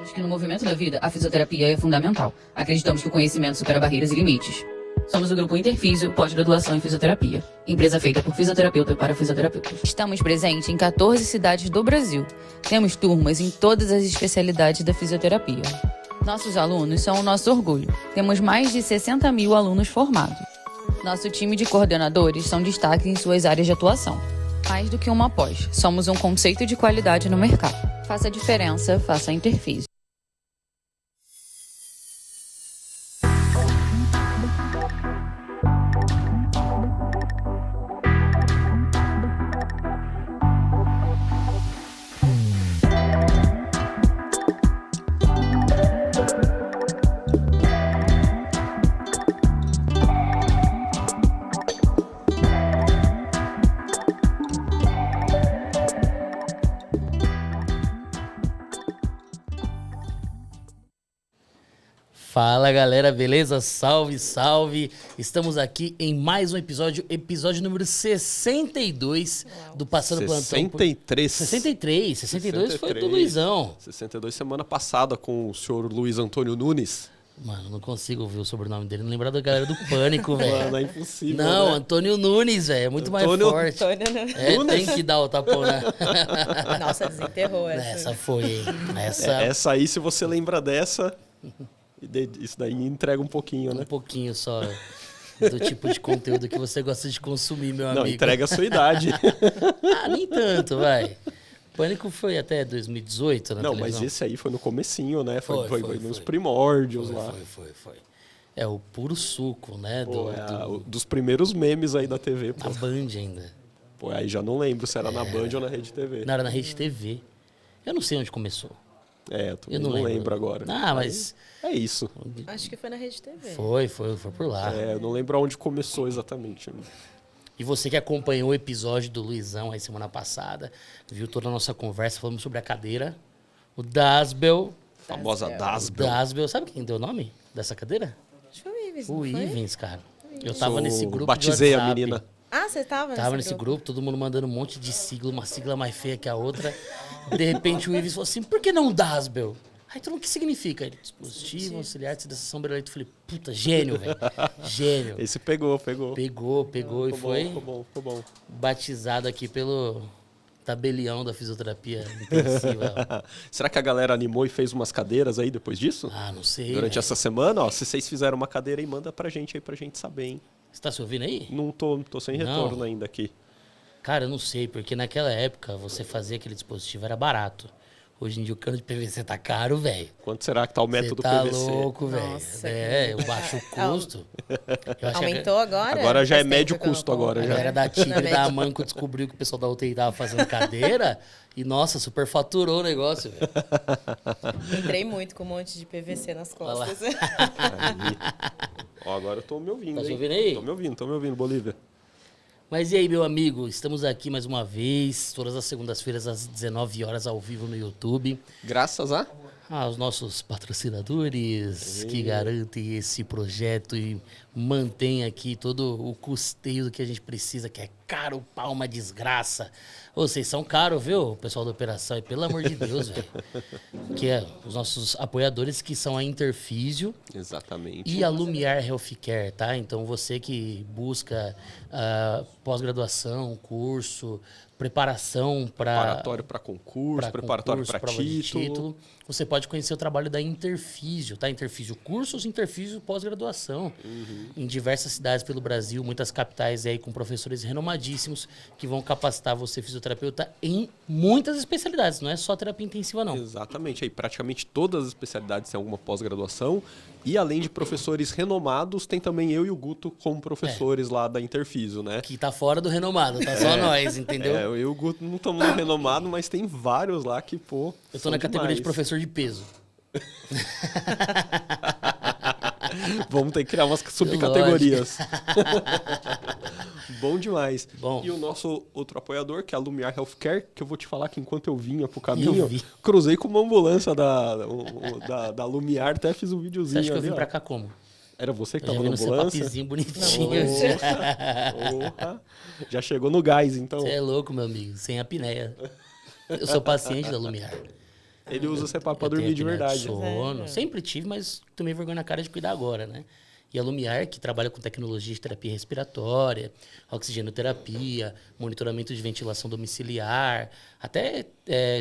Acreditamos que no movimento da vida, a fisioterapia é fundamental. Acreditamos que o conhecimento supera barreiras e limites. Somos o Grupo Interfísio, pós-graduação em fisioterapia. Empresa feita por fisioterapeuta para fisioterapeutas. Estamos presentes em 14 cidades do Brasil. Temos turmas em todas as especialidades da fisioterapia. Nossos alunos são o nosso orgulho. Temos mais de 60 mil alunos formados. Nosso time de coordenadores são destaques em suas áreas de atuação. Mais do que uma pós, somos um conceito de qualidade no mercado. Faça a diferença, faça a Interfísio. Fala galera, beleza? Salve, salve! Estamos aqui em mais um episódio número 62 do Passando Plantão. 63. 62 foi do Luizão. 62 semana passada com o senhor Luiz Antônio Nunes. Mano, não consigo ouvir o sobrenome dele, não lembrar da galera do Pânico, velho. Mano, é impossível, Não, né? Antônio Nunes, velho, é muito mais forte. Tem que dar o tapão, né? Nossa, desenterrou essa. Essa foi, hein? Essa aí, se você lembra dessa... Isso daí entrega um pouquinho, né? Um pouquinho só do tipo de conteúdo que você gosta de consumir, meu amigo. Não, entrega a sua idade. Ah, nem tanto, vai. Pânico foi até 2018, né? Não, mas esse aí foi no comecinho, né? Foi nos primórdios lá. Foi. É o puro suco, né? Pô, dos primeiros memes aí da TV, pô. Na Band ainda. Pô, aí já não lembro se era na Band ou na Rede TV. Não, era na Rede TV. Eu não sei onde começou. Eu também não lembro agora. Ah, mas... É isso. Acho que foi na Rede TV. Foi por lá. Eu não lembro aonde começou exatamente. E você que acompanhou o episódio do Luizão aí semana passada, viu toda a nossa conversa, falamos sobre a cadeira, o Dasbel. Famosa Dasbel. Dasbel, sabe quem deu o nome dessa cadeira? Acho que foi o Ivens. O Ivens, cara. Eu tava nesse grupo batizei de a WhatsApp. menina. Ah, você tava Nesse grupo, todo mundo mandando um monte de sigla, uma sigla mais feia que a outra. De repente o Ivens falou assim, por que não Dasbel? Aí todo mundo, o que significa? Ele, dispositivo, auxiliar de sedação brasileira. Eu falei, puta, gênio, velho. Gênio. Esse pegou. Pegou e foi Ficou bom. batizado aqui pelo tabelião da fisioterapia intensiva. Será que a galera animou e fez umas cadeiras aí depois disso? Ah, não sei. Durante essa semana, ó, se vocês fizeram uma cadeira aí, manda pra gente aí, pra gente saber, hein? Você tá se ouvindo aí? Não tô sem retorno ainda aqui. Cara, eu não sei, porque naquela época você fazia aquele dispositivo, era barato. Hoje em dia o cano de PVC tá caro, velho. Quanto será que tá o método PVC? PVC? Tá louco, velho. Nossa, Eu baixo o custo. Eu acho Aumentou agora? Agora já é Faz tempo médio que eu não custo compro. agora. A Já. galera da Tigre Não é da médio. Manco descobriu que o pessoal da UTI tava fazendo cadeira e, nossa, superfaturou o negócio, velho. Entrei muito com um monte de PVC nas costas. Aí. Ó, agora eu tô me ouvindo, Tá se hein? ouvindo aí? Tô me ouvindo, Bolívia. Mas e aí, meu amigo? Estamos aqui mais uma vez, todas as segundas-feiras às 19 horas ao vivo no YouTube. Graças a... Aos nossos patrocinadores que garantem esse projeto e mantêm aqui todo o custeio do que a gente precisa, que é caro, pau, uma desgraça. Ô, vocês são caros, viu, o pessoal da operação? E pelo amor de Deus, velho. Que é os nossos apoiadores, que são a Interfísio Exatamente. e a Lumiar Healthcare, tá? Então, você que busca pós-graduação, curso, preparação para... Preparatório para concurso, preparatório para prova de título. Você pode conhecer o trabalho da Interfísio, tá? Interfísio Cursos, Interfísio Pós-Graduação. Em diversas cidades pelo Brasil, muitas capitais aí com professores renomadíssimos que vão capacitar você, fisioterapeuta, em muitas especialidades. Não é só terapia intensiva, não. Exatamente. Aí praticamente todas as especialidades têm alguma pós-graduação. E além de professores renomados, tem também eu e o Guto como professores lá da Interfísio, né? Que tá fora do renomado, tá só nós, entendeu? Eu e o Guto não estamos no renomado, mas tem vários lá que, pô, Eu tô na categoria de demais. professor de peso. Vamos ter que criar umas subcategorias. Bom demais. Bom. E o nosso outro apoiador, que é a Lumiar Healthcare, que eu vou te falar que enquanto eu vinha pro Eu caminho, vi. cruzei com uma ambulância da Lumiar, até fiz um Você videozinho acha que eu ali, vim ó. pra cá como? Era você que Eu já tava vim na no seu ambulância? papizinho bonitinho. Porra. Já chegou no gás, então. Você é louco, meu amigo, sem apneia. Eu sou paciente da Lumiar. Ele usa o CPAP pra Eu tenho dormir de apneia verdade. sono. Sério? Sempre tive, mas tomei vergonha na cara de cuidar agora, né? E a Lumiar, que trabalha com tecnologia de terapia respiratória, oxigenoterapia, monitoramento de ventilação domiciliar, até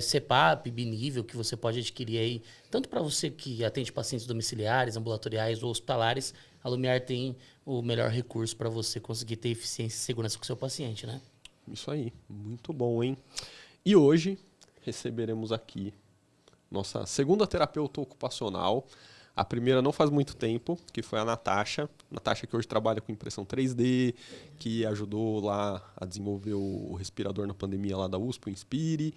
CPAP binível que você pode adquirir aí, tanto para você que atende pacientes domiciliares, ambulatoriais ou hospitalares, a Lumiar tem o melhor recurso para você conseguir ter eficiência e segurança com o seu paciente, né? Isso aí, muito bom, hein? E hoje receberemos aqui nossa segunda terapeuta ocupacional. A primeira não faz muito tempo, que foi a Natasha. Natasha que hoje trabalha com impressão 3D, que ajudou lá a desenvolver o respirador na pandemia lá da USP, o Inspire,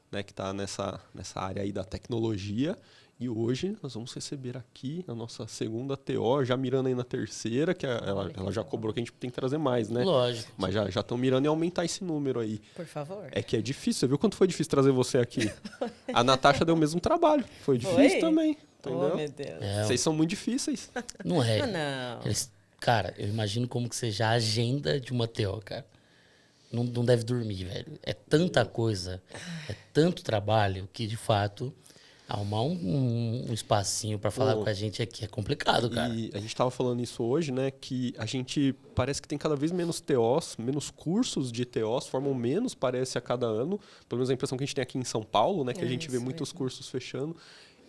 né, que está nessa área aí da tecnologia. E hoje nós vamos receber aqui a nossa segunda TO, já mirando aí na terceira, que ela já cobrou que a gente tem que trazer mais, né? Lógico. Mas já estão mirando em aumentar esse número aí. Por favor. É que é difícil, você viu quanto foi difícil trazer você aqui? A Natasha deu o mesmo trabalho, foi difícil Foi? também, Oh, entendeu? meu Deus. É, Vocês são muito difíceis. não é. Ah, não. Cara, eu imagino como que seja a agenda de uma TO, cara. Não deve dormir, velho. É tanta coisa, é tanto trabalho que, de fato, arrumar um espacinho pra falar com a gente aqui é complicado, cara. E a gente tava falando isso hoje, né? Que a gente parece que tem cada vez menos TOs, menos cursos de TOs, formam menos, parece, a cada ano. Pelo menos a impressão que a gente tem aqui em São Paulo, né? Que a gente vê isso muitos mesmo. cursos fechando.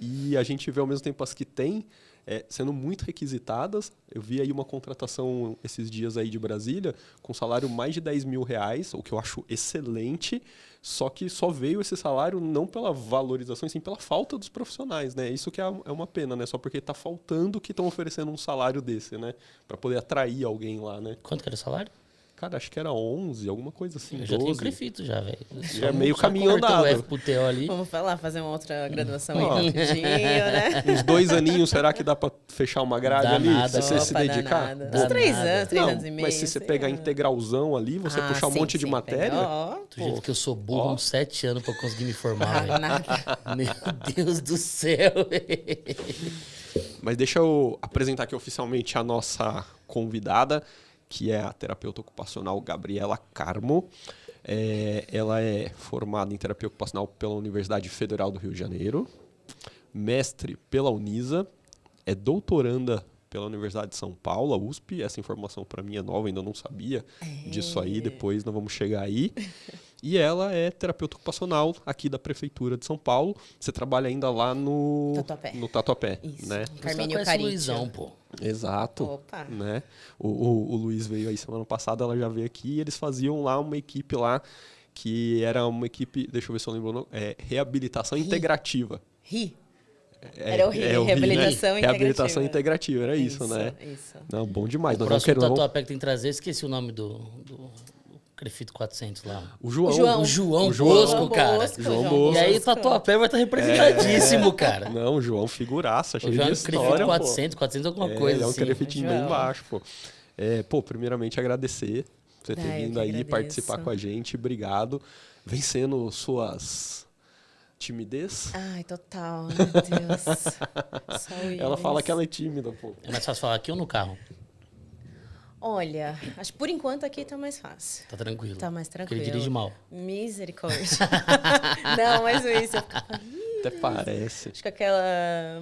E a gente vê ao mesmo tempo as que tem sendo muito requisitadas. Eu vi aí uma contratação esses dias aí de Brasília com salário mais de R$10.000, o que eu acho excelente, só que só veio esse salário não pela valorização, e sim pela falta dos profissionais, né? Isso que é uma pena, né? Só porque tá faltando que estão oferecendo um salário desse, né? Para poder atrair alguém lá, né? Quanto que era o salário? Cara, acho que era 11, alguma coisa assim, Eu já 12. tenho crefito já, velho. Já é meio caminho converter andado. o F pro TO ali. Vamos lá fazer uma outra graduação Ó. aí rapidinho, né? Uns 2 aninhos, será que dá para fechar uma grade Dá ali? nada, Se você se Opa, dá dedicar? nada. Dá Uns 3 nada. anos, 3 Não, anos e meio. mas se você sei pegar lá. integralzão ali, você puxar um sim, monte de sim, matéria. Ó, Do jeito que eu sou burro, Ó. uns 7 anos pra eu conseguir me formar, velho. nada. Meu Deus do céu, Mas deixa eu apresentar aqui oficialmente a nossa convidada, que é a terapeuta ocupacional Gabriela Carmo. Ela é formada em terapia ocupacional pela Universidade Federal do Rio de Janeiro, mestre pela Unisa, é doutoranda pela Universidade de São Paulo, a USP. Essa informação para mim é nova, ainda não sabia disso aí, depois nós vamos chegar aí. E ela é terapeuta ocupacional aqui da Prefeitura de São Paulo. Você trabalha ainda lá no Tatuapé, Isso. né? Carminho Carminho Caritio. Luizão, pô. Exato. Opa. Né? O Luiz veio aí semana passada, ela já veio aqui, e eles faziam lá uma equipe lá, que era uma equipe, deixa eu ver se eu lembro o nome, reabilitação integrativa. Ri. Era o RI, reabilitação integrativa. Reabilitação integrativa, era isso, né? Isso. Não, bom demais. O Nós vamos próximo querer, Tatuapé que tem que trazer, esqueci o nome do Crefito 400 lá. o João. O João João. Bosco, cara. João Bosco. E aí o Tatuapé vai estar representadíssimo, cara. Não, o João figuraça, O cheio João de é um Crefito história, pô. 400 alguma coisa, Ele é um assim. crefitinho bem João. baixo, pô. Pô, primeiramente agradecer você ter Ah, eu vindo que aí agradeço. participar com a gente. Obrigado. Vencendo suas timidez. Ai, total, meu Deus. Só o Ela fala Ives. que ela é tímida, pô. É mais fácil falar aqui ou no carro? Olha, acho que por enquanto aqui tá mais fácil. Tá tranquilo. Tá mais Porque tranquilo. ele dirige mal. Misericórdia. Não, mas isso. Eu ficava, Até parece. acho que aquela.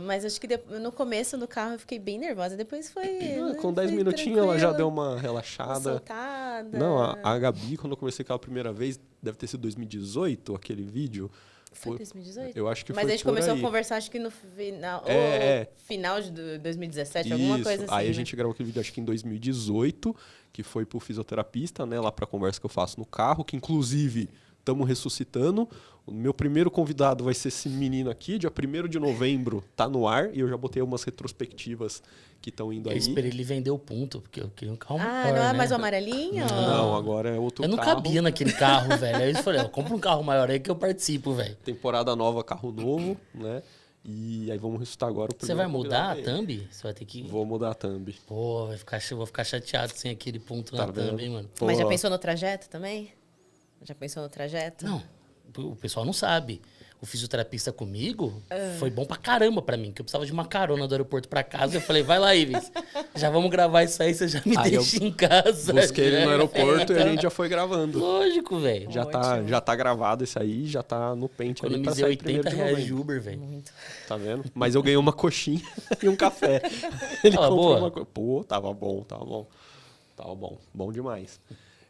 Mas acho que no começo do carro eu fiquei bem nervosa. Depois foi. Com 10 foi minutinhos ela já tranquilo, deu uma relaxada. soltada. Não, a Gabi, quando eu conversei com ela a primeira vez, deve ter sido 2018, aquele vídeo. Foi 2018? Eu acho que Mas foi a gente por começou aí. a conversar, acho que no final. É. Final de 2017, alguma Isso. coisa assim. Aí a né? gente gravou aquele vídeo, acho que em 2018, que foi pro fisioterapista, né? Lá pra conversa que eu faço no carro, que inclusive estamos ressuscitando. O meu primeiro convidado vai ser esse menino aqui, dia 1º de novembro, tá no ar, e eu já botei umas retrospectivas que estão indo Eu aí. esperei ele vender o ponto, porque eu queria um carro Ah, maior, não é né? mais o amarelinho? Não, agora é outro Eu não carro. cabia naquele carro, velho. Aí eu falei, ó, compra um carro maior aí que eu participo, velho. Temporada nova, carro novo, né? E aí vamos ressuscitar agora o Você primeiro vai mudar a convidado aí. thumb? Você vai ter que... Vou mudar a thumb. Pô, vou ficar chateado sem aquele ponto Tá na vendo? thumb, hein, mano. Pô, Mas já pensou no trajeto também? Já pensou no trajeto? Não, o pessoal não sabe. o fisioterapista comigo, foi bom pra caramba pra mim, que eu precisava de uma carona do aeroporto pra casa. Eu falei, vai lá, Ives, já vamos gravar isso aí, você já me deixa em casa. Busquei ele no aeroporto e a Então, gente já foi gravando. lógico, velho. Já tá gravado esse aí, já tá no pente ali pra Economizei sair primeiro de R$80 de novembro. Uber, velho. Muito. Tá vendo? Mas eu ganhei uma coxinha e um café. Ele Tava comprou boa? Pô, tava bom. Tava bom. Bom demais.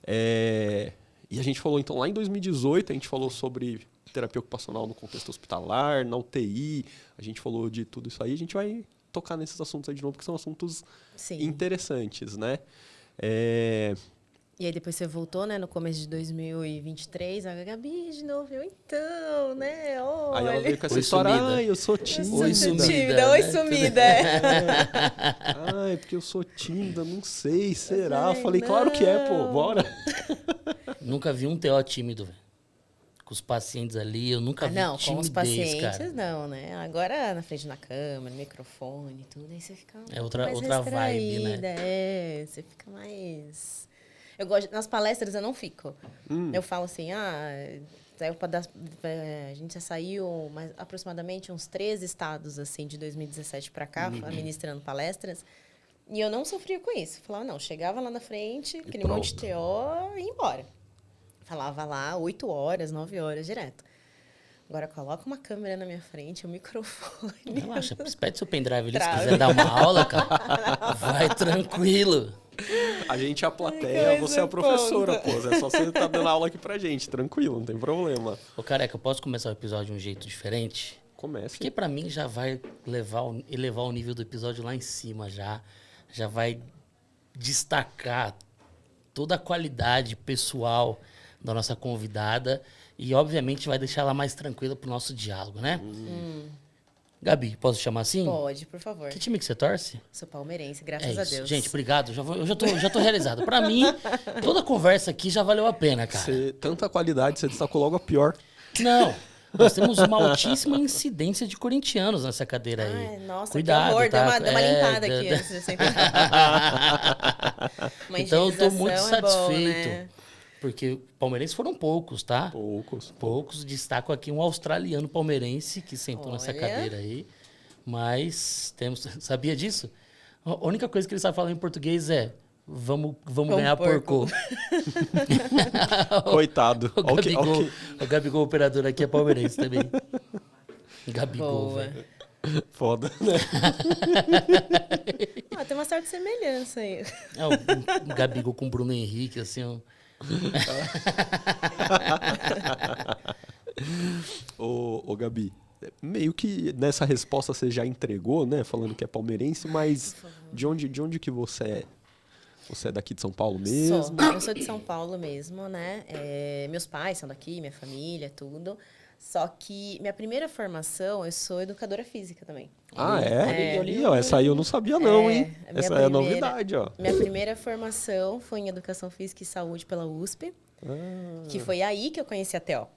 E a gente falou, então, lá em 2018, a gente falou sobre terapia ocupacional no contexto hospitalar, na UTI, a gente falou de tudo isso aí. A gente vai tocar nesses assuntos aí de novo, porque são assuntos Sim. interessantes, né? E aí depois você voltou, né, no começo de 2023, a Gabi de novo, eu então, né, olha. Aí ela veio com essa Oi, história, sumida. eu sou Eu tímida. sou Oi, sumida, tímida, oi, né? sumida. É porque eu sou tímida, não sei, será? Ai, Falei, claro que é, pô, não. bora. Nunca vi um TO tímido, velho. Com os pacientes ali, eu nunca vi Não, com timidez, os pacientes cara. não, né? Agora na frente da câmera, no microfone, tudo, aí você fica É outra mais vibe, né? restraída, você fica mais... Eu gosto, nas palestras eu não fico. Eu falo assim, a gente já saiu aproximadamente uns 3 estados, assim, de 2017 para cá, administrando palestras, e eu não sofria com isso. Falava, não, chegava lá na frente, aquele monte de TO e ia embora. Falava lá 8 horas, 9 horas direto. Agora coloca uma câmera na minha frente, um microfone. Relaxa, pede seu pendrive ali, se Trava. quiser dar uma aula, cara. Vai tranquilo. A gente é a plateia, Ai, você é a coisa professora, tonta. pô. É só você estar dando aula aqui pra gente, tranquilo, não tem problema. Ô, careca, eu posso começar o episódio de um jeito diferente? Comece. Porque pra mim já vai elevar o nível do episódio lá em cima já. Já vai destacar toda a qualidade pessoal da nossa convidada e, obviamente, vai deixar ela mais tranquila pro nosso diálogo, né? Gabi, posso chamar assim? Pode, por favor. Que time que você torce? Sou palmeirense, graças a Deus. Gente, obrigado. Eu já tô realizado. Pra mim, toda a conversa aqui já valeu a pena, cara. Tanta qualidade, você destacou logo a pior. Não, nós temos uma altíssima incidência de corintianos nessa cadeira aí. Ai, nossa, Cuidado, que horror. tá? Deu uma limpada aqui dá- antes de você entrar. Uma Então eu tô muito higienização é bom, satisfeito. né? Porque palmeirenses foram poucos, tá? Poucos. Poucos. Destaco aqui um australiano palmeirense que sentou nessa Olha. cadeira aí. Mas temos. Sabia disso? A única coisa que ele sabe falar em português é vamos ganhar porco. porco. Coitado. O Ó, que- ó, Gabigol, que- o Gabigol operador aqui é palmeirense também. Gabigol, Boa. velho. Foda, né? Tem uma certa semelhança aí. É o Gabigol com o Bruno Henrique, assim, ó. Ô, Gabi, meio que nessa resposta você já entregou, né? Falando que é palmeirense, mas de onde que você é? Você é daqui de São Paulo mesmo? Eu sou de São Paulo mesmo, né? Meus pais são daqui, minha família, tudo. Só que minha primeira formação, eu sou educadora física também. Ah, é? Ih, ó, essa aí eu não sabia não, hein? a minha Essa é a primeira- novidade, ó. Minha primeira formação foi em Educação Física e Saúde pela USP, que foi aí que eu conheci a TO.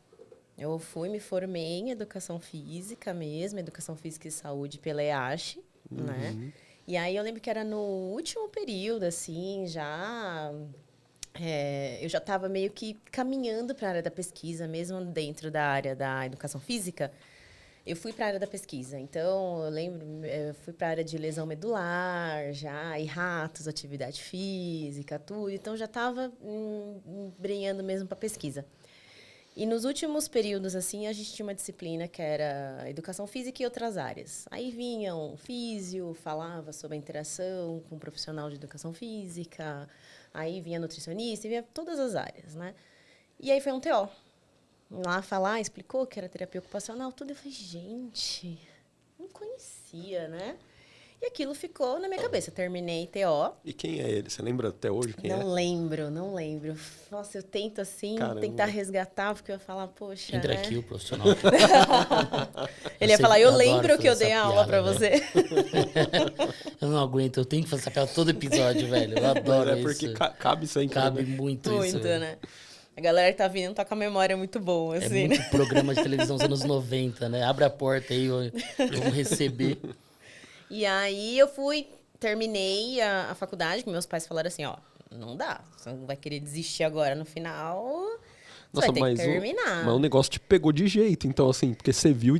Eu me formei em Educação Física mesmo, Educação Física e Saúde pela EASH, né? E aí eu lembro que era no último período, assim, eu já estava meio que caminhando para a área da pesquisa, mesmo dentro da área da Educação Física. Eu fui para a área da pesquisa, então eu lembro, eu fui para a área de lesão medular, já, e ratos, atividade física, tudo. Então já estava embrenhando mesmo para pesquisa. E nos últimos períodos, assim, a gente tinha uma disciplina que era educação física e outras áreas. Aí vinha um físio, falava sobre a interação com um profissional de educação física, aí vinha nutricionista, e vinha todas as áreas, né? E aí foi um TO. Lá falar, explicou que era terapia ocupacional, tudo. Eu falei, gente, não conhecia, né? E aquilo ficou na minha cabeça. Terminei TO. E quem é ele? Você lembra até hoje quem é? Não lembro. Nossa, eu tento, assim, Caramba. tentar resgatar, porque eu ia falar, poxa, Entra né? aqui o profissional. Ele ia falar, sempre eu adoro lembro que eu fazer dei essa a aula piada, pra velho. você. Eu não aguento, eu tenho que fazer essa piada todo episódio, velho. Eu adoro É porque isso. cabe sempre. Cabe né? muito isso. Muito, velho. né? A galera que tá vindo tá com a memória muito boa, É assim, muito né? programa de televisão dos anos 90, né? Abre a porta aí, vamos receber. E aí terminei a faculdade, que meus pais falaram assim, ó, não dá, você não vai querer desistir agora no final, Nossa, vai ter que terminar. mas o negócio te pegou de jeito, então assim, porque você viu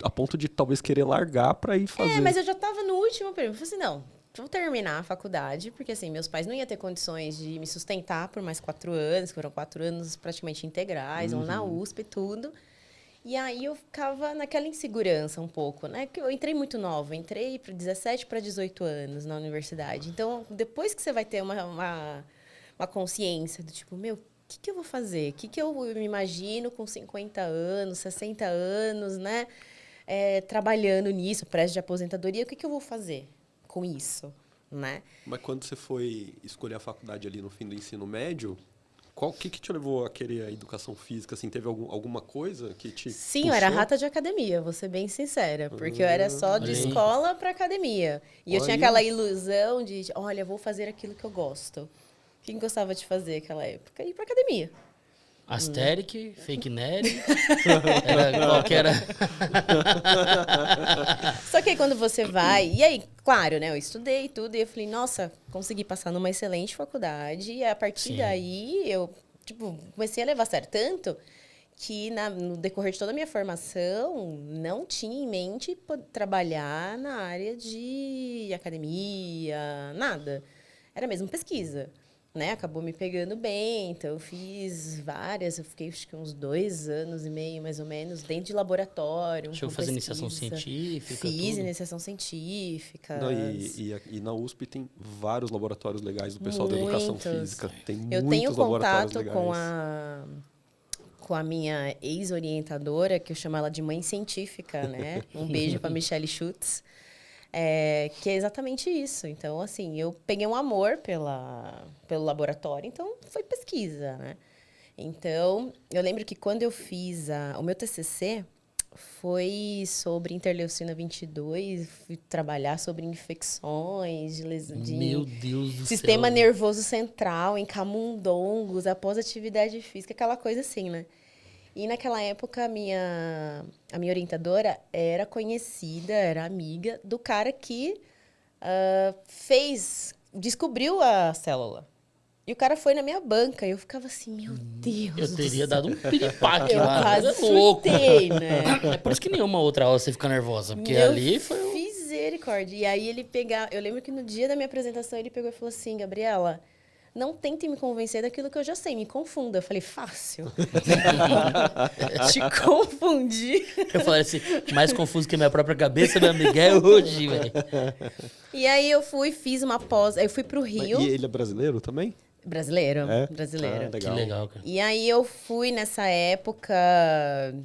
a ponto de talvez querer largar pra ir fazer. Mas eu já tava no último período. Eu falei assim, não, vou terminar a faculdade, porque assim, meus pais não iam ter condições de me sustentar por mais 4 anos, que foram 4 anos praticamente integrais, lá na USP e tudo. E aí eu ficava naquela insegurança um pouco, né? Porque eu entrei muito nova, entrei para 17 para 18 anos na universidade. Então, depois que você vai ter uma consciência do tipo, meu, o que eu vou fazer? O que eu me imagino com 50 anos, 60 anos, né? Trabalhando nisso, prestes de aposentadoria, o que eu vou fazer com isso, né? Mas quando você foi escolher a faculdade ali no fim do ensino médio, o que te levou a querer a educação física? Assim, teve alguma coisa que te Sim, puxou? eu era rata de academia, vou ser bem sincera. Porque eu era só de Olha aí. escola para academia. E eu Olha tinha aí. aquela ilusão de, olha, vou fazer aquilo que eu gosto. O que eu gostava de fazer naquela época? Ir para academia. Asteric, Fake Nerd. Qual que era? Só que aí quando você vai... E aí, claro, né? Eu estudei tudo e eu falei, nossa, consegui passar numa excelente faculdade. E a partir Sim. daí, eu comecei a levar a sério tanto que no decorrer de toda a minha formação, não tinha em mente trabalhar na área de academia, nada. Era mesmo pesquisa. Né? Acabou me pegando bem, então eu fiz várias, eu fiquei acho que uns 2 anos e meio, mais ou menos, dentro de laboratório. Chegou a fazer iniciação científica? Fiz tudo? iniciação científica. Não, e na USP tem vários laboratórios legais do pessoal da educação Muitos. física. Tem Eu muitos tenho laboratórios contato legais. com a minha ex-orientadora, que eu chamo ela de mãe científica, né? Um beijo para Michelle Schutz. Que é exatamente isso. Então, assim, eu peguei um amor pelo laboratório, então foi pesquisa, né? Então, eu lembro que quando eu fiz o meu TCC, foi sobre interleucina 22, fui trabalhar sobre infecções de Meu Deus do sistema céu. nervoso central, em camundongos, após atividade física, aquela coisa assim, né? E naquela época, a minha orientadora era conhecida, era amiga do cara que descobriu a célula. E o cara foi na minha banca e eu ficava assim, meu Deus Eu do teria céu. dado um piripaque Eu lá. quase É louco. surtei, né? É por isso que nenhuma outra aula você fica nervosa. Porque Meu ali foi... misericórdia. E aí ele eu lembro que no dia da minha apresentação ele pegou e falou assim, Gabriela, não tente me convencer daquilo que eu já sei, me confunda. Eu falei, fácil. Te confundi. Eu falei assim, mais confuso que a minha própria cabeça, meu amigo, é hoje, velho. E aí eu fiz uma pós, aí eu fui pro Rio. E ele é brasileiro também? Brasileiro, É? brasileiro. Ah, Que legal, cara. E aí eu fui nessa época,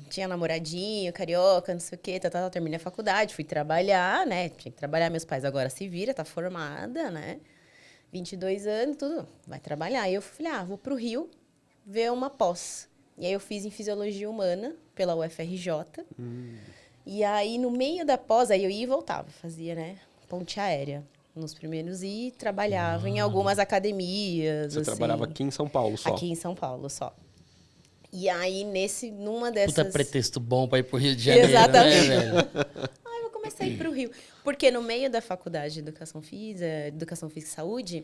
tinha namoradinho, carioca, não sei o quê, terminei a faculdade, fui trabalhar, né? Tinha que trabalhar, meus pais agora se vira, tá formada, né? 22 anos, tudo, vai trabalhar. E eu falei, vou pro Rio ver uma pós. E aí eu fiz em Fisiologia Humana, pela UFRJ. E aí, no meio da pós, aí eu ia e voltava, fazia, né? Ponte aérea. Nos primeiros e trabalhava em algumas academias. Você assim, trabalhava aqui em São Paulo só? Aqui em São Paulo só. E aí, numa dessas... Puta pretexto bom pra ir pro Rio de Janeiro, Exatamente. né, velho? Eu vou começar a ir pro Rio. Porque no meio da faculdade de Educação Física e Saúde,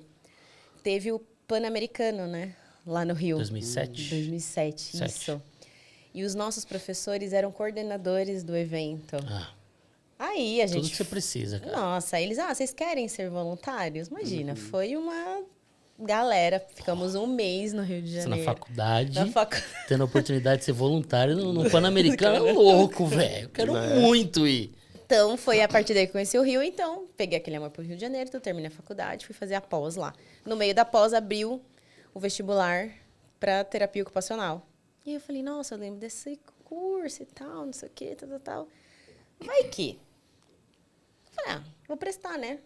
teve o Pan-Americano, né? Lá no Rio. 2007? 2007, Sete. isso. E os nossos professores eram coordenadores do evento. Aí a Tudo gente... que você precisa, cara. Nossa, aí eles, vocês querem ser voluntários? Imagina, foi uma galera. Ficamos um mês no Rio de Você Janeiro. na faculdade, Na facu... tendo a oportunidade de ser voluntário no Pan-Americano, é louco, velho. Eu quero muito ir. Então, foi a partir daí que eu conheci o Rio. Então, peguei aquele amor pro Rio de Janeiro, então terminei a faculdade, fui fazer a pós lá. No meio da pós, abriu o vestibular para terapia ocupacional. E aí eu falei, nossa, eu lembro desse curso e tal, não sei o quê, tal. Vai que... Eu falei, vou prestar, né?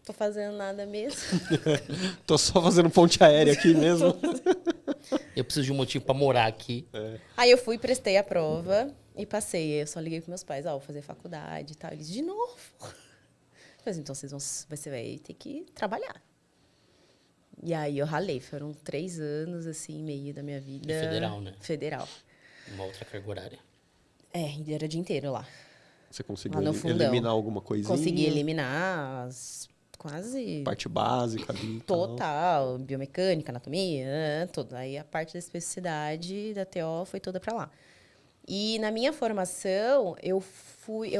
Tô fazendo nada mesmo. Tô só fazendo ponte aérea aqui mesmo. Eu preciso de um motivo pra morar aqui. Aí eu fui, prestei a prova e passei. Eu só liguei pros meus pais, vou fazer faculdade e tal. Eles, de novo? Eu falei, então você vai ter que trabalhar. E aí eu ralei. Foram 3 anos, assim, meio da minha vida. E federal, né? Federal. Uma outra carga horária. E era o dia inteiro lá. Você conseguiu Lá no fundão. eliminar alguma coisinha? Consegui eliminar quase Parte básica ali. e tal. total, biomecânica, anatomia, tudo. Aí a parte da especificidade da TO foi toda para lá. E na minha formação, eu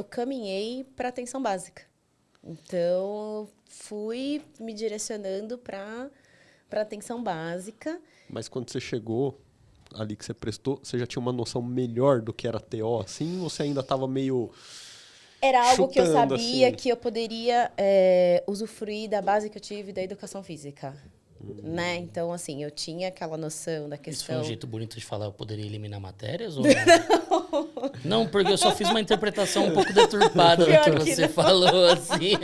caminhei para atenção básica. Então, fui me direcionando para atenção básica. Mas quando você chegou ali que você prestou, você já tinha uma noção melhor do que era TO, assim? Ou você ainda estava meio... Era algo que eu chutando, sabia assim? que eu poderia usufruir da base que eu tive da educação física, né? Então, assim, eu tinha aquela noção da Isso foi questão... um jeito bonito de falar, eu poderia eliminar matérias ou não? Não, porque eu só fiz uma interpretação um pouco deturpada do Pior que que você não. falou, assim.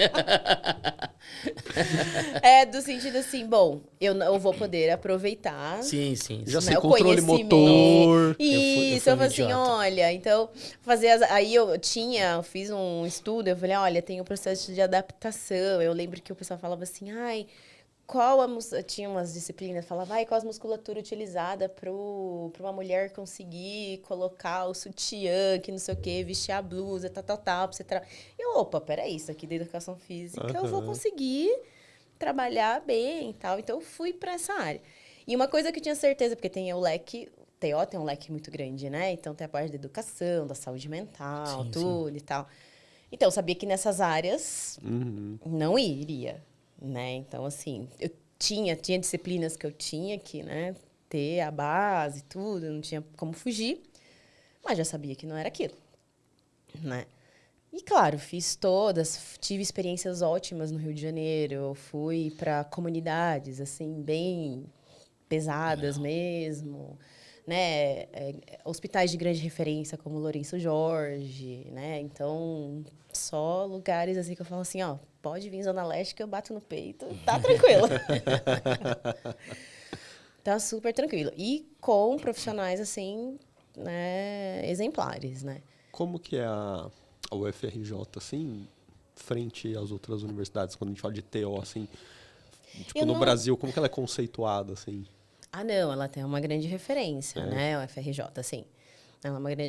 do sentido assim, bom, eu vou poder aproveitar... Sim, sim. Já sim. sei, o controle conhecimento. motor. Isso, fui eu um falei assim, idiota. olha, então, aí eu fiz um estudo, eu falei, olha, tem um processo de adaptação. Eu lembro que o pessoal falava assim, ai, tinha umas disciplinas, falava, ai, qual a musculatura utilizada para uma mulher conseguir colocar o sutiã, que não sei o quê, vestir a blusa, tal, pra você opa, peraí, isso aqui da educação física, eu vou conseguir trabalhar bem e tal. Então, eu fui para essa área. E uma coisa que eu tinha certeza, porque tem o leque, TO tem um leque muito grande, né? Então, tem a parte da educação, da saúde mental, Sim, tudo e tal. Então, eu sabia que nessas áreas não iria, né? Então, assim, eu tinha disciplinas que eu tinha que, né, ter a base e tudo, não tinha como fugir, mas já sabia que não era aquilo, né? E, claro, tive experiências ótimas no Rio de Janeiro, eu fui para comunidades, assim, bem pesadas mesmo, né? Hospitais de grande referência, como Lourenço Jorge, né? Então, só lugares, assim, que eu falo assim, ó, pode vir Zona Leste que eu bato no peito, tá tranquilo. Tá super tranquilo. E com profissionais, assim, né, exemplares, né? Como que é a UFRJ, assim, frente às outras universidades, quando a gente fala de TO, assim, tipo, Eu no não- Brasil, como que ela é conceituada, assim? Ah, não, ela tem uma grande referência, né? O FRJ, assim.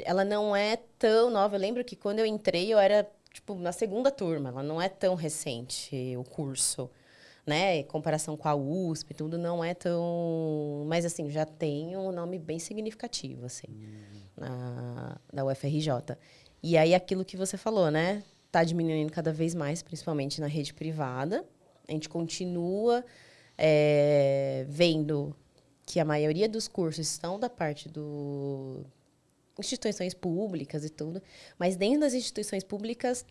Ela não é tão nova. Eu lembro que quando eu entrei, eu era, tipo, na segunda turma. Ela não é tão recente, o curso, né? Em comparação com a USP, tudo não é tão... Mas, assim, já tem um nome bem significativo, assim, da UFRJ. E aí, aquilo que você falou, né? Tá diminuindo cada vez mais, principalmente na rede privada. A gente continua vendo que a maioria dos cursos estão da parte instituições públicas e tudo, mas dentro das instituições públicas,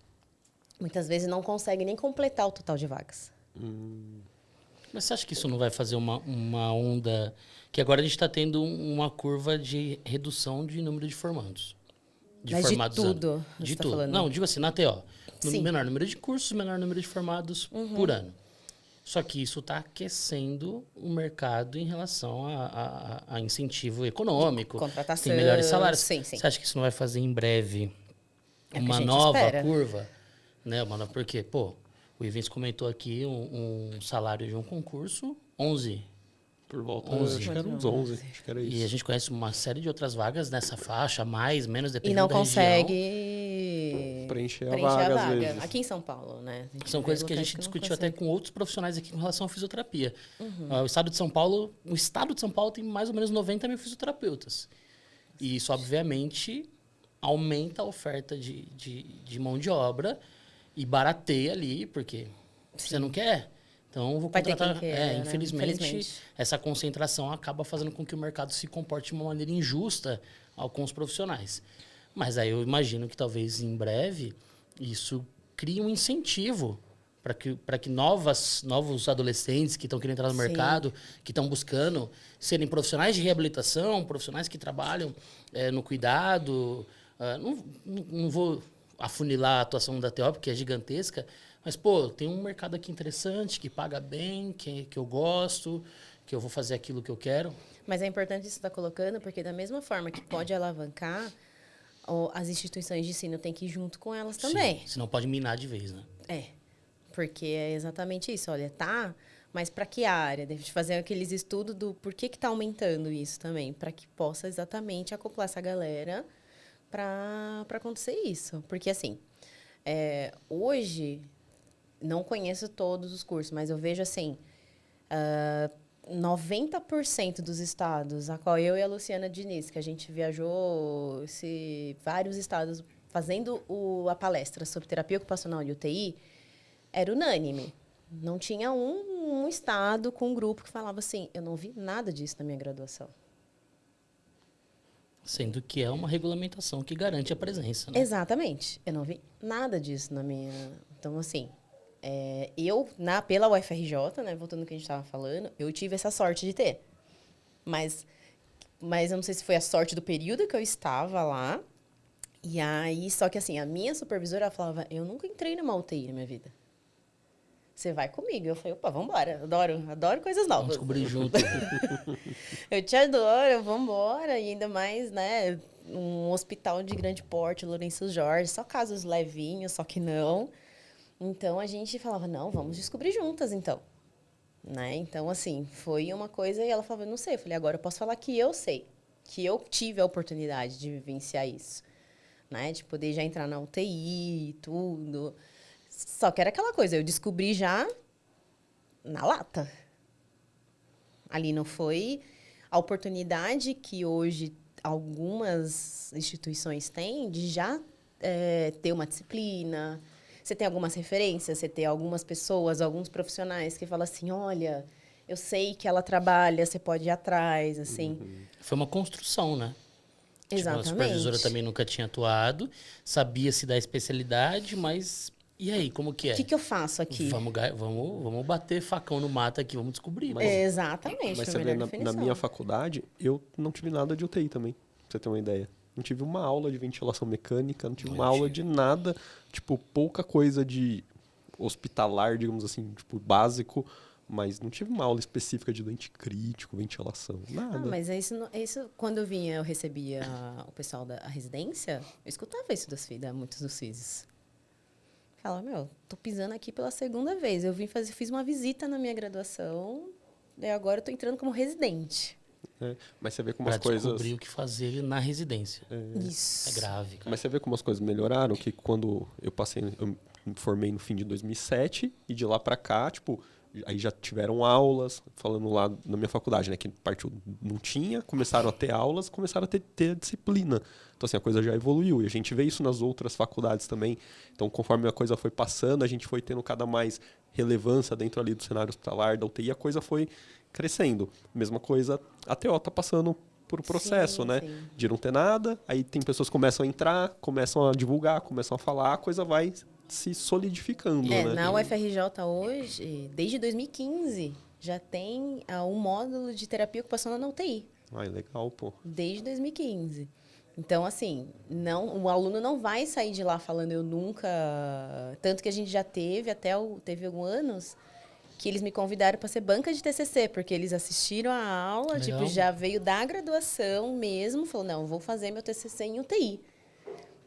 muitas vezes não conseguem nem completar o total de vagas. Mas você acha que isso não vai fazer uma onda... Que agora a gente está tendo uma curva de redução de número de formandos. Mas de tudo, você De tá tudo. falando? Não, digo assim, na TO. Sim. Menor número de cursos, menor número de formados por ano. Só que isso está aquecendo o mercado em relação a incentivo econômico. Contratação, Tem melhores salários. sim, sim. Você acha que isso não vai fazer em breve É o que a uma gente nova espera. curva? Né? Porque, pô, o Ivens comentou aqui um salário de um concurso, 11. Por volta, 11. acho que era uns 11, acho que era isso. E a gente conhece uma série de outras vagas nessa faixa, mais, menos, E dependendo não da região. consegue preencher a vaga, às vezes. Aqui em São Paulo, né? São coisas que a gente discutiu até com outros profissionais aqui com relação à fisioterapia. O estado de São Paulo tem mais ou menos 90 mil fisioterapeutas. E isso, obviamente, aumenta a oferta de mão de obra e barateia ali, porque você não quer. Então, vou Vai ter contratar. quem queira, né? Infelizmente, essa concentração acaba fazendo com que o mercado se comporte de uma maneira injusta com os profissionais. Mas aí eu imagino que talvez em breve isso crie um incentivo para que novos adolescentes que estão querendo entrar no Sim. mercado, que estão buscando serem profissionais de reabilitação, profissionais que trabalham no cuidado. Não vou afunilar a atuação da TO, porque é gigantesca, mas, pô, tem um mercado aqui interessante, que paga bem, que eu gosto, que eu vou fazer aquilo que eu quero. Mas é importante isso estar colocando, porque da mesma forma que pode alavancar, as instituições de ensino têm que ir junto com elas também. Sim, senão pode minar de vez, né? Porque é exatamente isso. Olha, tá, mas para que área? Deve fazer aqueles estudos do por que está aumentando isso também, para que possa exatamente acoplar essa galera para acontecer isso. Porque, assim, hoje, não conheço todos os cursos, mas eu vejo assim, 90% dos estados, a qual eu e a Luciana Diniz, que a gente viajou vários estados fazendo a palestra sobre terapia ocupacional de UTI, era unânime. Não tinha um estado com um grupo que falava assim, eu não vi nada disso na minha graduação. Sendo que é uma regulamentação que garante a presença, né? Exatamente. Eu não vi nada disso na minha... Então, assim, pela UFRJ, né, voltando ao que a gente estava falando, eu tive essa sorte de ter. Mas eu não sei se foi a sorte do período que eu estava lá. E aí, só que assim, a minha supervisora ela falava, eu nunca entrei numa UTI na minha vida. Você vai comigo. Eu falei, opa, vambora. Adoro coisas novas. Vamos descobrir junto. Eu te adoro, vambora. E ainda mais, né, um hospital de grande porte, Lourenço Jorge, só casos levinhos, só que não. Então, a gente falava, não, vamos descobrir juntas, então. Né? Então, assim, foi uma coisa... E ela falava, não sei. Eu falei, agora eu posso falar que eu sei. Que eu tive a oportunidade de vivenciar isso. Né? De poder já entrar na UTI e tudo. Só que era aquela coisa, eu descobri já na lata. Ali não foi a oportunidade que hoje algumas instituições têm de já ter uma disciplina. Você tem algumas referências, você tem algumas pessoas, alguns profissionais que falam assim, olha, eu sei que ela trabalha, você pode ir atrás, assim. Foi uma construção, né? Exatamente. Tipo, a supervisora também nunca tinha atuado, sabia-se da especialidade, mas... E aí, como que é? O que eu faço aqui? Vamos bater facão no mato aqui, vamos descobrir. Exatamente. Mas foi você a vê, melhor na definição. minha faculdade, eu não tive nada de UTI também, pra você ter uma ideia. Não tive uma aula de ventilação mecânica, não tive uma aula de nada, tipo, pouca coisa de hospitalar, digamos assim, tipo, básico, mas não tive uma aula específica de doente crítico, ventilação, nada. Mas isso, quando eu recebia o pessoal da residência, eu escutava isso da muitos dos FISs. Falava, tô pisando aqui pela segunda vez. Eu fiz uma visita na minha graduação, e agora eu tô entrando como residente. Mas você vê como as Pra coisas... descobrir o que fazer na residência. Isso. É grave, cara. Mas você vê como as coisas melhoraram, que quando eu me formei no fim de 2007, e de lá pra cá, tipo, aí já tiveram aulas, falando lá na minha faculdade, né, que partiu, não tinha, começaram a ter aulas, começaram a ter disciplina. Então, assim, a coisa já evoluiu, e a gente vê isso nas outras faculdades também. Então, conforme a coisa foi passando, a gente foi tendo cada mais relevância dentro ali do cenário hospitalar, da UTI, a coisa foi crescendo. Mesma coisa, a TO tá passando por um processo, né? Sim. De não ter nada, aí tem pessoas que começam a entrar, começam a divulgar, começam a falar, a coisa vai se solidificando, né? Na UFRJ hoje, desde 2015, já tem um módulo de terapia ocupacional na UTI. Ai, legal, pô. Desde 2015. Então, assim, o aluno não vai sair de lá falando eu nunca... Tanto que a gente já teve alguns anos que eles me convidaram para ser banca de TCC, porque eles assistiram a aula, Legal. tipo, já veio da graduação mesmo, falou, não, vou fazer meu TCC em UTI.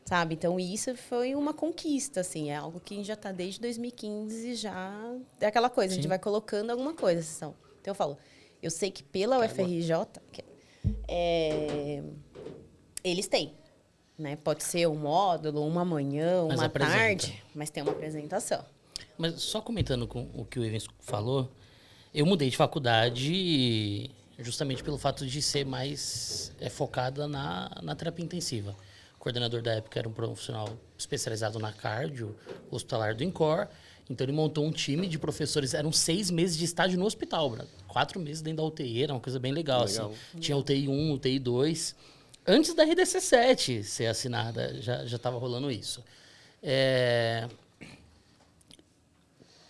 Sabe? Então, isso foi uma conquista, assim, é algo que já está desde 2015, já é aquela coisa, a gente vai colocando alguma coisa. Então, eu falo, eu sei que pela UFRJ, eles têm, né? Pode ser um módulo, uma manhã, Mas uma apresenta. tarde, mas tem uma apresentação. Mas só comentando com o que o Evans falou, eu mudei de faculdade justamente pelo fato de ser mais focada na terapia intensiva. O coordenador da época era um profissional especializado na cardio, hospitalar do INCOR. Então, ele montou um time de professores. Eram 6 meses de estágio no hospital, Brad. 4 meses dentro da UTI. Era uma coisa bem legal. Assim. Tinha UTI 1, UTI 2. Antes da RDC 7 ser assinada, já estava rolando isso.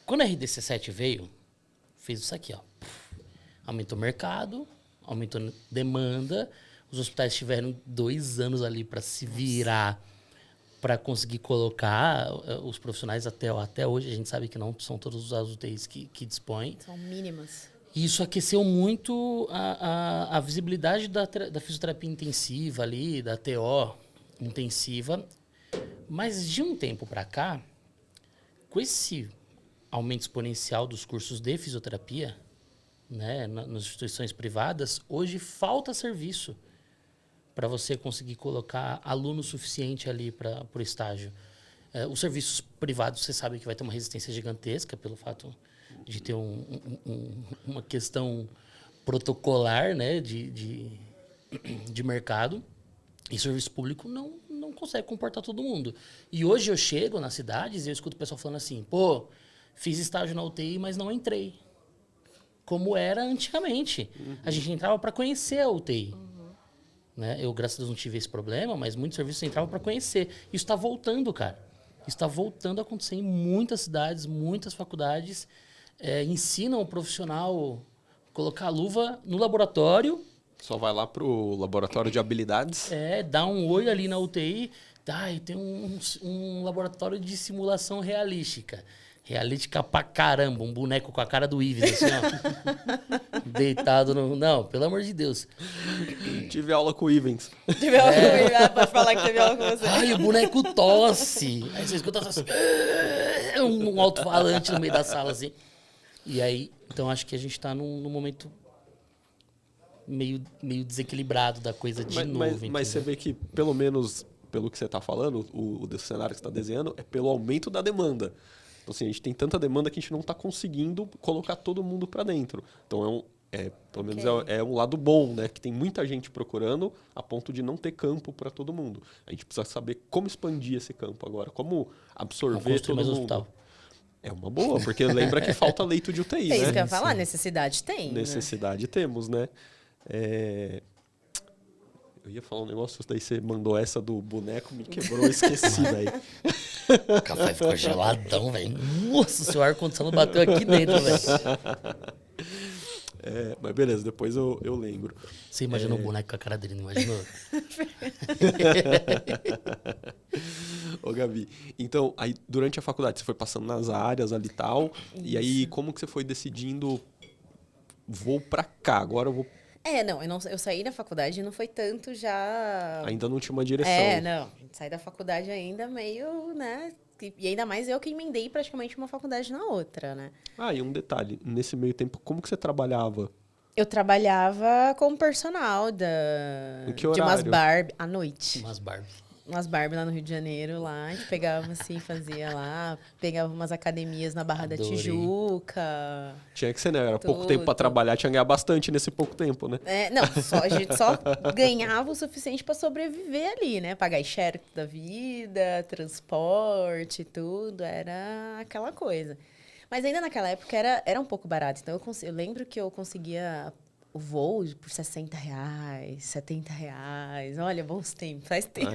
Quando a RDC 7 veio, fez isso aqui, ó. Aumentou o mercado, aumentou demanda. Os hospitais tiveram 2 anos ali para se virar, para conseguir colocar os profissionais até hoje. A gente sabe que não são todos as UTIs que dispõem. São mínimas. E isso aqueceu muito a visibilidade da fisioterapia intensiva ali, da TO intensiva. Mas de um tempo para cá, com esse aumento exponencial dos cursos de fisioterapia, né, nas instituições privadas, hoje falta serviço para você conseguir colocar aluno suficiente ali para o estágio. Os serviços privados, você sabe que vai ter uma resistência gigantesca pelo fato de ter uma questão protocolar, né, de mercado. E serviço público não consegue comportar todo mundo. E hoje eu chego nas cidades e eu escuto o pessoal falando assim, pô, fiz estágio na UTI, mas não entrei. Como era antigamente. A gente entrava para conhecer a UTI. Né? Eu, graças a Deus, não tive esse problema, mas muitos serviços entravam para conhecer. Isso está voltando, cara. Isso está voltando a acontecer em muitas cidades, muitas faculdades. Ensinam o profissional a colocar a luva no laboratório. Só vai lá pro laboratório de habilidades. Dá um olho ali na UTI. E tem um laboratório de simulação realística. Realística pra caramba. Um boneco com a cara do Ives, assim, ó. Deitado no... Não, pelo amor de Deus. Tive aula com o Ivens. Tive aula com o Ivens. Pode falar que teve aula com você. Ai, o boneco tosse. Aí você escuta assim, um alto-falante no meio da sala, assim. E aí, então acho que a gente tá num momento meio desequilibrado da coisa de novo. Mas você vê que, pelo menos, pelo que você está falando, o cenário que você está desenhando, é pelo aumento da demanda. Então, assim, a gente tem tanta demanda que a gente não está conseguindo colocar todo mundo para dentro. Então, pelo menos é um lado bom, né? Que tem muita gente procurando a ponto de não ter campo para todo mundo. A gente precisa saber como expandir esse campo agora, como absorver todo mais mundo. Hospital. É uma boa, porque lembra que falta leito de UTI, né? É isso que eu ia falar, necessidade tem. Necessidade temos, né? Eu ia falar um negócio, daí você mandou essa do boneco, me quebrou, eu esqueci, velho. O café ficou geladão, velho. Nossa, seu ar-condicionado bateu aqui dentro, velho. Mas beleza, depois eu lembro. Você imaginou o boneco com a cara dele, não imaginou? Ô, Gabi, então, aí durante a faculdade você foi passando nas áreas ali e tal, e aí como que você foi decidindo, vou pra cá, agora eu vou... Eu saí da faculdade e não foi tanto já... Ainda não tinha uma direção. Saí da faculdade ainda meio, né? E ainda mais eu que emendei praticamente uma faculdade na outra, né? E um detalhe, nesse meio tempo, como que você trabalhava? Eu trabalhava como personal Em que horário? de umas Barbie à noite. Umas Barbie lá no Rio de Janeiro, lá. A gente pegava assim, fazia lá. Pegava umas academias na Barra da Tijuca. Tinha que ser, né? Era pouco tempo pra trabalhar, tinha que ganhar bastante nesse pouco tempo, né? A gente só ganhava o suficiente pra sobreviver ali, né? Pagar enxerto da vida, transporte, tudo. Era aquela coisa. Mas ainda naquela época era um pouco barato. Então eu lembro que eu conseguia o voo por R$60, R$70. Olha, bons tempos. Faz tempo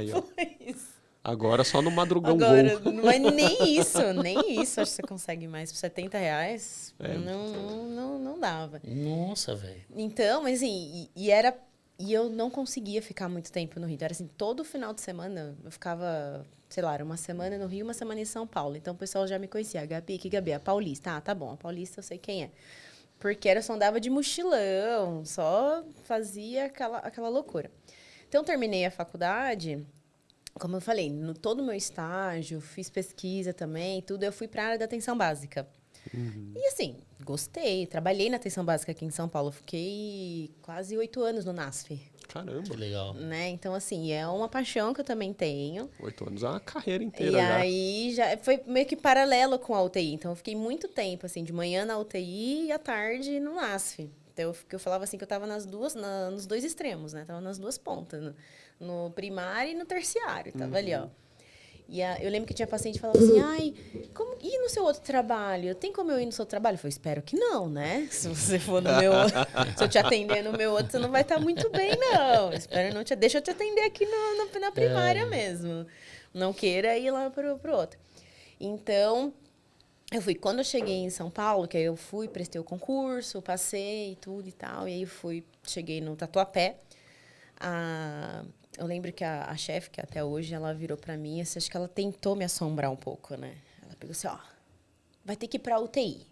isso. Agora só no madrugão Agora, Gol. mas nem isso. Acho que você consegue mais por R$70. Não dava. Nossa, velho. Então, mas assim, e eu não conseguia ficar muito tempo no Rio. Era assim, todo final de semana eu ficava, sei lá, era uma semana no Rio, uma semana em São Paulo. Então o pessoal já me conhecia. Gabi, que Gabi? A Paulista. Tá bom, a Paulista eu sei quem é. Porque eu só andava de mochilão, só fazia aquela loucura. Então, terminei a faculdade, como eu falei, todo o meu estágio, fiz pesquisa também, tudo, eu fui para a área da atenção básica. E assim, gostei, trabalhei na atenção básica aqui em São Paulo, fiquei quase 8 anos no NASF. Caramba. Que legal. Né? Então, assim, é uma paixão que eu também tenho. 8 anos é uma carreira inteira e já. Aí, já foi meio que paralelo com a UTI. Então, eu fiquei muito tempo, assim, de manhã na UTI e à tarde no NASF. Então, eu falava assim que eu estava nos dois extremos, né? Tava nas duas pontas, no primário e no terciário. Tava ali, ó. E eu lembro que tinha paciente que falava assim, e no seu outro trabalho? Tem como eu ir no seu trabalho? Eu falei, espero que não, né? Se você for no meu outro, se eu te atender no meu outro, você não vai estar muito bem, não. Espero não deixa eu te atender aqui na primária mesmo. Não queira ir lá pro outro. Então, quando eu cheguei em São Paulo, que aí eu prestei o concurso, passei tudo e tal, e aí cheguei no Tatuapé. Eu lembro que a chefe, que até hoje, ela virou pra mim, assim, acho que ela tentou me assombrar um pouco, né? Ela pegou assim, vai ter que ir pra UTI.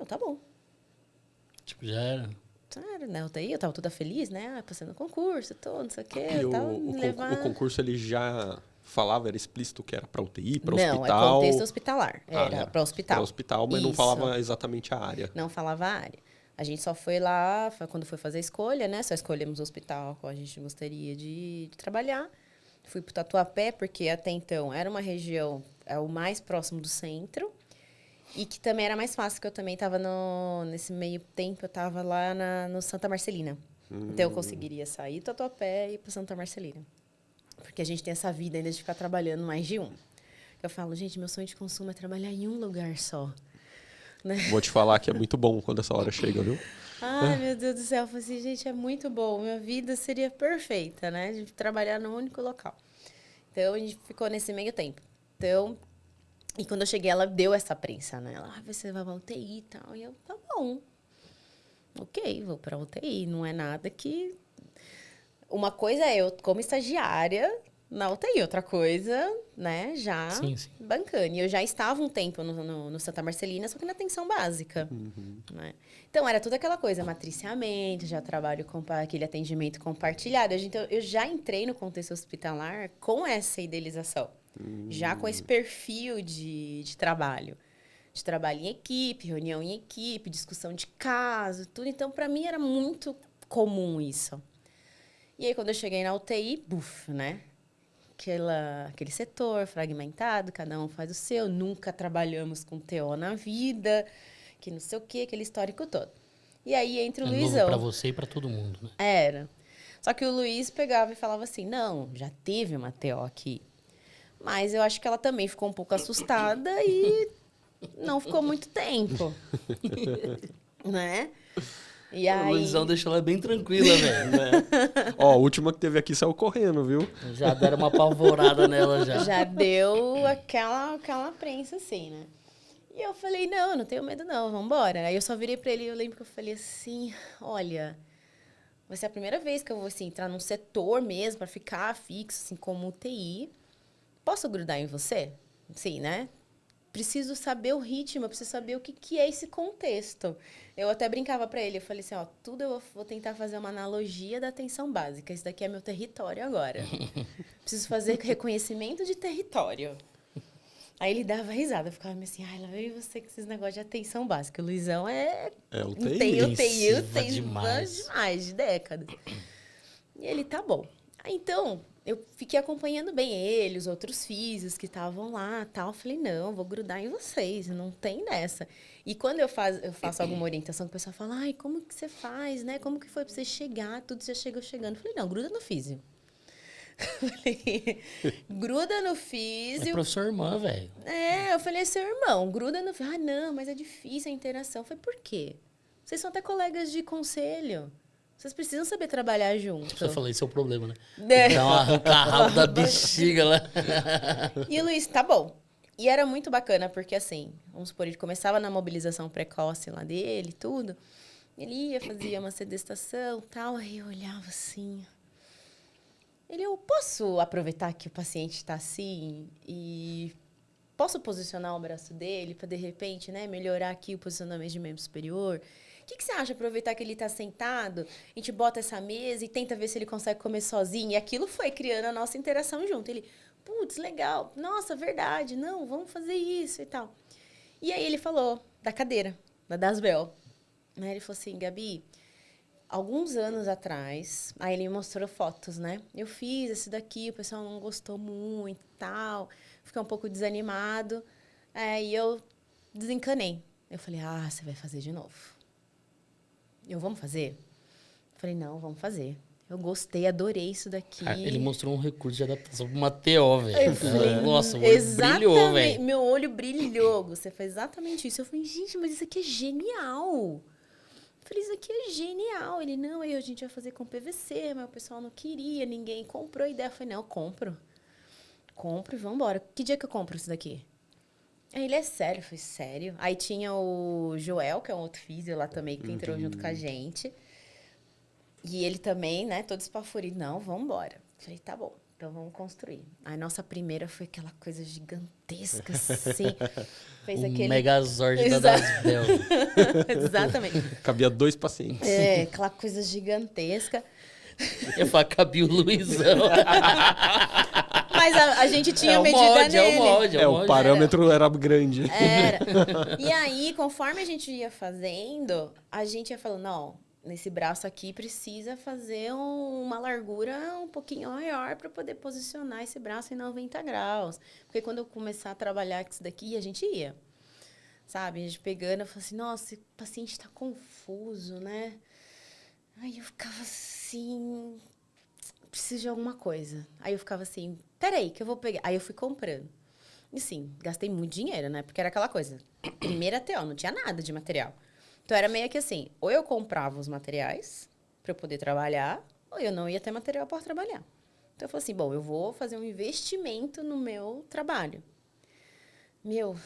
Tá bom. Tipo, já era. Claro, na UTI, eu tava toda feliz, né? Passando concurso, não sei o quê. E o concurso, ele já falava, era explícito que era pra UTI, pra hospital? Não, é contexto hospitalar. Era pra hospital. Pra hospital, mas não falava exatamente a área. Não falava a área. A gente só foi lá, quando foi fazer a escolha, né? Só escolhemos o hospital qual a gente gostaria de trabalhar. Fui pro Tatuapé, porque até então era uma região o mais próximo do centro. E que também era mais fácil, que eu também estava nesse meio tempo, eu estava lá no Santa Marcelina. Então, eu conseguiria sair do Tatuapé e ir para Santa Marcelina. Porque a gente tem essa vida ainda de ficar trabalhando mais de um. Eu falo, gente, meu sonho de consumo é trabalhar em um lugar só. Né? Vou te falar que é muito bom quando essa hora chega, viu? Ai, meu Deus do céu. Eu falei assim, gente, é muito bom. Minha vida seria perfeita, né? De trabalhar num único local. Então, a gente ficou nesse meio tempo. Então... E quando eu cheguei, ela deu essa prensa, né? Ela, você vai pra UTI e tal. E eu, tá bom. Ok, vou pra UTI. Não é nada que... Uma coisa é eu, como estagiária, na UTI. Outra coisa, né, já Sim, sim. bancando. E eu já estava um tempo no Santa Marcelina, só que na atenção básica. Né? Então, era tudo aquela coisa, matriciamento, já trabalho com aquele atendimento compartilhado. Então, eu já entrei no contexto hospitalar com essa idealização. Já com esse perfil de trabalho. De trabalho em equipe, reunião em equipe, discussão de caso, tudo. Então, para mim, era muito comum isso. E aí, quando eu cheguei na UTI, buf, né? Aquele setor fragmentado, cada um faz o seu. Nunca trabalhamos com TO na vida, que não sei o quê, aquele histórico todo. E aí, entra o Luizão. Novo pra você e pra todo mundo, né? Era. Só que o Luiz pegava e falava assim, não, já teve uma TO aqui. Mas eu acho que ela também ficou um pouco assustada e não ficou muito tempo. Né? E aí... O Luizão deixou ela bem tranquila, velho. Né? Ó, a última que teve aqui saiu correndo, viu? Já deram uma apavorada nela já. Já deu aquela prensa assim, né? E eu falei, não tenho medo não, vambora. Aí eu só virei pra ele e eu lembro que eu falei assim, olha, vai ser a primeira vez que eu vou assim, entrar num setor mesmo, pra ficar fixo, assim, como UTI. Posso grudar em você? Sim, né? Preciso saber o ritmo, eu preciso saber o que é esse contexto. Eu até brincava para ele, eu falei assim, ó, tudo eu vou tentar fazer uma analogia da atenção básica. Esse daqui é meu território agora. Preciso fazer reconhecimento de território. Aí ele dava risada, eu ficava assim, ai, lá vem você com esses negócios de atenção básica. O Luizão UTI. Tem demais, de décadas. E ele, tá bom. Aí, então, eu fiquei acompanhando bem ele, os outros físicos que estavam lá, tal. Eu falei, não, vou grudar em vocês, não tem dessa. E quando eu faço alguma orientação, o pessoal fala, ai, como que você faz, né? Como que foi pra você chegar? Tudo já chegou chegando. Eu falei, não, gruda no físio. Falei, gruda no físio. É professor irmã, velho. Eu falei, seu irmão, gruda no físio. Ah, não, mas é difícil a interação. Eu falei, por quê? Vocês são até colegas de conselho. Vocês precisam saber trabalhar junto. Você falou, esse é o problema, né? Então, arrancar rabo da bexiga lá. E o Luiz, tá bom. E era muito bacana, porque assim, vamos supor, ele começava na mobilização precoce lá dele, tudo. Ele ia, fazia uma sedestação e tal, aí eu olhava assim. Eu posso aproveitar que o paciente está assim e posso posicionar o braço dele para, de repente, né, melhorar aqui o posicionamento de membro superior? O que você acha? Aproveitar que ele está sentado, a gente bota essa mesa e tenta ver se ele consegue comer sozinho. E aquilo foi criando a nossa interação junto. Ele, putz, legal. Nossa, verdade. Não, vamos fazer isso e tal. E aí ele falou da cadeira, da Dasbel. Ele falou assim, Gabi, alguns anos atrás, aí ele me mostrou fotos, né? Eu fiz esse daqui, o pessoal não gostou muito e tal. Fiquei um pouco desanimado. E eu desencanei. Eu falei, você vai fazer de novo. Vamos fazer? Falei, não, vamos fazer. Eu gostei, adorei isso daqui. Ele mostrou um recurso de adaptação para uma TO, velho. Nossa, o olho brilhou, velho. Meu olho brilhou. Você fez exatamente isso. Eu falei, gente, mas isso aqui é genial. Eu falei, isso aqui é genial. Ele, não, aí a gente vai fazer com PVC, mas o pessoal não queria, ninguém comprou a ideia. Eu falei, não, eu compro. Compro e vamos embora. Que dia que eu compro isso daqui? Aí ele, é sério? Eu falei, sério? Aí tinha o Joel, que é um outro físio lá também, que entrou junto com a gente. E ele também, né, todo espaforido. Não, vamos embora. Eu falei, tá bom, então vamos construir. A nossa primeira foi aquela coisa gigantesca, assim. Fez aquele... Megazord da Dasbel. Exatamente. Cabia 2 pacientes. Aquela coisa gigantesca. Eu falei, cabia o Luizão. Mas a gente tinha medida nele. O parâmetro era grande. Era. E aí, conforme a gente ia fazendo, a gente ia falando, não, nesse braço aqui precisa fazer uma largura um pouquinho maior para poder posicionar esse braço em 90 graus. Porque quando eu começar a trabalhar com isso daqui, a gente ia. Sabe? A gente pegando, eu falei assim, nossa, o paciente está confuso, né? Aí eu ficava assim, preciso de alguma coisa. Aí eu ficava assim, peraí, que eu vou pegar. Aí eu fui comprando. E sim, gastei muito dinheiro, né? Porque era aquela coisa, primeira TO, não tinha nada de material. Então, era meio que assim, ou eu comprava os materiais para eu poder trabalhar, ou eu não ia ter material para trabalhar. Então, eu falei assim, bom, eu vou fazer um investimento no meu trabalho.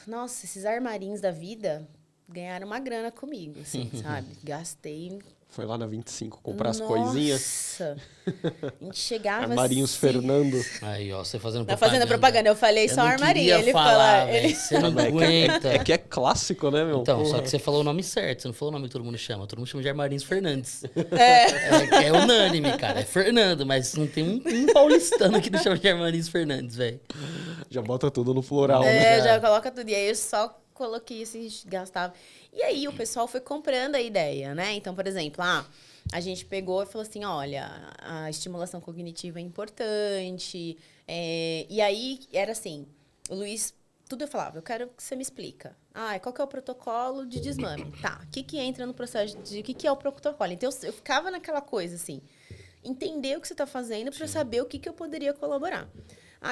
Nossa, esses armarinhos da vida ganharam uma grana comigo, assim, sabe? Gastei... Foi lá na 25 comprar as coisinhas. Nossa! A gente chegava Armarinhos assim... Fernando. Aí, ó, você fazendo Tá propaganda. fazendo propaganda, eu falei só armarinho. Ele falar, ele... Você não aguenta. É que é clássico, né, meu? Então, Porra. só que você falou o nome certo, você não falou o nome que todo mundo chama. Todo mundo chama de Armarinhos Fernandes. É unânime, cara. É Fernando, mas não tem um paulistano que não chama de Armarinhos Fernandes, velho. Já bota tudo no plural, né? já coloca tudo. E aí eu só coloquei assim, gastava. E aí o pessoal foi comprando a ideia, né? Então, por exemplo, a gente pegou e falou assim, olha, a estimulação cognitiva é importante. E aí era assim, o Luiz, tudo eu falava, eu quero que você me explica. Qual que é o protocolo de desmame? Tá, o que entra no processo de... O que é o protocolo? Então, eu ficava naquela coisa assim, entender o que você está fazendo para saber o que eu poderia colaborar.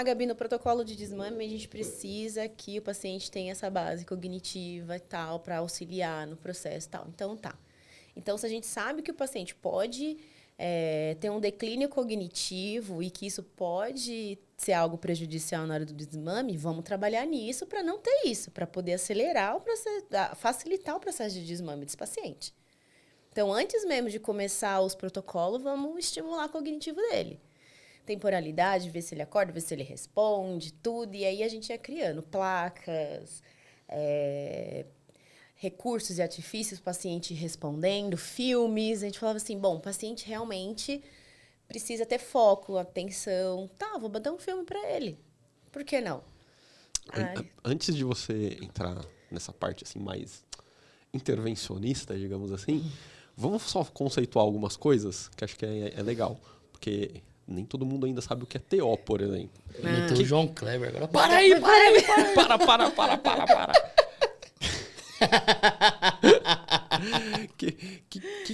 Gabi, no protocolo de desmame, a gente precisa que o paciente tenha essa base cognitiva e tal, para auxiliar no processo e tal. Então, tá. Então, se a gente sabe que o paciente pode ter um declínio cognitivo e que isso pode ser algo prejudicial na hora do desmame, vamos trabalhar nisso para não ter isso, para poder acelerar o processo, facilitar o processo de desmame desse paciente. Então, antes mesmo de começar os protocolos, vamos estimular o cognitivo dele. Temporalidade, ver se ele acorda, ver se ele responde, tudo. E aí a gente ia criando placas, recursos e artifícios, paciente respondendo, filmes. A gente falava assim, bom, o paciente realmente precisa ter foco, atenção. Tá, vou botar um filme para ele. Por que não? Antes de você entrar nessa parte assim mais intervencionista, digamos assim, vamos só conceituar algumas coisas que acho que é legal. Porque... nem todo mundo ainda sabe o que é TO, por exemplo. Meteu o João Kleber agora. Para aí! Para!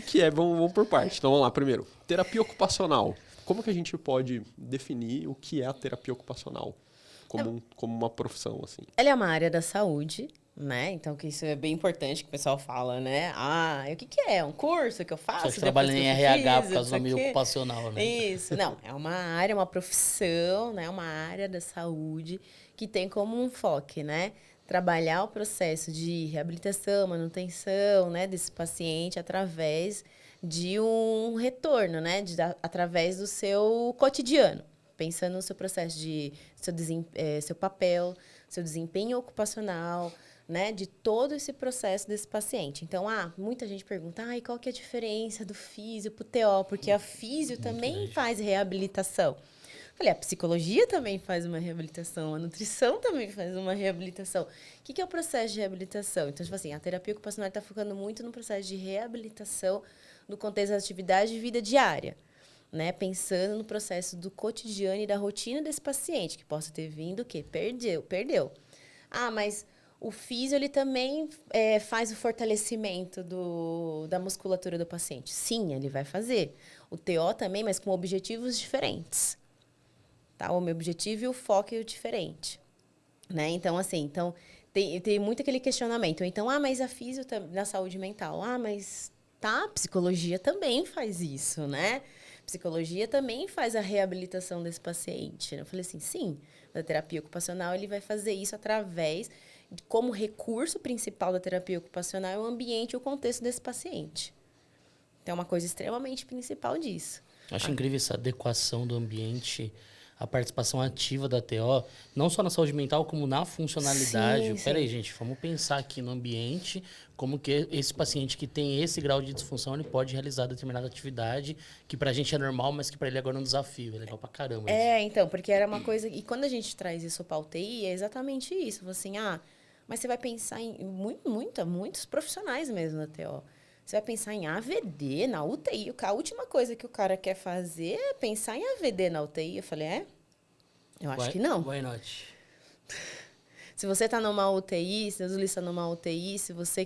que é? Vamos por parte. Então, vamos lá. Primeiro, terapia ocupacional. Como que a gente pode definir o que é a terapia ocupacional como uma profissão, assim? Ela é uma área da saúde, né? Então, que isso é bem importante que o pessoal fala, né? E o que é? Um curso que eu faço? Você trabalha em RH por causa do nome ocupacional, né? Isso. Não, é uma área, uma profissão, né? Uma área da saúde que tem como um foco, né? Trabalhar o processo de reabilitação, manutenção, né? Desse paciente através de um retorno, né? Através do seu cotidiano. Pensando no seu processo de... seu papel, seu desempenho ocupacional... né, de todo esse processo desse paciente. Então, muita gente pergunta, qual que é a diferença do físio pro TO? Porque a físio também faz reabilitação. Falei, a psicologia também faz uma reabilitação, a nutrição também faz uma reabilitação. O que é o processo de reabilitação? Então, tipo assim, a terapia ocupacional está focando muito no processo de reabilitação no contexto da atividade de vida diária, né? Pensando no processo do cotidiano e da rotina desse paciente, que possa ter vindo o quê? Perdeu. Mas... o físio, ele também faz o fortalecimento da musculatura do paciente. Sim, ele vai fazer. O TO também, mas com objetivos diferentes. Tá? O meu objetivo e o foco é diferente. Né? Então, assim, tem muito aquele questionamento. Então, mas a físio na saúde mental. Mas a psicologia também faz isso, né? Psicologia também faz a reabilitação desse paciente. Eu falei assim, sim, na terapia ocupacional ele vai fazer isso através... como recurso principal da terapia ocupacional é o ambiente e o contexto desse paciente. Então, é uma coisa extremamente principal disso. Acho incrível essa adequação do ambiente, a participação ativa da TO, não só na saúde mental, como na funcionalidade. Peraí, gente, vamos pensar aqui no ambiente, como que esse paciente que tem esse grau de disfunção, ele pode realizar determinada atividade que pra gente é normal, mas que pra ele agora é um desafio. É legal pra caramba. Então, porque era uma coisa... E quando a gente traz isso pra UTI, é exatamente isso. Assim, mas você vai pensar em muitos profissionais mesmo da TO. Você vai pensar em AVD na UTI. A última coisa que o cara quer fazer é pensar em AVD na UTI. Eu falei, eu acho que não. Why not? Se você está numa UTI, se Deus está numa UTI, se você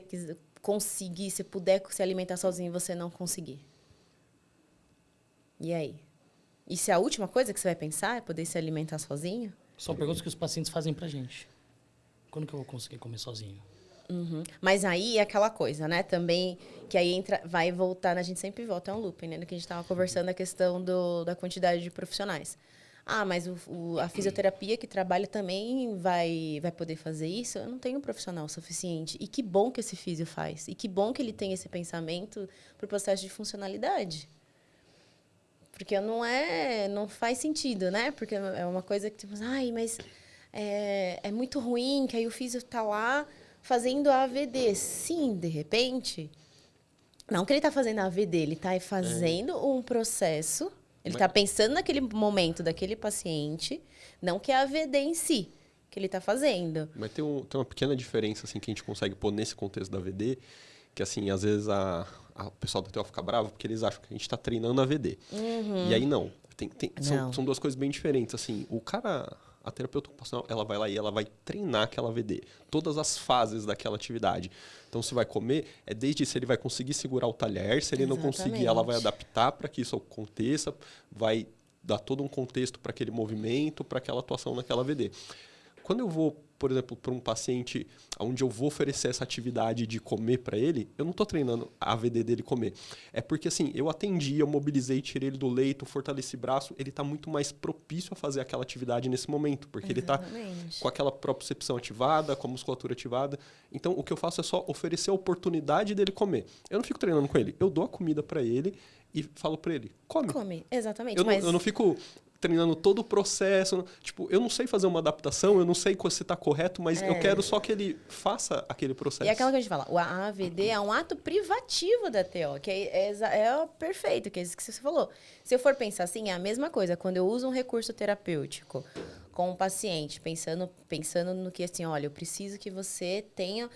conseguir, se puder se alimentar sozinho, você não conseguir. E aí? E se a última coisa que você vai pensar é poder se alimentar sozinho? São perguntas que os pacientes fazem pra gente. Quando que eu vou conseguir comer sozinho? Uhum. Mas aí é aquela coisa, né? Também, que aí entra, vai voltar, a gente sempre volta, é um looping, né? Que a gente estava conversando a questão da quantidade de profissionais. Mas a fisioterapia que trabalha também vai poder fazer isso? Eu não tenho um profissional suficiente. E que bom que esse físio faz. E que bom que ele tem esse pensamento para o processo de funcionalidade. Porque não faz sentido, né? Porque é uma coisa que, tipo, mas é muito ruim, que aí o físio está lá fazendo a AVD. Sim, de repente. Não que ele está fazendo a AVD, ele está fazendo um processo. Ele está pensando naquele momento daquele paciente, não que é a AVD em si que ele está fazendo. Mas tem uma pequena diferença assim, que a gente consegue pôr nesse contexto da AVD, que assim, às vezes o pessoal da TO fica bravo porque eles acham que a gente está treinando a AVD. Uhum. E aí não. São duas coisas bem diferentes. Assim, a terapeuta ocupacional, ela vai lá e ela vai treinar aquela AVD. Todas as fases daquela atividade. Então, se vai comer, desde se ele vai conseguir segurar o talher, se ele não conseguir, ela vai adaptar para que isso aconteça, vai dar todo um contexto para aquele movimento, para aquela atuação naquela AVD. Quando eu vou, por exemplo, para um paciente onde eu vou oferecer essa atividade de comer para ele, eu não estou treinando a AVD dele comer. É porque, assim, eu atendi, eu mobilizei, tirei ele do leito, fortaleci o braço, ele está muito mais propício a fazer aquela atividade nesse momento, porque ele está com aquela propriocepção ativada, com a musculatura ativada. Então, o que eu faço é só oferecer a oportunidade dele comer. Eu não fico treinando com ele, eu dou a comida para ele e falo para ele, come. Come, exatamente. Eu não fico treinando todo o processo. Tipo, eu não sei fazer uma adaptação, eu não sei se está correto, mas eu quero só que ele faça aquele processo. E é aquela que a gente fala, a AVD é um ato privativo da TO, que é perfeito, que é isso que você falou. Se eu for pensar assim, é a mesma coisa. Quando eu uso um recurso terapêutico com um paciente, pensando no que assim, olha, eu preciso que você tenha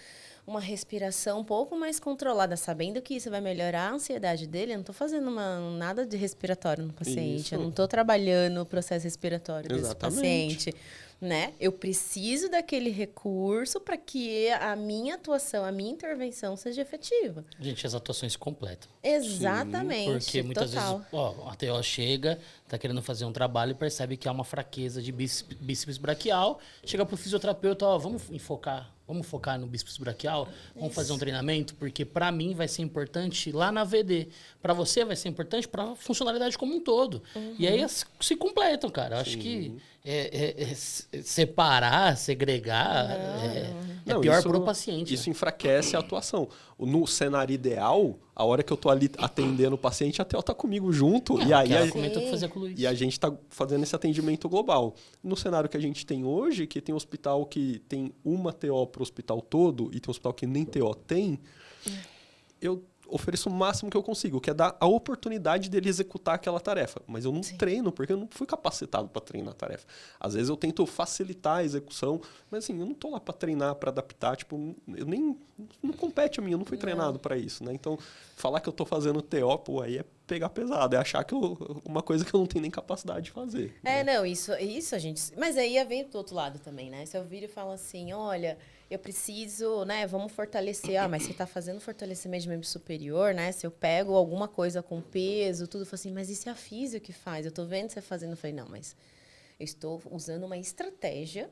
uma respiração um pouco mais controlada, sabendo que isso vai melhorar a ansiedade dele. Eu não estou fazendo nada de respiratório no paciente. Isso. Eu não estou trabalhando o processo respiratório desse Exatamente. paciente. Né? Eu preciso daquele recurso para que a minha atuação, a minha intervenção seja efetiva. Gente, as atuações se completam. Exatamente. Porque muitas total. vezes a TO chega, tá querendo fazer um trabalho e percebe que há uma fraqueza de bíceps braquial, chega pro fisioterapeuta, vamos focar no bíceps braquial, vamos fazer um treinamento, porque para mim vai ser importante lá na VD. Para você vai ser importante para a funcionalidade como um todo. E aí se completam, cara. Eu acho que separar, segregar é pior para o paciente. Isso enfraquece a atuação. No cenário ideal, a hora que eu tô ali atendendo o paciente, a TO tá comigo junto. E aí ela comentou que fazia com o Luiz. E a gente tá fazendo esse atendimento global. No cenário que a gente tem hoje, que tem um hospital que tem uma TO para o hospital todo e tem um hospital que nem TO tem, eu ofereço o máximo que eu consigo, que é dar a oportunidade dele executar aquela tarefa. Mas eu não treino, porque eu não fui capacitado para treinar a tarefa. Às vezes eu tento facilitar a execução, mas assim, eu não tô lá para treinar, para adaptar, tipo, eu nem não compete a mim, eu não fui treinado para isso, né? Então, falar que eu tô fazendo TO, pô, aí é pegar pesado, é achar que uma coisa que eu não tenho nem capacidade de fazer. Não, isso a gente... Mas aí vem do outro lado também, né? Se eu viro e falo assim, olha, eu preciso, né, vamos fortalecer. Mas você está fazendo fortalecimento de membro superior, né? Se eu pego alguma coisa com peso, tudo, eu falo assim, mas isso é a físio que faz? Eu tô vendo você fazendo. Eu falei, não, mas eu estou usando uma estratégia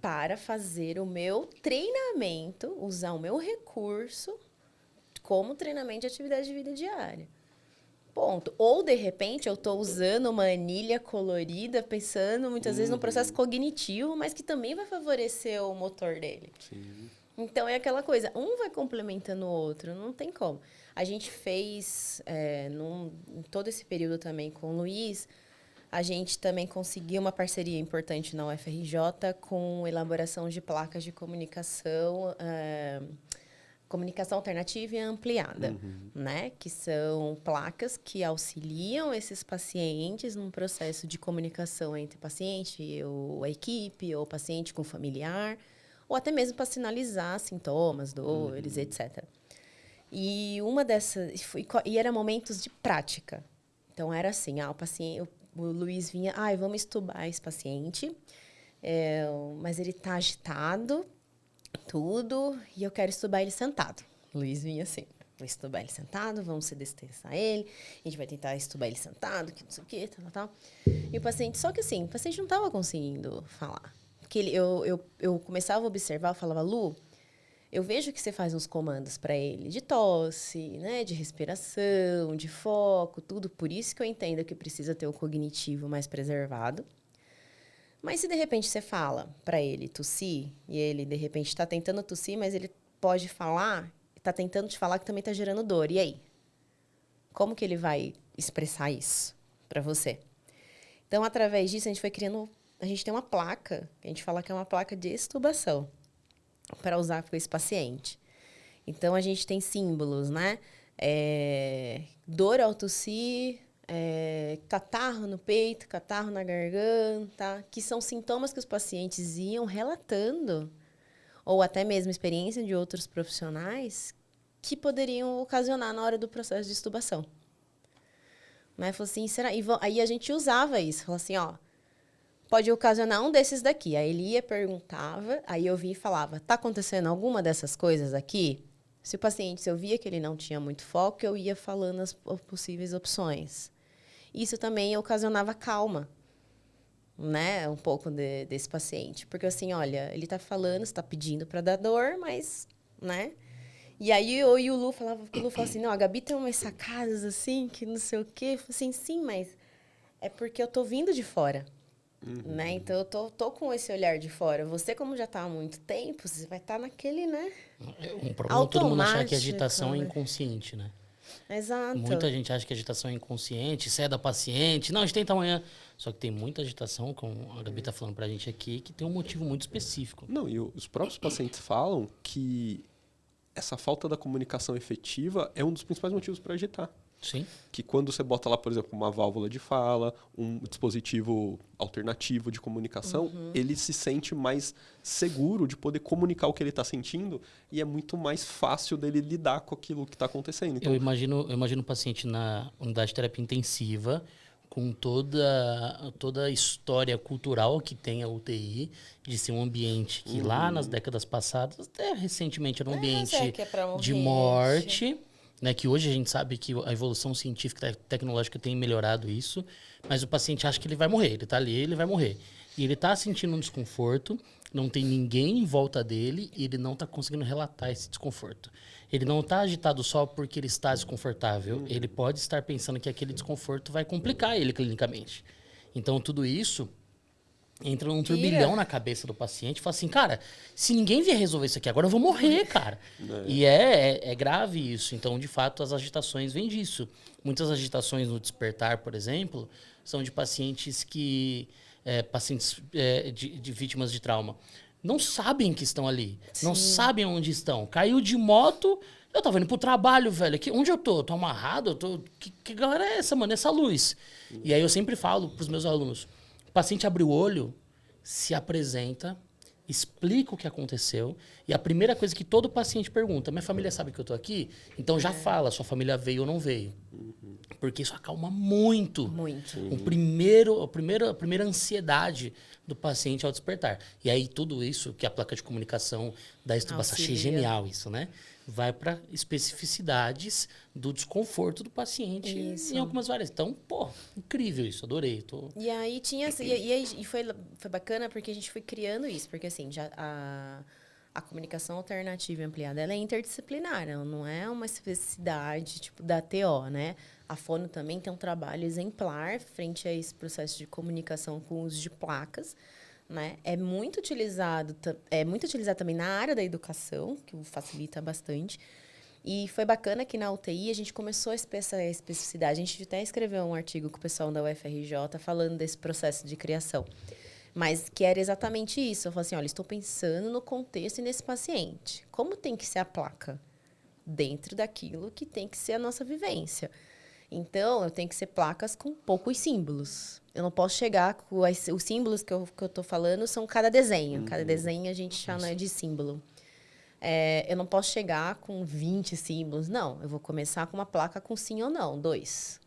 para fazer o meu treinamento, usar o meu recurso como treinamento de atividade de vida diária. Ponto. Ou, de repente, eu estou usando uma anilha colorida, pensando muitas vezes no processo cognitivo, mas que também vai favorecer o motor dele. Sim. Então, é aquela coisa, um vai complementando o outro, não tem como. A gente fez, em todo esse período também com o Luiz, a gente também conseguiu uma parceria importante na UFRJ com elaboração de placas de comunicação, comunicação alternativa e ampliada, né? Que são placas que auxiliam esses pacientes num processo de comunicação entre paciente ou a equipe, ou paciente com familiar, ou até mesmo para sinalizar sintomas, dores, etc. E uma dessas... E era momentos de prática. Então, era assim, o Luiz vinha, vamos estubar esse paciente, mas ele tá agitado, tudo, e eu quero estubar ele sentado. O Luiz vinha assim, vou estubar ele sentado, vamos destressar ele, a gente vai tentar estubar ele sentado, que não sei o quê, tal. E o paciente, só que assim, o paciente não estava conseguindo falar. Porque eu começava a observar, eu falava, Lu, eu vejo que você faz uns comandos para ele de tosse, né, de respiração, de foco, tudo. Por isso que eu entendo que precisa ter o cognitivo mais preservado. Mas se de repente você fala para ele tossir, e ele de repente está tentando tossir, mas ele pode falar, está tentando te falar que também está gerando dor. E aí? Como que ele vai expressar isso para você? Então, através disso, a gente foi criando... A gente tem uma placa, que a gente fala que é uma placa de extubação, para usar com esse paciente. Então, a gente tem símbolos, né? Dor ao tossir, catarro no peito, catarro na garganta, que são sintomas que os pacientes iam relatando, ou até mesmo experiência de outros profissionais, que poderiam ocasionar na hora do processo de extubação. Né? Falou assim, será? Aí a gente usava isso, falou assim, pode ocasionar um desses daqui. Aí ele ia, perguntava, aí eu vinha e falava, tá acontecendo alguma dessas coisas aqui? Se eu via que ele não tinha muito foco, eu ia falando as possíveis opções. Isso também ocasionava calma, né? Um pouco desse paciente. Porque assim, olha, ele tá falando, está pedindo para dar dor, mas, né? E aí eu e o Lu falava assim, não, a Gabi tem umas sacadas assim, que não sei o quê. Eu falei assim, sim, mas é porque eu tô vindo de fora. Né? Então, eu tô com esse olhar de fora. Você, como já está há muito tempo, você vai estar naquele, né? Um problema todo mundo achar que a agitação é inconsciente, né? Exato. Muita gente acha que a agitação é inconsciente, isso é da paciente. Não, a gente tenta amanhã. Só que tem muita agitação, como a Gabi está falando pra gente aqui, que tem um motivo muito específico. Não, e os próprios pacientes falam que essa falta da comunicação efetiva é um dos principais motivos para agitar. Sim. Que quando você bota lá, por exemplo, uma válvula de fala, um dispositivo alternativo de comunicação, ele se sente mais seguro de poder comunicar o que ele está sentindo e é muito mais fácil dele lidar com aquilo que está acontecendo. Então, eu imagino o paciente na unidade de terapia intensiva com toda a história cultural que tem a UTI, de ser um ambiente que lá nas décadas passadas, até recentemente, era um ambiente de morte, né, que hoje a gente sabe que a evolução científica e tecnológica tem melhorado isso, mas o paciente acha que ele vai morrer, ele está ali, ele vai morrer. E ele está sentindo um desconforto, não tem ninguém em volta dele e ele não está conseguindo relatar esse desconforto. Ele não está agitado só porque ele está desconfortável, ele pode estar pensando que aquele desconforto vai complicar ele clinicamente. Então, tudo isso entra num turbilhão na cabeça do paciente e fala assim, cara, se ninguém vier resolver isso aqui agora, eu vou morrer, cara. E é grave isso. Então, de fato, as agitações vêm disso. Muitas agitações no despertar, por exemplo, são de pacientes de vítimas de trauma. Não sabem que estão ali. Sim. Não sabem onde estão. Caiu de moto, eu tava indo pro trabalho, velho. Onde eu tô? Eu tô amarrado? Que galera é essa, mano? Essa luz. E aí eu sempre falo pros meus alunos, o paciente abre o olho, se apresenta, explica o que aconteceu. E a primeira coisa que todo paciente pergunta, minha família sabe que eu tô aqui? Então já fala, sua família veio ou não veio. Porque isso acalma muito. Muito. A primeira ansiedade do paciente ao despertar. E aí tudo isso, que a placa de comunicação da extubação, achei genial isso, né? Vai para especificidades do desconforto do paciente em algumas várias. Então, pô, incrível isso, adorei. E aí tinha... E foi bacana porque a gente foi criando isso. Porque assim, já a comunicação alternativa e ampliada, ela é interdisciplinar, ela não é uma especificidade tipo da TO, né? A Fono também tem um trabalho exemplar frente a esse processo de comunicação com uso de placas, né? É muito utilizado também na área da educação, que facilita bastante. E foi bacana que na UTI a gente começou a essa especificidade. A gente até escreveu um artigo com o pessoal da UFRJ falando desse processo de criação. Mas que era exatamente isso. Eu falei assim, olha, estou pensando no contexto e nesse paciente. Como tem que ser a placa? Dentro daquilo que tem que ser a nossa vivência. Então, eu tenho que ser placas com poucos símbolos. Eu não posso chegar com... Os símbolos que eu estou falando são cada desenho. Cada desenho a gente chama de símbolo. eu não posso chegar com 20 símbolos. Não, eu vou começar com uma placa com sim ou não, 2.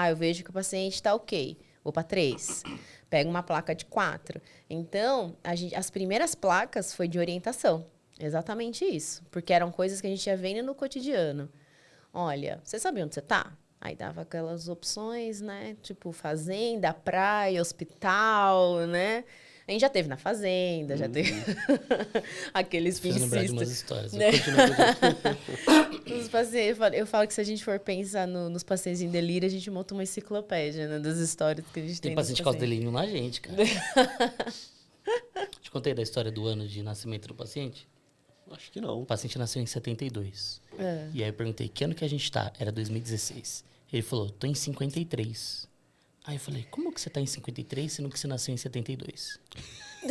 Eu vejo que o paciente está ok. Vou para 3. Pego uma placa de 4. Então, as primeiras placas foi de orientação. Exatamente isso. Porque eram coisas que a gente ia vendo no cotidiano. Olha, você sabe onde você está? Aí dava aquelas opções, né? Tipo, fazenda, praia, hospital, né? A gente já teve na fazenda, já teve aqueles Preciso lembrar de umas pincistas. histórias. Né? Os pacientes, eu falo que se a gente for pensar nos pacientes em delírio, a gente monta uma enciclopédia, né, das histórias que a gente tem. Tem paciente que causa delírio na gente, cara. Te contei da história do ano de nascimento do paciente? Acho que não. O paciente nasceu em 72. E aí eu perguntei, que ano que a gente tá? Era 2016. Ele falou, tô em 53. Aí eu falei, como que você tá em 53, sendo que você nasceu em 72?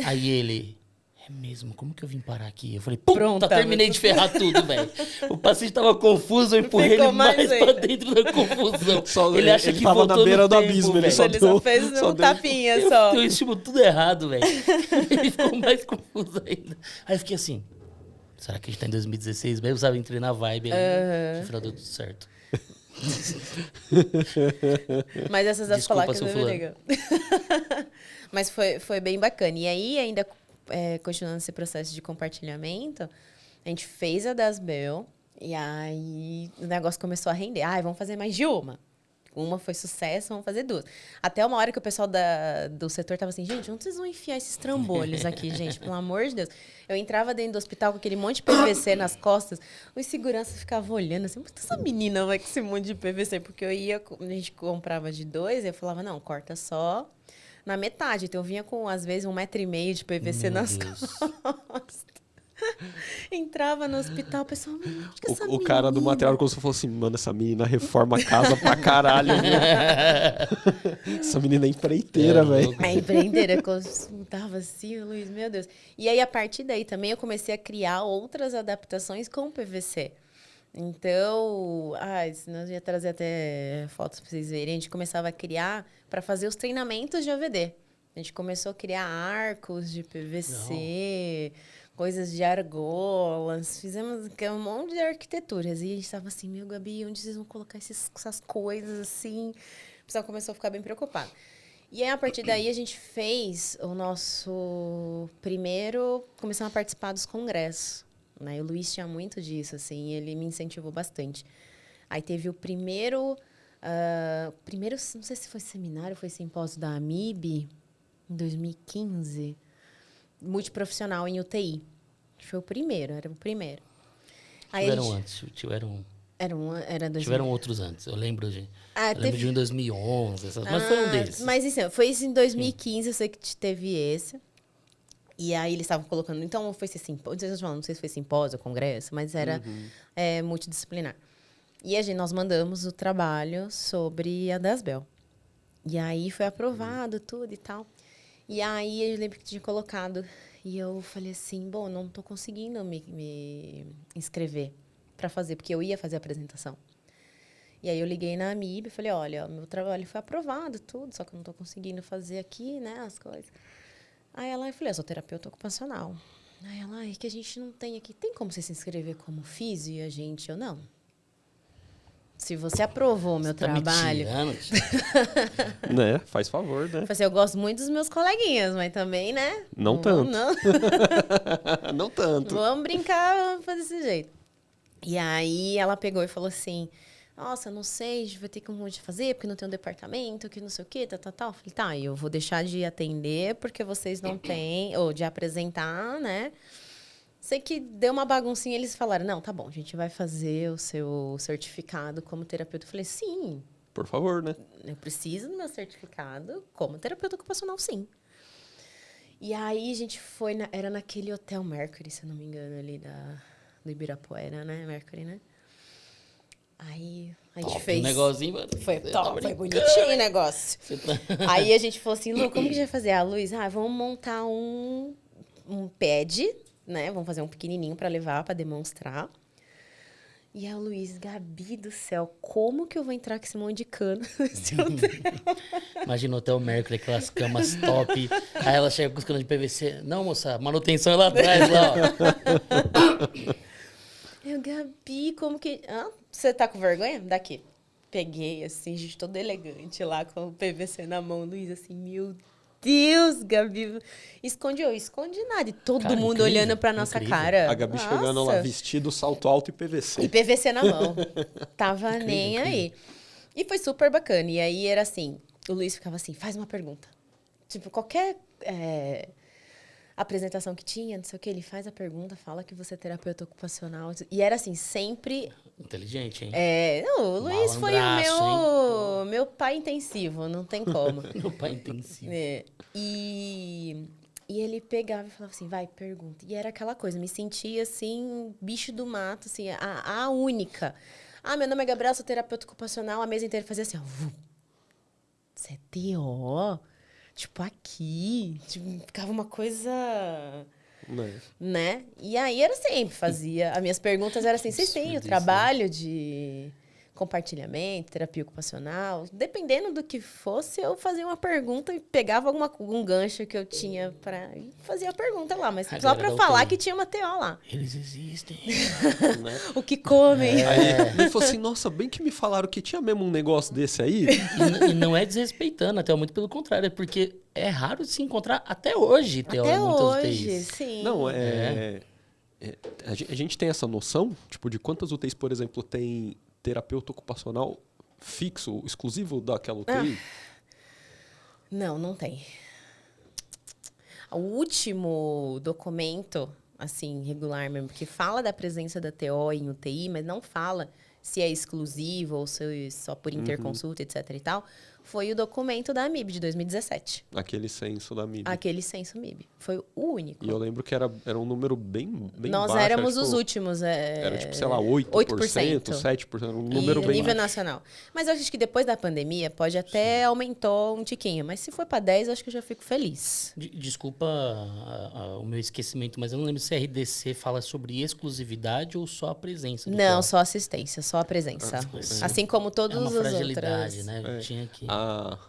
Aí ele, é mesmo, como que eu vim parar aqui? Eu falei, pronto, terminei de ferrar tudo, velho. O paciente tava confuso, eu empurrei ele mais pra dentro da confusão. Ele acha que tava voltou na beira no do tempo, abismo, velho. ele só fez um tapinha só. Eu estimo tudo errado, velho. Ele ficou mais confuso ainda. Aí eu fiquei assim, será que a gente tá em 2016 mesmo? Sabe, entrei na vibe ali. No final deu tudo certo. Mas essas das Desculpa, placas é bem legal. Mas foi bem bacana. E aí, ainda continuando esse processo de compartilhamento, a gente fez a das Bel, e aí o negócio começou a render. Vamos fazer mais de uma. Uma foi sucesso, vamos fazer 2. Até uma hora que o pessoal do setor tava assim, gente, onde vocês vão enfiar esses trambolhos aqui, gente? Pelo amor de Deus. Eu entrava dentro do hospital com aquele monte de PVC nas costas, os seguranças ficavam olhando assim, mas essa menina vai com esse monte de PVC? Porque a gente comprava de 2, e eu falava, não, corta só na metade. Então eu vinha com, às vezes, 1,5 metro de PVC nas costas. Entrava no hospital, o pessoal... O cara do material como se fosse assim, mano, essa menina reforma a casa pra caralho. Essa menina é empreiteira, velho. É empreiteira, eu consultava assim, Luiz, meu Deus. E aí, a partir daí, também eu comecei a criar outras adaptações com PVC. Então, senão eu ia trazer até fotos pra vocês verem. A gente começava a criar para fazer os treinamentos de AVD. A gente começou a criar arcos de PVC... coisas de argolas, fizemos um monte de arquiteturas. E a gente estava assim, meu, Gabi, onde vocês vão colocar essas coisas assim? O pessoal começou a ficar bem preocupado. E aí, a partir daí, a gente fez o nosso primeiro... Começamos a participar dos congressos. Né? E o Luiz tinha muito disso, assim, ele me incentivou bastante. Aí teve o primeiro, não sei se foi seminário, foi simpósio da AMIB, em 2015... multiprofissional em UTI. Foi o primeiro, era o primeiro. Aí tiveram outros antes, eu lembro de... lembro de um em 2011, mas foi um deles. Mas isso, foi isso em 2015, eu sei que teve esse. E aí eles estavam colocando... Então, foi esse simpósio, não sei se foi simpósio ou congresso, mas era multidisciplinar. E nós mandamos o trabalho sobre a Dasbel. E aí foi aprovado tudo e tal. E aí, eu lembro que tinha colocado, e eu falei assim, bom, não estou conseguindo me inscrever para fazer, porque eu ia fazer a apresentação. E aí, eu liguei na AMIB e falei, olha, meu trabalho foi aprovado, tudo, só que eu não estou conseguindo fazer aqui, né, as coisas. Aí ela, eu falei, eu sou terapeuta ocupacional. Aí ela, é que a gente não tem aqui, tem como você se inscrever como físio? E a gente, eu não. Se você aprovou o meu trabalho... Né? Faz favor, né? Eu gosto muito dos meus coleguinhas, mas também, né? Não tanto. Não tanto. Vamos brincar, vamos fazer desse jeito. E aí ela pegou e falou assim, nossa, não sei, a gente vai ter que fazer, porque não tem um departamento, que não sei o quê, tal. Eu falei, tá, eu vou deixar de atender, porque vocês não têm, ou de apresentar, né? Sei que deu uma baguncinha, eles falaram, não, tá bom, a gente vai fazer o seu certificado como terapeuta. Eu falei, sim. Por favor, né? Eu preciso do meu certificado como terapeuta ocupacional, sim. E aí a gente foi, era naquele Hotel Mercury, se eu não me engano, ali do Ibirapuera, né? Mercury, né? Aí a gente fez... Um negocinho, mano. Foi bonitinho o negócio. Aí a gente falou assim, Lu, como que a gente vai fazer? Luiz, vamos montar um pad... Né? Vamos fazer um pequenininho para levar, para demonstrar. E aí o Luiz, Gabi do céu, como que eu vou entrar com esse monte de cano nesse hotel? Imagina o Hotel Mercury, aquelas camas top. Aí ela chega com os canos de PVC. Não, moça, manutenção é lá atrás, lá, ó. Gabi, como que... Você tá com vergonha? Daqui. Peguei, assim, gente, toda elegante lá, com o PVC na mão. Luiz, assim, meu Deus, Gabi. Esconde eu, esconde nada. E todo Cara, mundo incrível, olhando pra nossa incrível. cara. A Gabi chegando lá, Nossa. vestido, salto alto e PVC. E PVC na mão. Tava Incrível, nem incrível. aí. E foi super bacana. E aí era assim, o Luiz ficava assim, faz uma pergunta. Tipo, qualquer apresentação que tinha, não sei o que, ele faz a pergunta, fala que você é terapeuta ocupacional. E era assim, sempre... Inteligente, hein? Não, o Luiz foi o Malandraço, meu pai intensivo, não tem como. Meu pai intensivo. E ele pegava e falava assim, vai, pergunta. E era aquela coisa, me sentia assim, bicho do mato, assim, a única. Meu nome é Gabriela, sou terapeuta ocupacional, a mesa inteira fazia assim, ó. Você é TO? Tipo, aqui. Tipo, ficava uma coisa... Né? E aí era sempre, fazia... As minhas perguntas eram assim, vocês têm o trabalho de compartilhamento, terapia ocupacional? Dependendo do que fosse, eu fazia uma pergunta e pegava algum gancho que eu tinha e fazia a pergunta lá. Mas só pra falar que tinha uma TO lá. Eles existem. Né? O que comem. Aí ele falou assim, nossa, bem que me falaram que tinha mesmo um negócio desse aí. E não é desrespeitando, até muito pelo contrário, é porque é raro de se encontrar até hoje, TO, Até em muitas hoje, UTIs. sim. Não, a gente tem essa noção, tipo, de quantas UTIs, por exemplo, tem terapeuta ocupacional fixo, exclusivo daquela UTI? Não tem. O último documento, assim, regular mesmo, que fala da presença da TO em UTI, mas não fala se é exclusivo ou se é só por interconsulta, etc e tal, foi o documento da AMIB de 2017. Aquele censo da MIB. Aquele censo MIB. Foi o único. E eu lembro que era um número bem Nós baixo. éramos era, os tipo, últimos. Era tipo, sei lá, 8%, 7%, um número e bem nível baixo. nacional. Mas eu acho que depois da pandemia pode até aumentou um tiquinho. Mas se for para 10, eu acho que eu já fico feliz. Desculpa o meu esquecimento, mas eu não lembro se a RDC fala sobre exclusividade ou só a presença do Não, TO. só assistência, só a presença. Assim como todas É uma as fragilidade, outras. né? Tinha que... A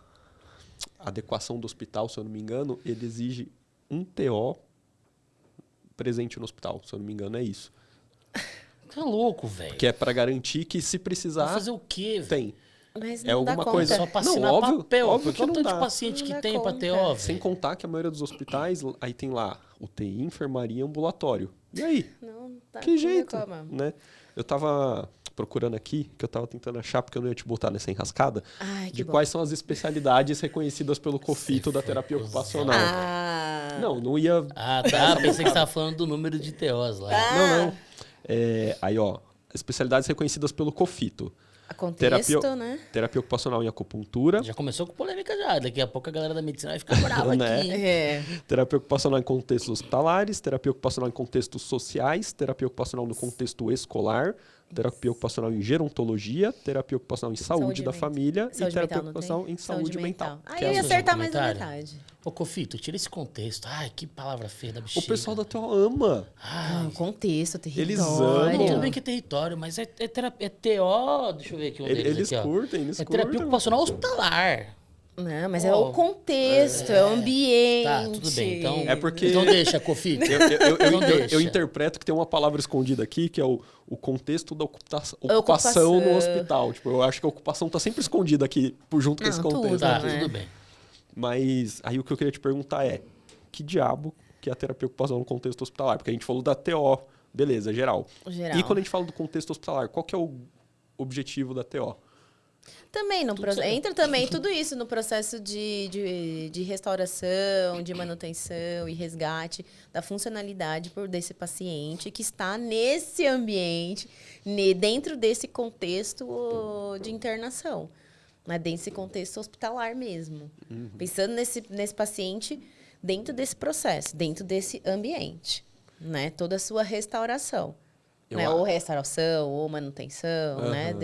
adequação do hospital, se eu não me engano, ele exige um TO presente no hospital, se eu não me engano, é isso. Tá louco, velho. Que é para garantir que se Vai precisar, fazer o quê, velho? tem. Mas É não dá alguma conta. coisa- Só pra Não, assinar óbvio- papel. óbvio Porque que o não tanto dá. de paciente Não que dá tem pra conta. TO, Sem velho. contar que a maioria dos hospitais, aí tem lá UTI, enfermaria e ambulatório. E aí? Não dá Que não dá jeito, como. né? Eu tava procurando aqui, que eu tava tentando achar, porque eu não ia te botar nessa enrascada, Ai, que de bom. quais são as especialidades reconhecidas pelo COFITO Você da foi terapia cuzão. ocupacional. Não. Não ia... Ah, tá. Pensei que você tava falando do número de TOs lá. Não. Aí, ó, especialidades reconhecidas pelo COFITO. A contexto, Terapia, né? terapia ocupacional em acupuntura, Já começou com polêmica já. Daqui a pouco a galera da medicina vai ficar brava Né? aqui. É. terapia ocupacional em contextos hospitalares, terapia ocupacional em contextos sociais, terapia ocupacional no contexto escolar, terapia ocupacional em gerontologia, terapia ocupacional em saúde da mental. família e Saúde terapia mental, não ocupacional tem? em saúde mental. Aí que eu é ia as- acertar mais da comentário? metade. Ô, Cofito, tira esse contexto. Ai, que palavra feia da O bexiga. pessoal da TO ama. Ai, Contexto, território. Eles amam. tudo bem que é território, mas é TO... Deixa eu ver aqui um deles Eles aqui, ó. curtem, eles É curtem. terapia ocupacional hospitalar. Não, mas é o contexto, é o ambiente. Tá, tudo bem. Então, É porque- então deixa, Cofito. Eu Não deixa. interpreto que tem uma palavra escondida aqui, que é o contexto da ocupação Ocupação. no hospital. Tipo, eu acho que a ocupação tá sempre escondida aqui, junto com esse Não, tudo, contexto. Tá, né? tudo bem. Mas aí o que eu queria te perguntar é, que diabo que é a terapia ocupacional no contexto hospitalar? Porque a gente falou da TO, beleza, geral. Geral. E quando a gente fala do contexto hospitalar, qual que é o objetivo da TO? Também certo. entra também tudo isso no processo de restauração, de manutenção e resgate da funcionalidade desse paciente que está nesse ambiente, dentro desse contexto de internação, né? Desse contexto hospitalar mesmo. Pensando nesse paciente dentro desse processo, dentro desse ambiente, né? Toda a sua restauração. Né? Ou restauração, ou manutenção, né?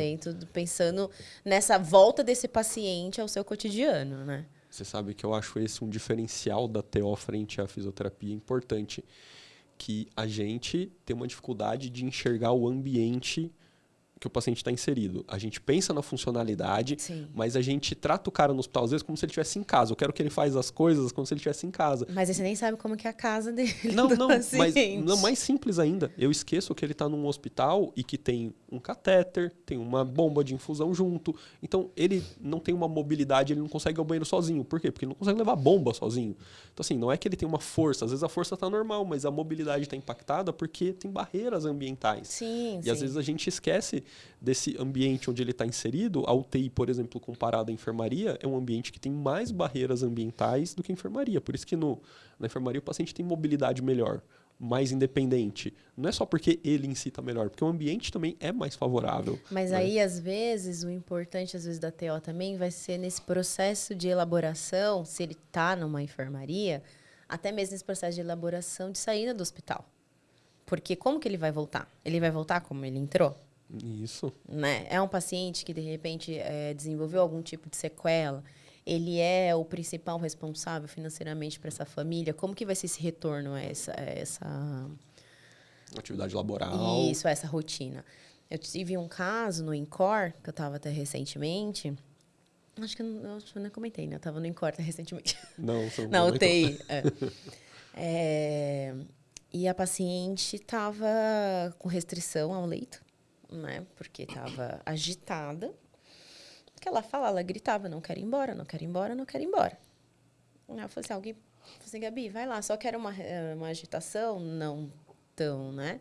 Pensando nessa volta desse paciente ao seu cotidiano, né? Você sabe que eu acho esse um diferencial da TO frente à fisioterapia importante, que a gente tem uma dificuldade de enxergar o ambiente que o paciente está inserido. A gente pensa na funcionalidade, Sim. mas a gente trata o cara no hospital, às vezes, como se ele estivesse em casa. Eu quero que ele faça as coisas como se ele estivesse em casa. Mas aí você nem sabe como que é a casa dele. Não, do não, mas paciente. não, mais simples ainda. Eu esqueço que ele está num hospital e que tem um catéter, tem uma bomba de infusão junto. Então, ele não tem uma mobilidade, ele não consegue ir ao banheiro sozinho. Por quê? Porque ele não consegue levar bomba sozinho. Então, assim, não é que ele tem uma força. Às vezes a força está normal, mas a mobilidade está impactada porque tem barreiras ambientais. Sim, E às vezes a gente esquece desse ambiente onde ele está inserido. A UTI, por exemplo, comparada à enfermaria, é um ambiente que tem mais barreiras ambientais do que a enfermaria. Por isso que na enfermaria o paciente tem mobilidade melhor, mais independente. Não é só porque ele em si está melhor, porque o ambiente também é mais favorável. Mas né? aí, às vezes, o importante, às vezes, da TO também vai ser nesse processo de elaboração, se ele está numa enfermaria, até mesmo nesse processo de elaboração de saída do hospital. Porque como que ele vai voltar? Ele vai voltar como ele entrou? Isso. Né? É um paciente que, de repente, desenvolveu algum tipo de sequela. Ele é o principal responsável financeiramente para essa família. Como que vai ser esse retorno a essa Atividade laboral. Isso, essa rotina. Eu tive um caso no INCOR, que eu estava até recentemente. Acho que eu não comentei, né? Eu estava no INCOR até recentemente. Não, você não Na comentou. UTI. E a paciente estava com restrição ao leito, né? Porque estava agitada. O que ela fala, ela gritava, não quero ir embora, não quero ir embora, não quero ir embora. Aí eu falei assim, alguém falou assim, Gabi, vai lá, só quero uma agitação, não tão, né?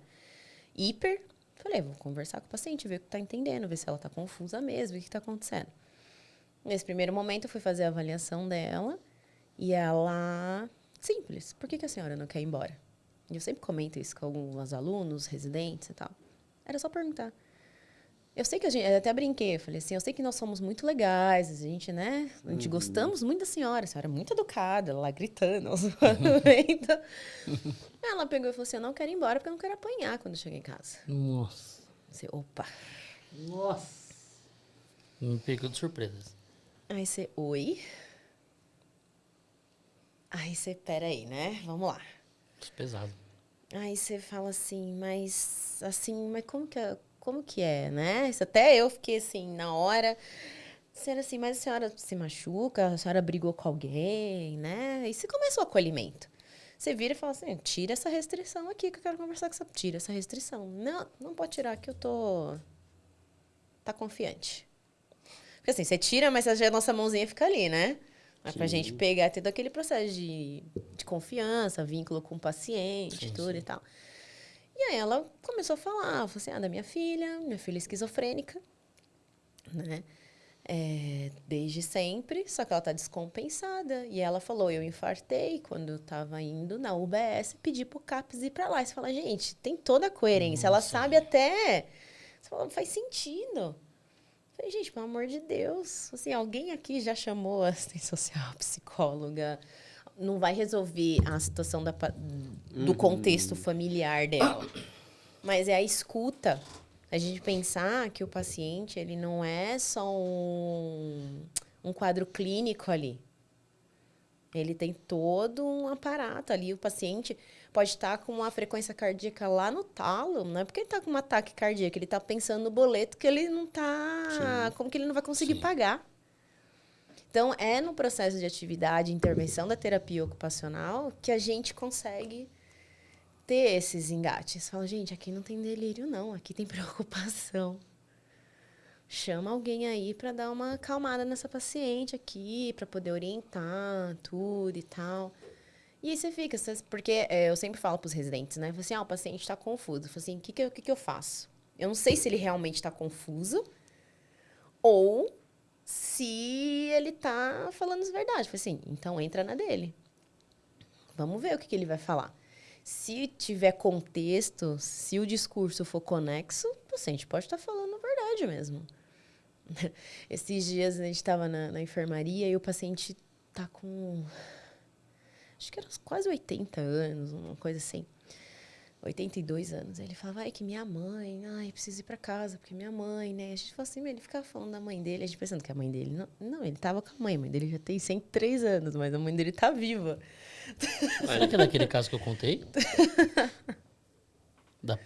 Hiper. Falei, vou conversar com o paciente, ver o que está entendendo, ver se ela está confusa mesmo, ver o que está acontecendo. Nesse primeiro momento, eu fui fazer a avaliação dela e ela... Simples, por que a senhora não quer ir embora? E eu sempre comento isso com alguns alunos, residentes e tal. Era só perguntar. Eu sei que eu até brinquei, eu falei assim, eu sei que nós somos muito legais, a gente, né? A gente gostamos muito da senhora, a senhora é muito educada, ela lá gritando, então, ela pegou e falou assim, eu não quero ir embora porque eu não quero apanhar quando eu chegar em casa. Nossa. Você, opa. Nossa. Me pegou de surpresa. Aí você, oi? Aí você, peraí, né? Vamos lá. Pesado. Aí você fala assim, mas como que é, né? Isso até eu fiquei assim, na hora, sendo assim, mas a senhora se machuca, a senhora brigou com alguém, né? E você começa o acolhimento. Você vira e fala assim, tira essa restrição aqui que eu quero conversar com essa... Tira essa restrição. Não pode tirar que eu tô... Tá confiante. Porque assim, você tira, mas a nossa mãozinha fica ali, né? Mas pra gente pegar todo aquele processo de confiança, vínculo com o paciente, tudo e tal. E aí ela começou a falar, falou assim, da minha filha é esquizofrênica, né? Desde sempre, só que ela tá descompensada. E ela falou, eu infartei quando eu tava indo na UBS, pedi pro CAPS ir pra lá. E você fala, gente, tem toda a coerência. Ela sabe até... Você fala, faz sentido. Falei, gente, pelo amor de Deus, assim, alguém aqui já chamou assistente social, psicóloga, não vai resolver a situação do contexto familiar dela. Mas é a escuta. A gente pensar que o paciente, ele não é só um quadro clínico ali. Ele tem todo um aparato ali. O paciente pode estar com uma frequência cardíaca lá no talo, não é porque ele está com um ataque cardíaco, ele está pensando no boleto que ele não está... Como que ele não vai conseguir pagar. Então, é no processo de atividade, intervenção da terapia ocupacional que a gente consegue ter esses engates. Fala, gente, aqui não tem delírio, não. Aqui tem preocupação. Chama alguém aí para dar uma acalmada nessa paciente aqui, para poder orientar tudo e tal. E aí você fica, porque eu sempre falo para os residentes, né? Eu falo assim, o paciente está confuso. Eu falo assim, o que eu faço? Eu não sei se ele realmente está confuso ou se ele está falando as verdades. Eu falei assim, então entra na dele. Vamos ver o que ele vai falar. Se tiver contexto, se o discurso for conexo, o paciente pode estar falando a verdade mesmo. Esses dias a gente estava na enfermaria e o paciente tá com... Acho que era quase 80 anos, uma coisa assim. 82 anos. Aí ele falava, que minha mãe, preciso ir para casa, porque minha mãe, né? A gente falou assim, ele ficava falando da mãe dele, a gente pensando que a mãe dele... Não, ele tava com a mãe dele já tem 103 anos, mas a mãe dele tá viva. Será que é daquele caso que eu contei?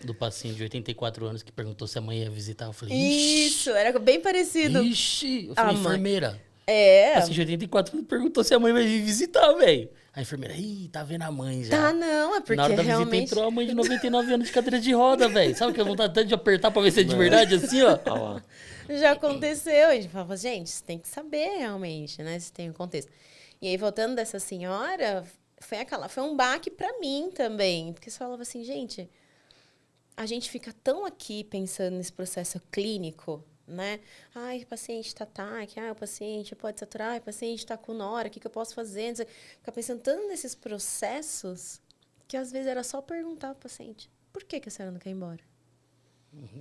do paciente de 84 anos que perguntou se a mãe ia visitar. Eu falei, Isso, era bem parecido. ixi. Eu falei, A mãe. enfermeira. É. O paciente de 84 anos perguntou se a mãe vai vir visitar, velho. A enfermeira, ih, tá vendo a mãe já. Tá, não, é porque Na hora da visita realmente... entrou a mãe de 99 anos de cadeira de roda, velho. Sabe que eu vontade tanto de apertar pra ver se é de verdade, assim, ó? Olha lá. Já aconteceu. A gente falava, gente, você tem que saber realmente, né? Se tem um contexto. E aí, voltando dessa senhora, foi um baque pra mim também. Porque você falava assim, gente, a gente fica tão aqui pensando nesse processo clínico, né? Ai, o paciente tá TAC, o paciente pode saturar, o paciente tá com nora, o que eu posso fazer? Ficar pensando tanto nesses processos que às vezes era só perguntar pro paciente, por que a senhora não quer ir embora?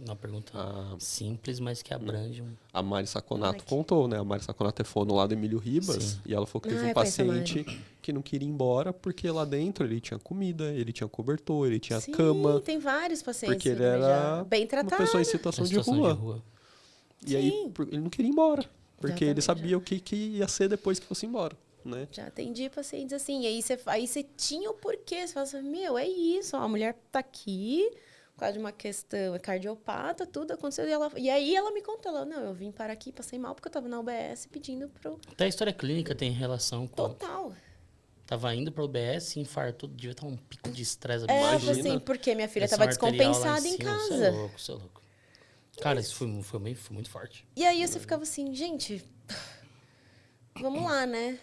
Uma pergunta simples, mas que abrange um... A Mari Saconato contou, né? A Mari Saconato é fono lá do Emílio Ribas. Sim. E ela falou que teve um eu conheço a paciente que não queria ir embora porque lá dentro ele tinha comida, ele tinha cobertor, ele tinha Sim, cama. tem vários pacientes Porque ele que já era bem uma tratados. pessoa em situação, de rua. E aí Sim. ele não queria ir embora. Porque ele Exatamente, sabia o que ia ser depois que fosse embora, né? Já atendi pacientes assim. E aí você tinha o porquê. Você fala assim, meu, é isso. A mulher tá aqui, por causa de uma questão cardiopata, tudo aconteceu. E aí ela me contou, não, eu vim parar aqui, passei mal porque eu tava na UBS pedindo pro... Até a história clínica tem relação com... Total. Tava indo pra UBS, infartou, devia estar um pico de estresse. É, Imagina. assim, porque minha filha Pressão tava arterial lá descompensada em cima. casa. Você é louco, você é louco. Cara, isso foi muito forte. E aí você ficava assim, gente, vamos lá, né?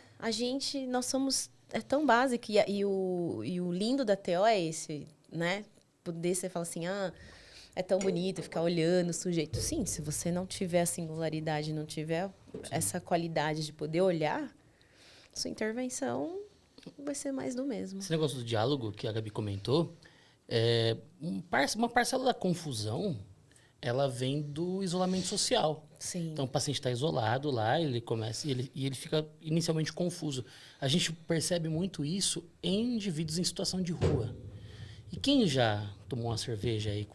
Nós somos, é tão básico. E o lindo da TO é esse, né? Poder você fala assim, é tão bonito ficar olhando o sujeito. Sim, se você não tiver a singularidade, não tiver essa qualidade de poder olhar, sua intervenção vai ser mais do mesmo. Esse negócio do diálogo que a Gabi comentou, uma parcela da confusão, ela vem do isolamento social. Sim. Então, o paciente está isolado lá, ele começa e ele fica inicialmente confuso. A gente percebe muito isso em indivíduos em situação de rua. E quem já tomou uma cerveja aí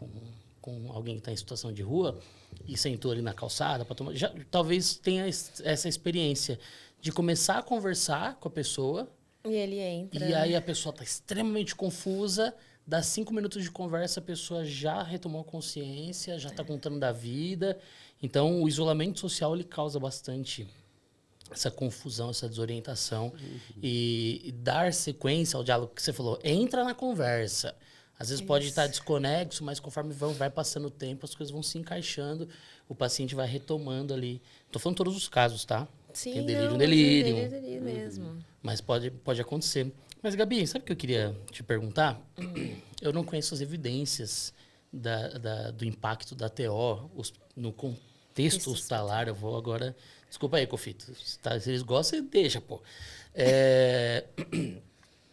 com alguém que está em situação de rua e sentou ali na calçada para tomar, talvez tenha essa experiência de começar a conversar com a pessoa. E ele entra. E aí a pessoa está extremamente confusa. Dá 5 minutos de conversa, a pessoa já retomou consciência, já está contando da vida. Então, o isolamento social ele causa bastante essa confusão, essa desorientação. Uhum. E dar sequência ao diálogo que você falou, entra na conversa. Às vezes pode estar desconexo, mas conforme vai passando o tempo, as coisas vão se encaixando, o paciente vai retomando ali. Estou falando todos os casos, tá? Sim, Tem não, delírio. delírio mesmo. Mas pode acontecer. Mas, Gabi, sabe o que eu queria te perguntar? Eu não conheço as evidências do impacto da TO no contexto hospitalar. Eu vou agora... Desculpa aí, Cofito. Se eles gostam, deixa, pô.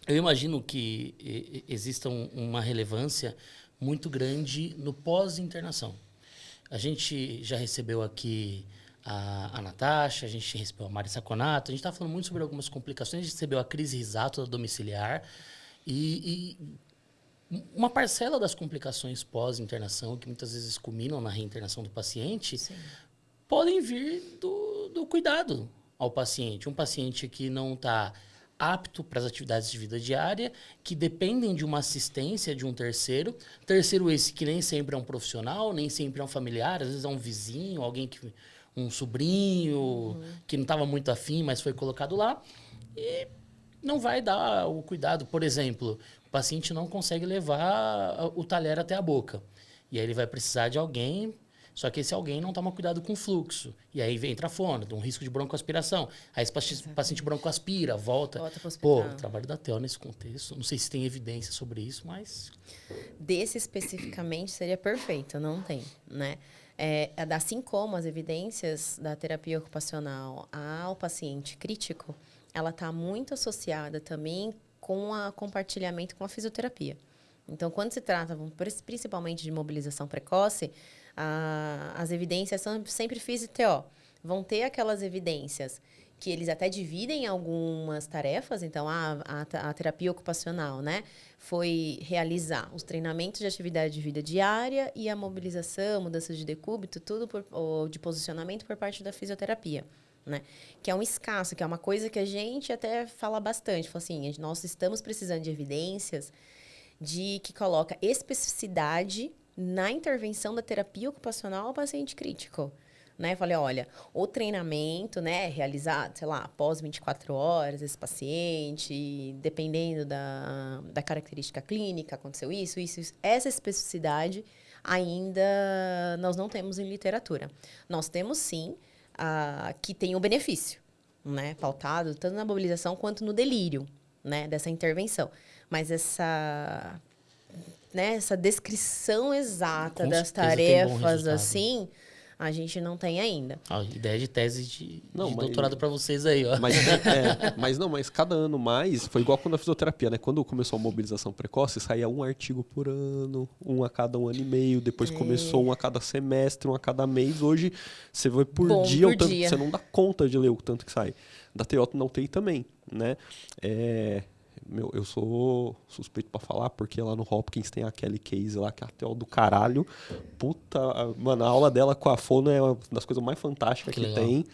Eu imagino que exista uma relevância muito grande no pós-internação. A gente já recebeu aqui a Natasha, a gente recebeu a Mari Saconato, a gente está falando muito sobre algumas complicações, a gente recebeu a crise risato domiciliar e uma parcela das complicações pós-internação, que muitas vezes culminam na reinternação do paciente, Sim. podem vir do cuidado ao paciente. Um paciente que não está apto para as atividades de vida diária, que dependem de uma assistência de um terceiro. Terceiro esse que nem sempre é um profissional, nem sempre é um familiar, às vezes é um vizinho, alguém que... um sobrinho que não estava muito afim, mas foi colocado lá, e não vai dar o cuidado. Por exemplo, o paciente não consegue levar o talher até a boca. E aí ele vai precisar de alguém, só que esse alguém não toma cuidado com o fluxo. E aí entra a fono, um risco de broncoaspiração. Aí esse paciente broncoaspira, volta. Volta pro Pô, hospital. o trabalho da TEO nesse contexto, não sei se tem evidência sobre isso, mas... Desse especificamente seria perfeito, não tem, né? Assim como as evidências da terapia ocupacional ao paciente crítico, ela está muito associada também com o compartilhamento com a fisioterapia. Então, quando se trata principalmente de mobilização precoce, as evidências são sempre FISI-TO. Vão ter aquelas evidências que eles até dividem algumas tarefas. Então, a terapia ocupacional, né, foi realizar os treinamentos de atividade de vida diária e a mobilização, mudança de decúbito, tudo ou de posicionamento por parte da fisioterapia, né? Que é um escasso, que é uma coisa que a gente até fala bastante. Fala assim, nós estamos precisando de evidências que coloca especificidade na intervenção da terapia ocupacional ao paciente crítico. Né? Falei, olha, o treinamento, né, realizado, sei lá, após 24 horas, esse paciente, dependendo da característica clínica, aconteceu isso. Essa especificidade ainda nós não temos em literatura. Nós temos, sim, que tem o benefício, né, pautado tanto na mobilização quanto no delírio, né, dessa intervenção. Mas essa descrição exata Com das certeza tem bom tarefas, resultado. assim, a gente não tem ainda. Ideia de tese de Não, mas- doutorado pra vocês aí, ó. Mas cada ano mais, foi igual quando a fisioterapia, né? Quando começou a mobilização precoce, saía um artigo por ano, um a cada 1 ano e meio, depois começou um a cada semestre, um a cada mês. Hoje, você vai por dia, o tanto, você não dá conta de ler o tanto que sai. Da TO na UTI também, né? Eu sou suspeito pra falar, porque lá no Hopkins tem a Kelly Case lá, que é a TO do caralho. Puta, mano, a aula dela com a fono é uma das coisas mais fantásticas que tem.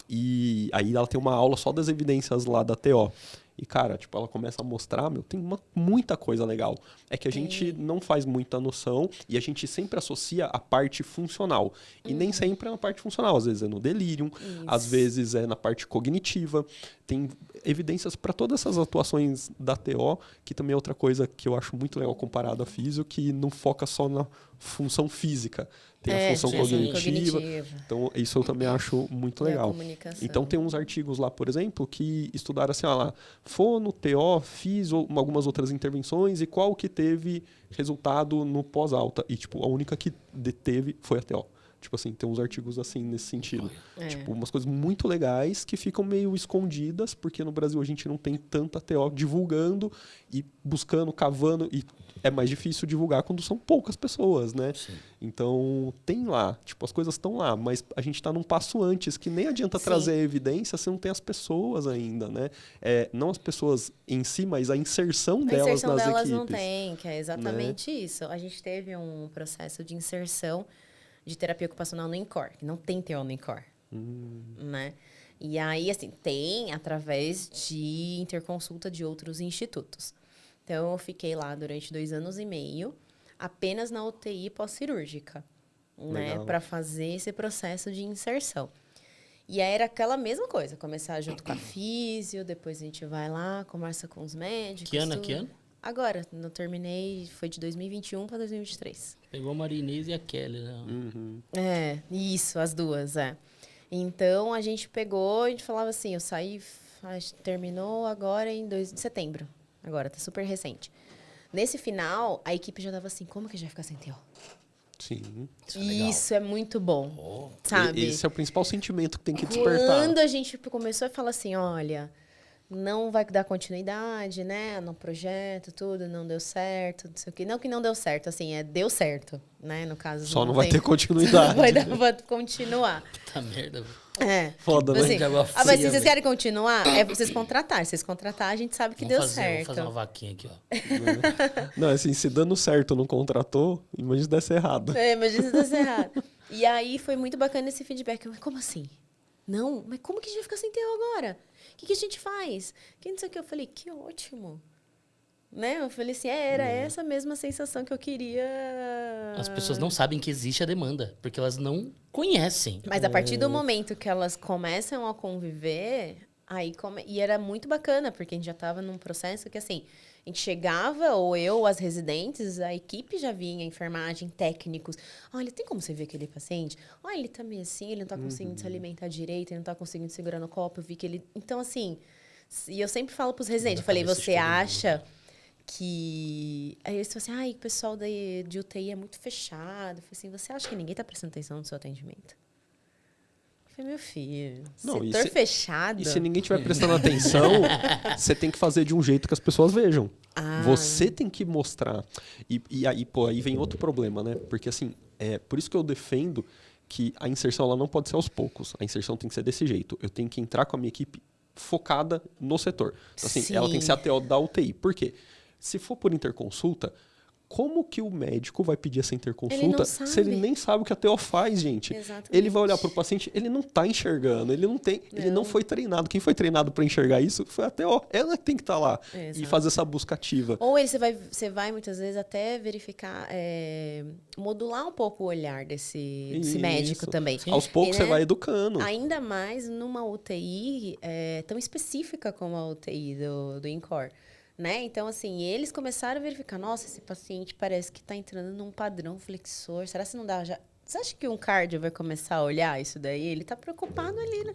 E aí ela tem uma aula só das evidências lá da TO. E, cara, tipo, ela começa a mostrar, tem muita coisa legal. É que a gente não faz muita noção e a gente sempre associa a parte funcional. E nem sempre é na parte funcional. Às vezes é no delírio, às vezes é na parte cognitiva. Tem evidências para todas essas atuações da TO, que também é outra coisa que eu acho muito legal comparado à físio, que não foca só na função física. Tem a função cognitiva. Então, isso eu também acho muito legal. Então, tem uns artigos lá, por exemplo, que estudaram assim, lá, fono, TO, fiz algumas outras intervenções e qual que teve resultado no pós-alta. E, tipo, a única que deteve foi a TO. Tipo assim, tem uns artigos assim nesse sentido. Tipo, umas coisas muito legais que ficam meio escondidas, porque no Brasil a gente não tem tanta TO divulgando e buscando, cavando, e é mais difícil divulgar quando são poucas pessoas, né? Sim. Então, tem lá, tipo, as coisas estão lá, mas a gente está num passo antes, que nem adianta trazer evidência se não tem as pessoas ainda, né? Não as pessoas em si, mas a inserção delas nas equipes. Não tem, que é exatamente isso. A gente teve um processo de inserção de terapia ocupacional no INCOR, que não tem TO no INCOR, né? E aí, assim, tem através de interconsulta de outros institutos. Então, eu fiquei lá durante 2 anos e meio, apenas na UTI pós-cirúrgica, né? Para fazer esse processo de inserção. E aí era aquela mesma coisa, começar junto com a físio, depois a gente vai lá, conversa com os médicos. Que ano? Agora, não terminei, foi de 2021 para 2023. Pegou a Marinês e a Kelly, né? Isso, as duas, Então, a gente pegou, a gente falava assim, eu saí, terminou agora em setembro. Agora, tá super recente. Nesse final, a equipe já tava assim, como que a gente vai ficar sem TO? Sim. Isso é muito bom, sabe? Esse é o principal sentimento que tem que despertar. Quando a gente começou a falar assim, olha, não vai dar continuidade, né, no projeto, tudo, não deu certo, não sei o quê. Não que não deu certo, assim, deu certo, né, no caso. Só não vai ter continuidade. Vai continuar. Puta merda. Foda, né? Assim, mas se vocês querem continuar, vocês contratar. Se vocês contratar, a gente sabe que deu certo. Vamos fazer uma vaquinha aqui, ó. Não, assim, se dando certo não contratou, imagina se desse errado. Imagina se desse errado. E aí foi muito bacana esse feedback. Eu, como assim? Não, mas como que a gente vai ficar sem TO agora? O que a gente faz? Que não sei o que. Eu falei, que ótimo. Né? Eu falei assim, era essa mesma sensação que eu queria. As pessoas não sabem que existe a demanda, porque elas não conhecem. Mas a partir do momento que elas começam a conviver, e era muito bacana, porque a gente já estava num processo que, assim, a gente chegava, ou eu, as residentes, a equipe já vinha, enfermagem, técnicos. Olha, tem como você ver aquele paciente? Olha, ele tá meio assim, ele não tá conseguindo se alimentar direito, ele não tá conseguindo segurar no copo, eu vi que ele... Então, assim, e eu sempre falo pros residentes, eu falei, você acha que... Aí eles falam assim, o pessoal de UTI é muito fechado. Eu falei assim, você acha que ninguém tá prestando atenção no seu atendimento? Eu falei, meu filho, setor fechado... E se ninguém estiver prestando atenção, você tem que fazer de um jeito que as pessoas vejam. Você tem que mostrar. E aí, aí vem outro problema, né? Porque, assim, por isso que eu defendo que a inserção ela não pode ser aos poucos. A inserção tem que ser desse jeito. Eu tenho que entrar com a minha equipe focada no setor. Então, assim, ela tem que ser a TO da UTI. Por quê? Se for por interconsulta, Como que o médico vai pedir essa Ele interconsulta não se sabe. ele nem sabe o que a TO faz, gente? Exatamente. Ele vai olhar para o paciente, ele não está enxergando, ele não foi treinado. Quem foi treinado para enxergar isso foi a TO. Ela que tem que estar lá e fazer essa busca ativa. Ou você vai muitas vezes até verificar, modular um pouco o olhar desse médico também. Sim. Aos poucos E, né, você vai educando. Ainda mais numa UTI tão específica como a UTI do INCOR. Né? Então, assim, eles começaram a verificar, nossa, esse paciente parece que está entrando num padrão flexor. Será que não dá já? Você acha que um cardio vai começar a olhar isso daí? Ele está preocupado ali, né?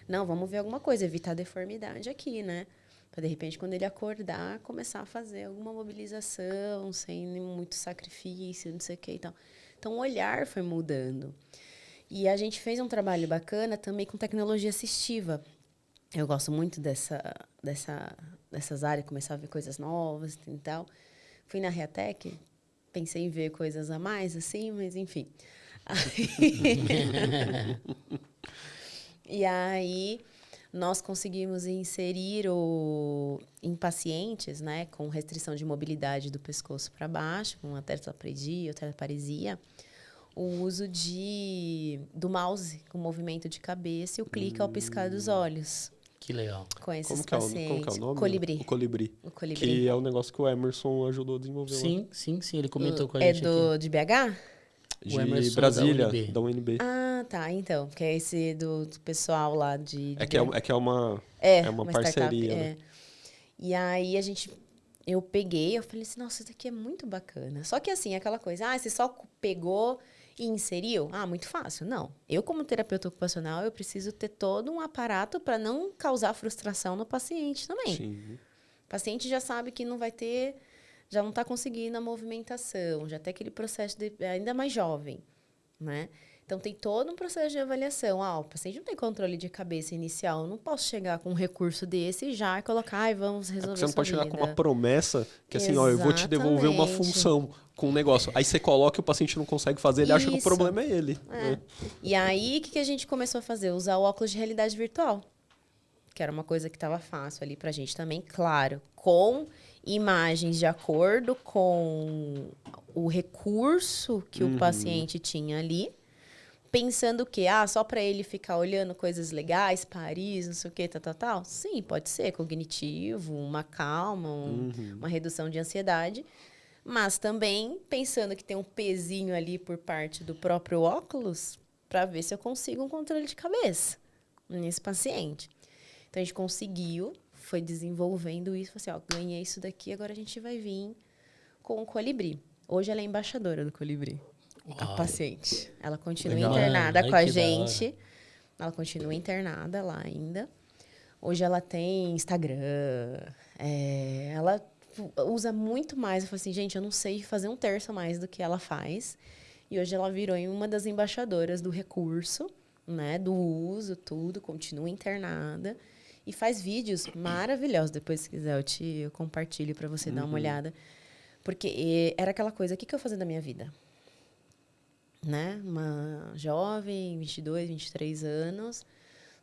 Não, vamos ver alguma coisa, evitar deformidade aqui, né? Para, de repente, quando ele acordar, começar a fazer alguma mobilização, sem muito sacrifício, não sei o que e tal. Então, o olhar foi mudando. E a gente fez um trabalho bacana também com tecnologia assistiva. Eu gosto muito dessas áreas, começar a ver coisas novas e tal. Fui na Reatec, pensei em ver coisas a mais, assim, mas enfim. E aí, nós conseguimos inserir em pacientes, né, com restrição de mobilidade do pescoço para baixo, com a tetraplegia ou tetraparesia, o uso do mouse com movimento de cabeça e o clique ao piscar dos olhos. Que legal. Com esses Como que pacientes. é o nome? Colibri. O Colibri. O Colibri. Que é um negócio que o Emerson ajudou a desenvolver lá. Sim, ele comentou com a gente de BH? De O Emerson Brasília, da UNB. da UNB. Ah, tá. Então, que é esse do pessoal lá de É uma parceria. startup, Né? E aí eu peguei, eu falei assim, nossa, isso daqui é muito bacana. Só que assim, aquela coisa, você só pegou e inseriu? Muito fácil. Não. Eu, como terapeuta ocupacional, eu preciso ter todo um aparato para não causar frustração no paciente também. Sim. O paciente já sabe que não vai ter, já não está conseguindo a movimentação, já tem aquele processo ainda mais jovem, né? Então, tem todo um processo de avaliação. O paciente não tem controle de cabeça inicial. Eu não posso chegar com um recurso desse e já colocar, vamos resolver Você não pode chegar vida. com uma promessa que assim, eu vou te devolver uma função com um negócio. Aí você coloca e o paciente não consegue fazer, ele acha que o problema é ele. Né? E aí, o que a gente começou a fazer? Usar o óculos de realidade virtual. Que era uma coisa que estava fácil ali pra gente também, claro, com imagens de acordo com o recurso que o paciente tinha ali. Pensando que, só para ele ficar olhando coisas legais, Paris, não sei o que, tal. Sim, pode ser cognitivo, uma calma, uma redução de ansiedade. Mas também pensando que tem um pezinho ali por parte do próprio óculos para ver se eu consigo um controle de cabeça nesse paciente. Então, a gente conseguiu, foi desenvolvendo isso. Falei assim, ganhei isso daqui, agora a gente vai vir com o Colibri. Hoje ela é embaixadora do Colibri. A paciente. Ela continua internada com a gente. Ela continua internada lá ainda. Hoje ela tem Instagram. Ela usa muito mais. Eu falei assim, gente, eu não sei fazer um terço a mais do que ela faz. E hoje ela virou uma das embaixadoras do recurso, né? Do uso, tudo. Continua internada. E faz vídeos maravilhosos. Depois, se quiser, eu compartilho para você dar uma olhada. Porque era aquela coisa, o que eu fazia da minha vida? Né? Uma jovem, 22, 23 anos.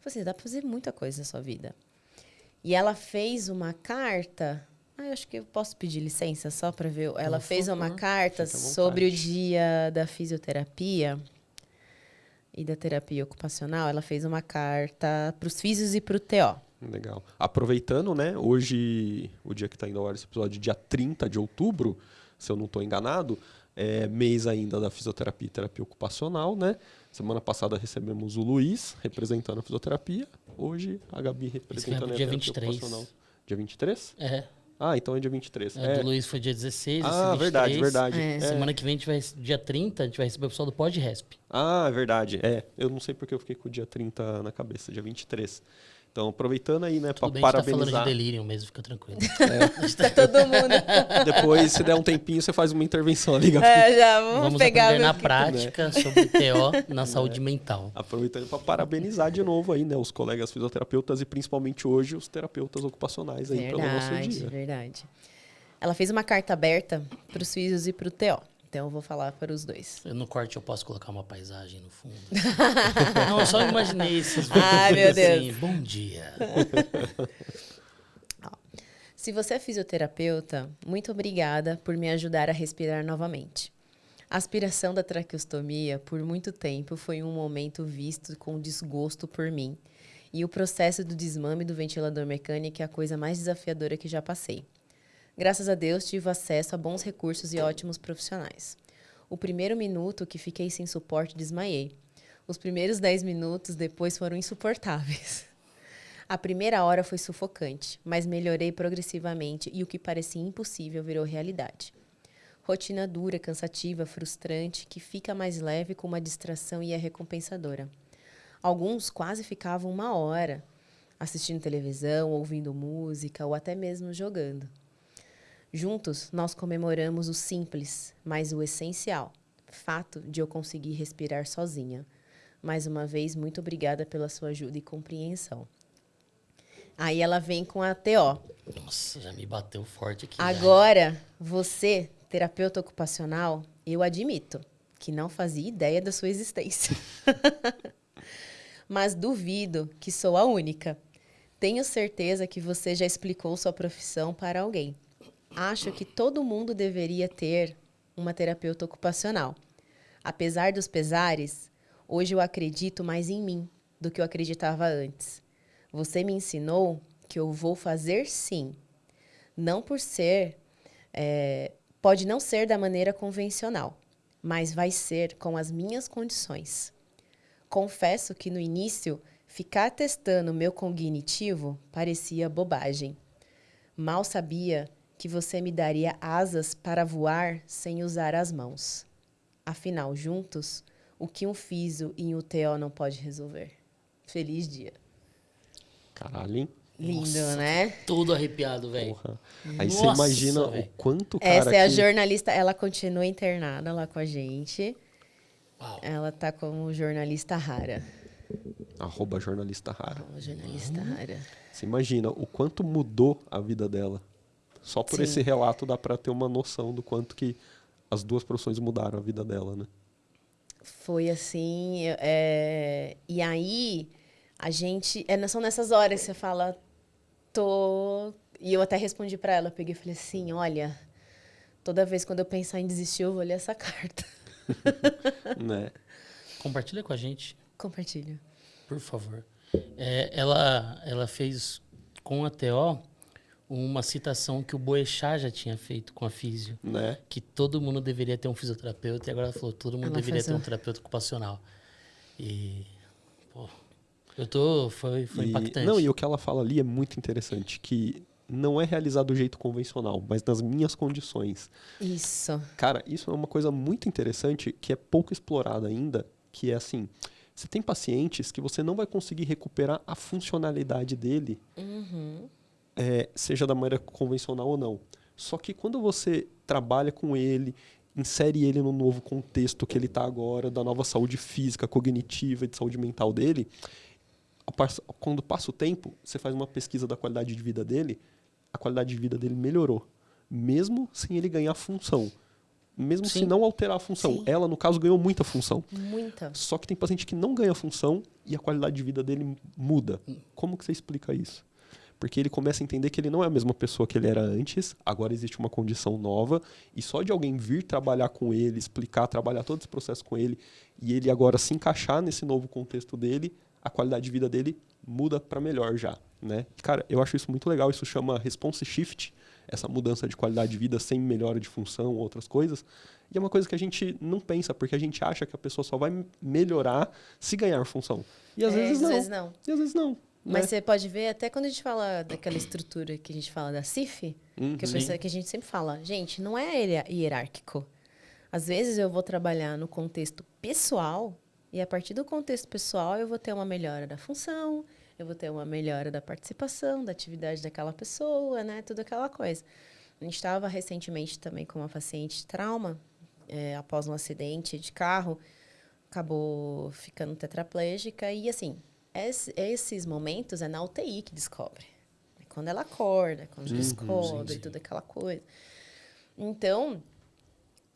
Falei assim, dá para fazer muita coisa na sua vida. E ela fez uma carta. Eu acho que eu posso pedir licença só para ver. Ela fez uma carta sobre o dia da fisioterapia e da terapia ocupacional. Ela fez uma carta para os físios e para o TO. Legal. Aproveitando, né? Hoje, o dia que está indo ao ar esse episódio, dia 30 de outubro, se eu não estou enganado, mês ainda da fisioterapia e terapia ocupacional, né? Semana passada recebemos o Luiz, representando a fisioterapia. Hoje, a Gabi representando a terapia 23. ocupacional. Dia 23? Então é dia 23. Do Luiz foi dia 16, esse 23. Verdade. Semana que vem, dia 30, a gente vai receber o pessoal do PodResp. É verdade. Eu não sei porque eu fiquei com o dia 30 na cabeça, dia 23. Então, aproveitando aí, né, para parabenizar. Tá falando de delírio mesmo, fica tranquilo. Tá todo mundo. Depois, se der um tempinho, você faz uma intervenção ali, Gabi. Já vamos pegar aprender na prática sobre TO na saúde mental. Aproveitando para parabenizar de novo aí, né, os colegas fisioterapeutas e principalmente hoje os terapeutas ocupacionais aí pelo nosso dia. Verdade. Ela fez uma carta aberta para os físios e para o TO. Então, eu vou falar para os dois. No corte eu posso colocar uma paisagem no fundo. Não, eu só imaginei esses vídeos meu Deus. assim, bom dia. Se você é fisioterapeuta, muito obrigada por me ajudar a respirar novamente. A aspiração da traqueostomia, por muito tempo, foi um momento visto com desgosto por mim. E o processo do desmame do ventilador mecânico é a coisa mais desafiadora que já passei. Graças a Deus, tive acesso a bons recursos e ótimos profissionais. O primeiro minuto que fiquei sem suporte, desmaiei. Os primeiros 10 minutos depois foram insuportáveis. A primeira hora foi sufocante, mas melhorei progressivamente e o que parecia impossível virou realidade. Rotina dura, cansativa, frustrante, que fica mais leve com uma distração e é recompensadora. Alguns quase ficavam 1 hora assistindo televisão, ouvindo música ou até mesmo jogando. Juntos, nós comemoramos o simples, mas o essencial. Fato de eu conseguir respirar sozinha. Mais uma vez, muito obrigada pela sua ajuda e compreensão. Aí ela vem com a TO. Nossa, já me bateu forte aqui. Agora, você, terapeuta ocupacional, eu admito que não fazia ideia da sua existência. Mas duvido que sou a única. Tenho certeza que você já explicou sua profissão para alguém. Acho que todo mundo deveria ter uma terapeuta ocupacional. Apesar dos pesares, hoje eu acredito mais em mim do que eu acreditava antes. Você me ensinou que eu vou fazer sim. Não por ser... pode não ser da maneira convencional, mas vai ser com as minhas condições. Confesso que no início, ficar testando o meu cognitivo parecia bobagem. Mal sabia que você me daria asas para voar sem usar as mãos. Afinal, juntos, o que um fisio e um TO não pode resolver. Feliz dia. Caralho, hein? Lindo, Nossa, né? Todo arrepiado, velho. Porra. Aí Nossa, você imagina velho. o quanto cara Essa é a que... jornalista, ela continua internada lá com a gente. Uau. Ela tá como jornalista rara. @jornalista rara. Jornalista rara. Você imagina o quanto mudou a vida dela. Só por Sim. esse relato dá pra ter uma noção do quanto que as duas profissões mudaram a vida dela, né? Foi assim, e aí a gente, são nessas horas que você fala, e eu até respondi pra ela, eu peguei e falei assim, olha, toda vez quando eu pensar em desistir, eu vou ler essa carta. Né? Compartilha com a gente, Compartilha. por favor. Ela fez com a TO uma citação que o Boechat já tinha feito com a físio. Né? Que todo mundo deveria ter um fisioterapeuta, e agora ela falou, todo mundo Ela deveria faz ter um o- terapeuta ocupacional. E, pô, foi impactante. Não, e o que ela fala ali é muito interessante, que não é realizado do jeito convencional, mas nas minhas condições. Isso. Cara, isso é uma coisa muito interessante que é pouco explorada ainda, que é assim, você tem pacientes que você não vai conseguir recuperar a funcionalidade dele, seja da maneira convencional ou não. Só que quando você trabalha com ele, insere ele no novo contexto que ele está agora, da nova saúde física, cognitiva e de saúde mental dele, quando passa o tempo, você faz uma pesquisa da qualidade de vida dele, a qualidade de vida dele melhorou, mesmo sem ele ganhar função. Mesmo Sim. se não alterar a função. Sim. Ela, no caso, ganhou muita função. Muita. Só que tem paciente que não ganha função e a qualidade de vida dele muda. Como que você explica isso? Porque ele começa a entender que ele não é a mesma pessoa que ele era antes, agora existe uma condição nova, e só de alguém vir trabalhar com ele, explicar, trabalhar todo esse processo com ele, e ele agora se encaixar nesse novo contexto dele, a qualidade de vida dele muda para melhor já, né? Cara, eu acho isso muito legal, isso chama response shift, essa mudança de qualidade de vida sem melhora de função ou outras coisas, e é uma coisa que a gente não pensa, porque a gente acha que a pessoa só vai melhorar se ganhar função. E às vezes não. não. E às vezes não. Mas né? você pode ver, até quando a gente fala daquela estrutura que a gente fala da CIF, Uhum. que, eu Sim. penso, que a gente sempre fala, gente, não é hierárquico. Às vezes eu vou trabalhar no contexto pessoal, e a partir do contexto pessoal eu vou ter uma melhora da função, eu vou ter uma melhora da participação, da atividade daquela pessoa, né? Tudo aquela coisa. A gente estava recentemente também com uma paciente de trauma, após um acidente de carro, acabou ficando tetraplégica, e assim, esses momentos é na UTI que descobre. É quando ela acorda, é quando descobre, sim. e toda aquela coisa. Então,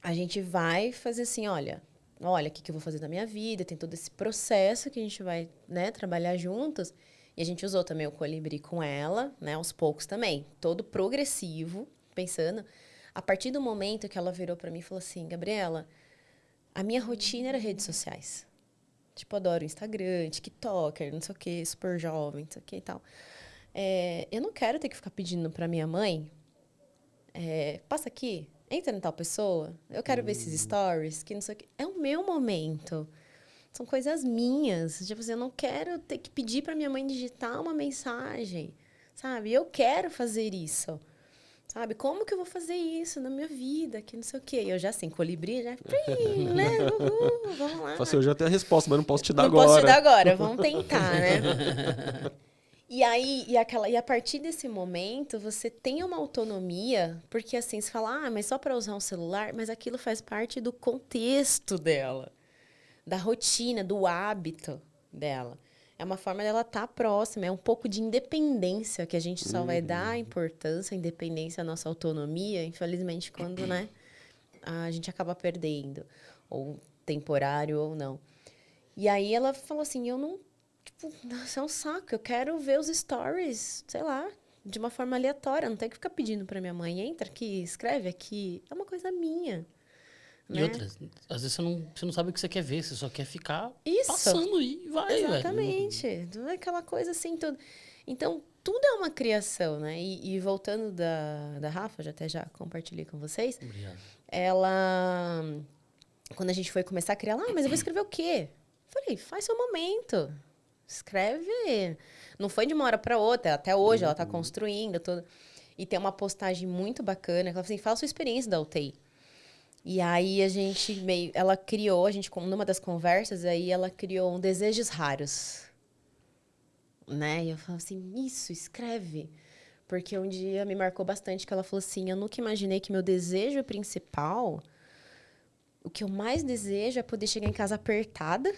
a gente vai fazer assim, olha, o que eu vou fazer na minha vida, tem todo esse processo que a gente vai, né, trabalhar juntos, E a gente usou também o colibri com ela, né? Aos poucos também. Todo progressivo, pensando. A partir do momento que ela virou para mim e falou assim, Gabriela, a minha rotina era redes sociais. Tipo, adoro Instagram, TikToker, não sei o quê, super jovem, não sei o quê e tal. Eu não quero ter que ficar pedindo para minha mãe, passa aqui, entra em tal pessoa, eu quero ver esses stories, que não sei o quê. É o meu momento. São coisas minhas. Tipo assim, eu não quero ter que pedir para minha mãe digitar uma mensagem, sabe? Eu quero fazer isso. Sabe? Como que eu vou fazer isso na minha vida? Que não sei o quê. Eu já, assim, colibri, já... né? Vamos lá. Assim, eu já tenho a resposta, mas não posso te dar não agora. Não posso te dar agora. Vamos tentar, né? E aí, e a partir desse momento, você tem uma autonomia, porque assim, você fala, mas só para usar um celular, mas aquilo faz parte do contexto dela, da rotina, do hábito dela. É uma forma dela estar próxima, é um pouco de independência, que a gente só vai dar importância, independência, à nossa autonomia, infelizmente, quando, né, a gente acaba perdendo, ou temporário ou não. E aí ela falou assim, eu não, tipo, nossa, é um saco, eu quero ver os stories, sei lá, de uma forma aleatória, não tenho que ficar pedindo para minha mãe, entra aqui, escreve aqui, é uma coisa minha. E né? outras, às vezes você não sabe o que você quer ver, você só quer ficar Isso. passando e vai, Exatamente. velho. Aquela coisa assim, tudo. Então, tudo é uma criação, né? E voltando da Rafa, já compartilhei com vocês. Obrigado. Ela, quando a gente foi começar a criar, mas eu vou escrever o quê? Falei, faz seu momento. Escreve. Não foi de uma hora para outra. Até hoje ela está construindo tudo. E tem uma postagem muito bacana, que ela falou assim, fala a sua experiência da UTI. E aí ela criou, numa das conversas, aí ela criou um Desejos Raros. Né? E eu falo assim, isso, escreve. Porque um dia me marcou bastante que ela falou assim, eu nunca imaginei que meu desejo principal, o que eu mais desejo é poder chegar em casa apertada.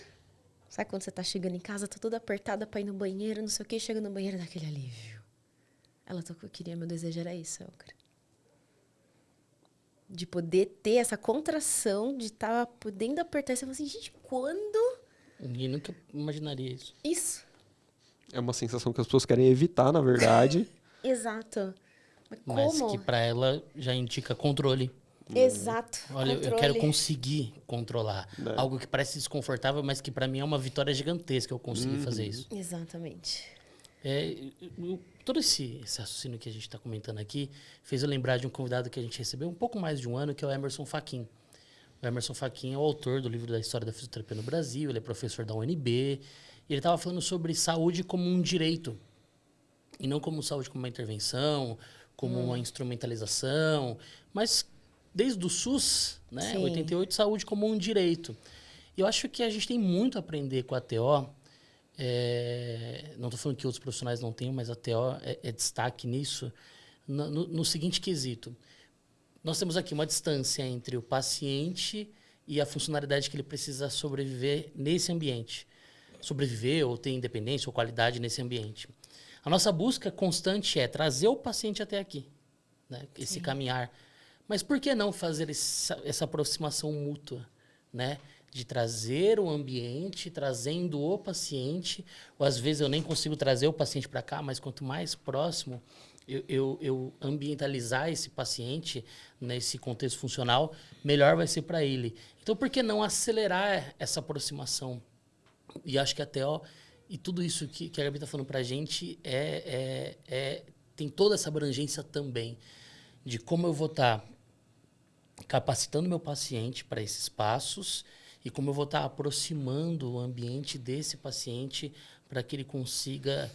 Sabe quando você tá chegando em casa, tá toda apertada pra ir no banheiro, não sei o quê, chega no banheiro, dá aquele alívio. Ela meu desejo era isso, Elcra. De poder ter essa contração, de estar podendo apertar. E você fala assim, gente, quando? Ninguém nunca imaginaria isso. Isso. É uma sensação que as pessoas querem evitar, na verdade. Exato. Mas como? que pra ela já indica controle. Exato. Olha, controle. eu quero conseguir controlar. Né? Algo que parece desconfortável, mas que pra mim é uma vitória gigantesca eu conseguir fazer isso. Exatamente. Todo esse raciocínio que a gente está comentando aqui fez eu lembrar de um convidado que a gente recebeu um pouco mais de um ano, que é o Emerson Fachin. O Emerson Fachin é o autor do livro da História da Fisioterapia no Brasil, ele é professor da UNB, e ele estava falando sobre saúde como um direito, e não como saúde como uma intervenção, como uma instrumentalização, mas desde o SUS, né, Sim. 88, saúde como um direito. E eu acho que a gente tem muito a aprender com a TO. Não estou falando que outros profissionais não tenham, mas a TO é destaque nisso, no seguinte quesito. Nós temos aqui uma distância entre o paciente e a funcionalidade que ele precisa sobreviver nesse ambiente. Sobreviver ou ter independência ou qualidade nesse ambiente. A nossa busca constante é trazer o paciente até aqui, né? Esse caminhar. Mas por que não fazer essa aproximação mútua, né? De trazer o ambiente, trazendo o paciente, ou às vezes eu nem consigo trazer o paciente para cá, mas quanto mais próximo eu ambientalizar esse paciente nesse contexto funcional, melhor vai ser para ele. Então, por que não acelerar essa aproximação? E acho que a TO e tudo isso que a Gabi está falando para a gente tem toda essa abrangência também de como eu vou estar capacitando meu paciente para esses passos e como eu vou estar aproximando o ambiente desse paciente para que ele consiga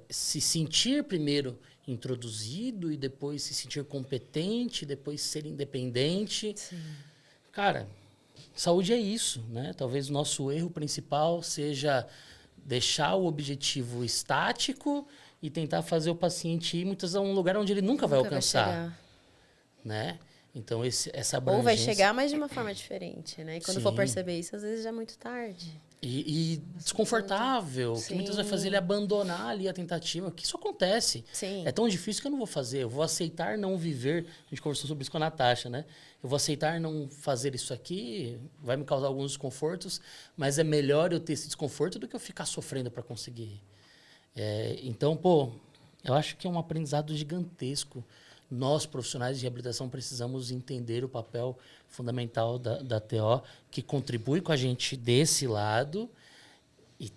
se sentir primeiro introduzido e depois se sentir competente, depois ser independente. Sim. Cara, saúde é isso, né? Talvez o nosso erro principal seja deixar o objetivo estático e tentar fazer o paciente ir muitas vezes a um lugar onde ele nunca vai alcançar, né? Então, essa abrangência... Ou vai chegar, mas de uma forma diferente, né? E quando Sim. for perceber isso, às vezes já é muito tarde. E desconfortável, que muitas vezes vai fazer ele abandonar ali a tentativa, que isso acontece. Sim. É tão difícil que eu não vou fazer, eu vou aceitar não viver. A gente conversou sobre isso com a Natasha, né? Eu vou aceitar não fazer isso aqui, vai me causar alguns desconfortos, mas é melhor eu ter esse desconforto do que eu ficar sofrendo para conseguir. Então, pô, eu acho que é um aprendizado gigantesco. Nós, profissionais de reabilitação, precisamos entender o papel fundamental da TO, que contribui com a gente desse lado e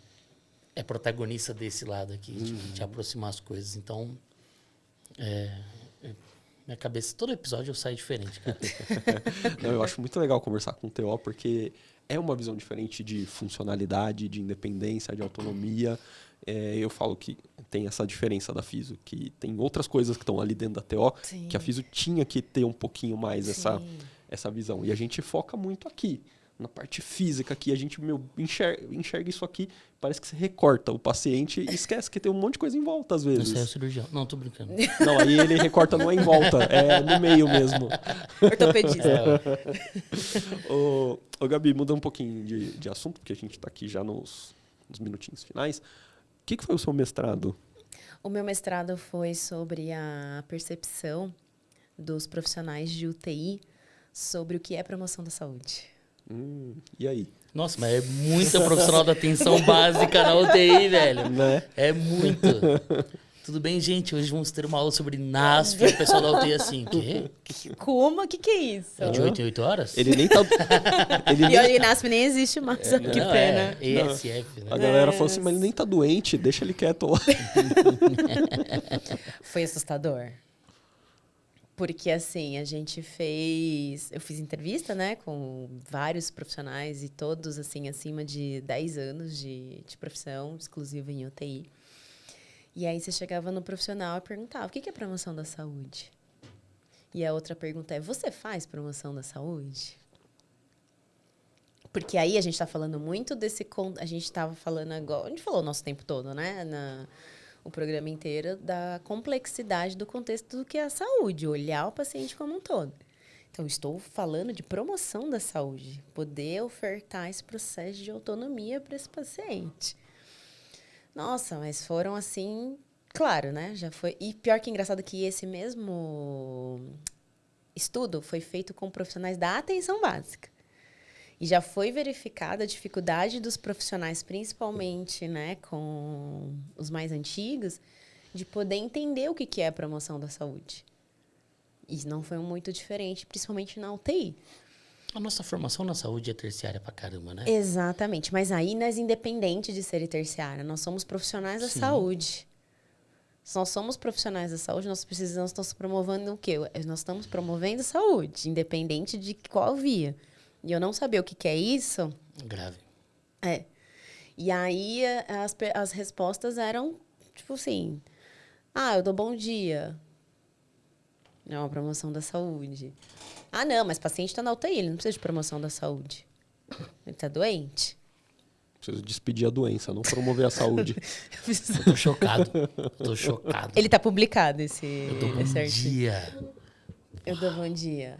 é protagonista desse lado aqui, de aproximar as coisas. Então, minha cabeça, todo episódio eu saio diferente, cara. Não, eu acho muito legal conversar com o TO, porque é uma visão diferente de funcionalidade, de independência, de autonomia. Eu falo que tem essa diferença da Fiso, que tem outras coisas que estão ali dentro da TO, Sim. que a Fiso tinha que ter um pouquinho mais essa visão. E a gente foca muito aqui, na parte física, que a gente enxerga isso aqui, parece que você recorta o paciente e esquece que tem um monte de coisa em volta, às vezes. Não sei, é o cirurgião. Não, tô brincando. Não, aí ele recorta não é em volta, é no meio mesmo. Ortopedista. Ô, Gabi, muda um pouquinho de assunto, porque a gente está aqui já nos minutinhos finais. O que foi o seu mestrado? O meu mestrado foi sobre a percepção dos profissionais de UTI sobre o que é promoção da saúde. E aí? Nossa, mas é muita profissional da atenção básica na UTI, velho. Né? É muito. Tudo bem, gente? Hoje vamos ter uma aula sobre NASF. O pessoal da UTI assim, quê? Como? O que é isso? É de 8 em 8 horas? Ele nem tá... E hoje NASP nem existe mais. Que Não, pena. ESF, A né? galera falou assim, mas ele nem tá doente, deixa ele quieto lá. Foi assustador. Porque, assim, a gente fez... Eu fiz entrevista, né, com vários profissionais e todos, assim, acima de 10 anos de profissão exclusiva em UTI. E aí você chegava no profissional e perguntava, o que é promoção da saúde? E a outra pergunta é, você faz promoção da saúde? Porque aí a gente está falando muito desse... A gente estava falando agora... A gente falou o nosso tempo todo, né? O programa inteiro da complexidade do contexto do que é a saúde, olhar o paciente como um todo. Então, estou falando de promoção da saúde, poder ofertar esse processo de autonomia para esse paciente. Nossa, mas foram assim, claro, né? Já foi. E pior que engraçado que esse mesmo estudo foi feito com profissionais da atenção básica. E já foi verificada a dificuldade dos profissionais, principalmente, né, com os mais antigos, de poder entender o que é a promoção da saúde. E não foi muito diferente, principalmente na UTI. A nossa formação na saúde é terciária pra caramba, né? Exatamente. Mas aí nós, independente de ser terciária, nós somos profissionais da saúde. Se nós somos profissionais da saúde, nós precisamos estar promovendo o quê? Nós estamos promovendo saúde, independente de qual via. E eu não sabia o que é isso. Grave. E aí as respostas eram, tipo assim, eu dou bom dia. É uma promoção da saúde. Não, mas o paciente está na UTI, ele não precisa de promoção da saúde. Ele está doente. Preciso despedir a doença, não promover a saúde. Eu tô chocado. Ele está publicado esse Bom artigo. dia. Eu dou bom dia.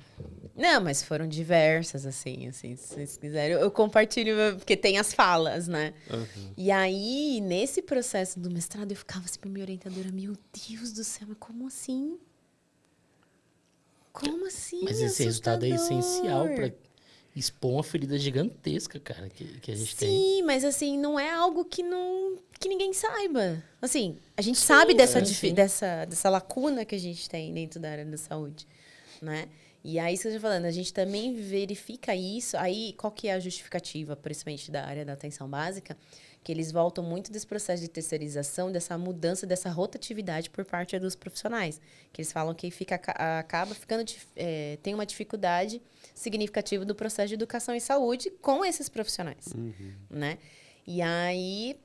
Não, mas foram diversas, assim, se vocês quiserem. Eu compartilho, porque tem as falas, né? Uhum. E aí, nesse processo do mestrado, eu ficava assim pra minha orientadora, meu Deus do céu, mas como assim? Como assim? Mas esse resultado é essencial para expor uma ferida gigantesca, cara, que a gente tem. Sim, mas assim, não é algo que ninguém saiba. Assim, a gente sabe dessa lacuna que a gente tem dentro da área da saúde, né? E aí, isso que eu estou falando, a gente também verifica isso. Aí, qual que é a justificativa, principalmente da área da atenção básica? Que eles voltam muito desse processo de terceirização, dessa mudança, dessa rotatividade por parte dos profissionais. Que eles falam que acaba ficando... tem uma dificuldade significativa do processo de educação e saúde com esses profissionais. Uhum. Né? E aí,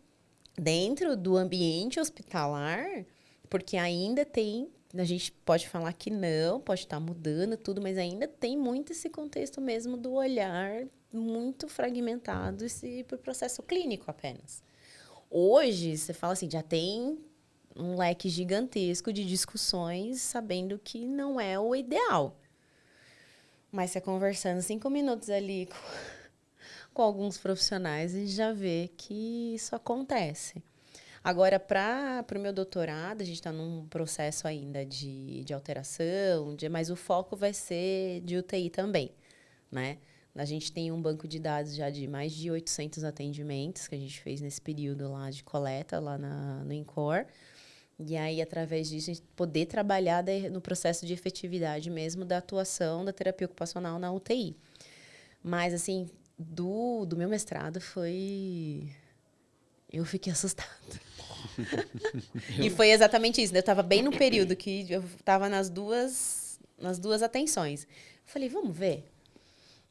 dentro do ambiente hospitalar, porque ainda tem... A gente pode falar que não, pode estar mudando tudo, mas ainda tem muito esse contexto mesmo do olhar muito fragmentado para o processo clínico apenas. Hoje, você fala assim, já tem um leque gigantesco de discussões, sabendo que não é o ideal. Mas você conversando 5 minutos ali com alguns profissionais, a gente já vê que isso acontece. Agora, para o meu doutorado, a gente está num processo ainda de alteração, mas o foco vai ser de UTI também, né? A gente tem um banco de dados já de mais de 800 atendimentos que a gente fez nesse período lá de coleta, lá no INCOR. E aí, através disso, a gente poder trabalhar no processo de efetividade mesmo da atuação da terapia ocupacional na UTI. Mas, assim, do meu mestrado foi... Eu fiquei assustada. E foi exatamente isso, né? Eu estava bem no período que eu estava nas duas atenções. Eu falei, vamos ver?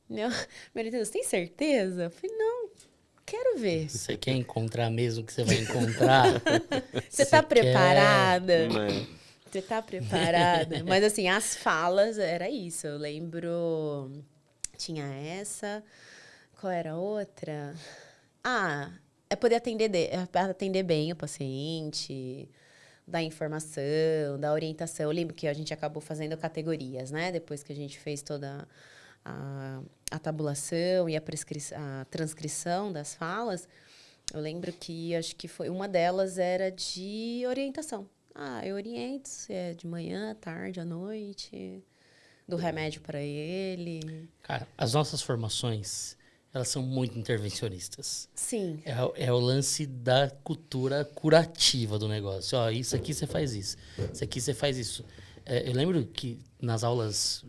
Meu marido, você tem certeza? Eu falei, não, quero ver. Você quer encontrar mesmo que você vai encontrar? Você está preparada? Né? Você está preparada? Mas, assim, as falas, era isso. Eu lembro... Tinha essa... Qual era a outra? É poder atender bem o paciente, dar informação, dar orientação. Eu lembro que a gente acabou fazendo categorias, né? Depois que a gente fez toda a tabulação e a transcrição das falas, eu lembro que acho que foi uma delas era de orientação. Eu oriento se é de manhã, tarde, à noite, do remédio para ele. Cara, as nossas formações, elas são muito intervencionistas. Sim. É o lance da cultura curativa do negócio. Ó, isso aqui você faz isso. Isso aqui você faz isso. Eu lembro que nas aulas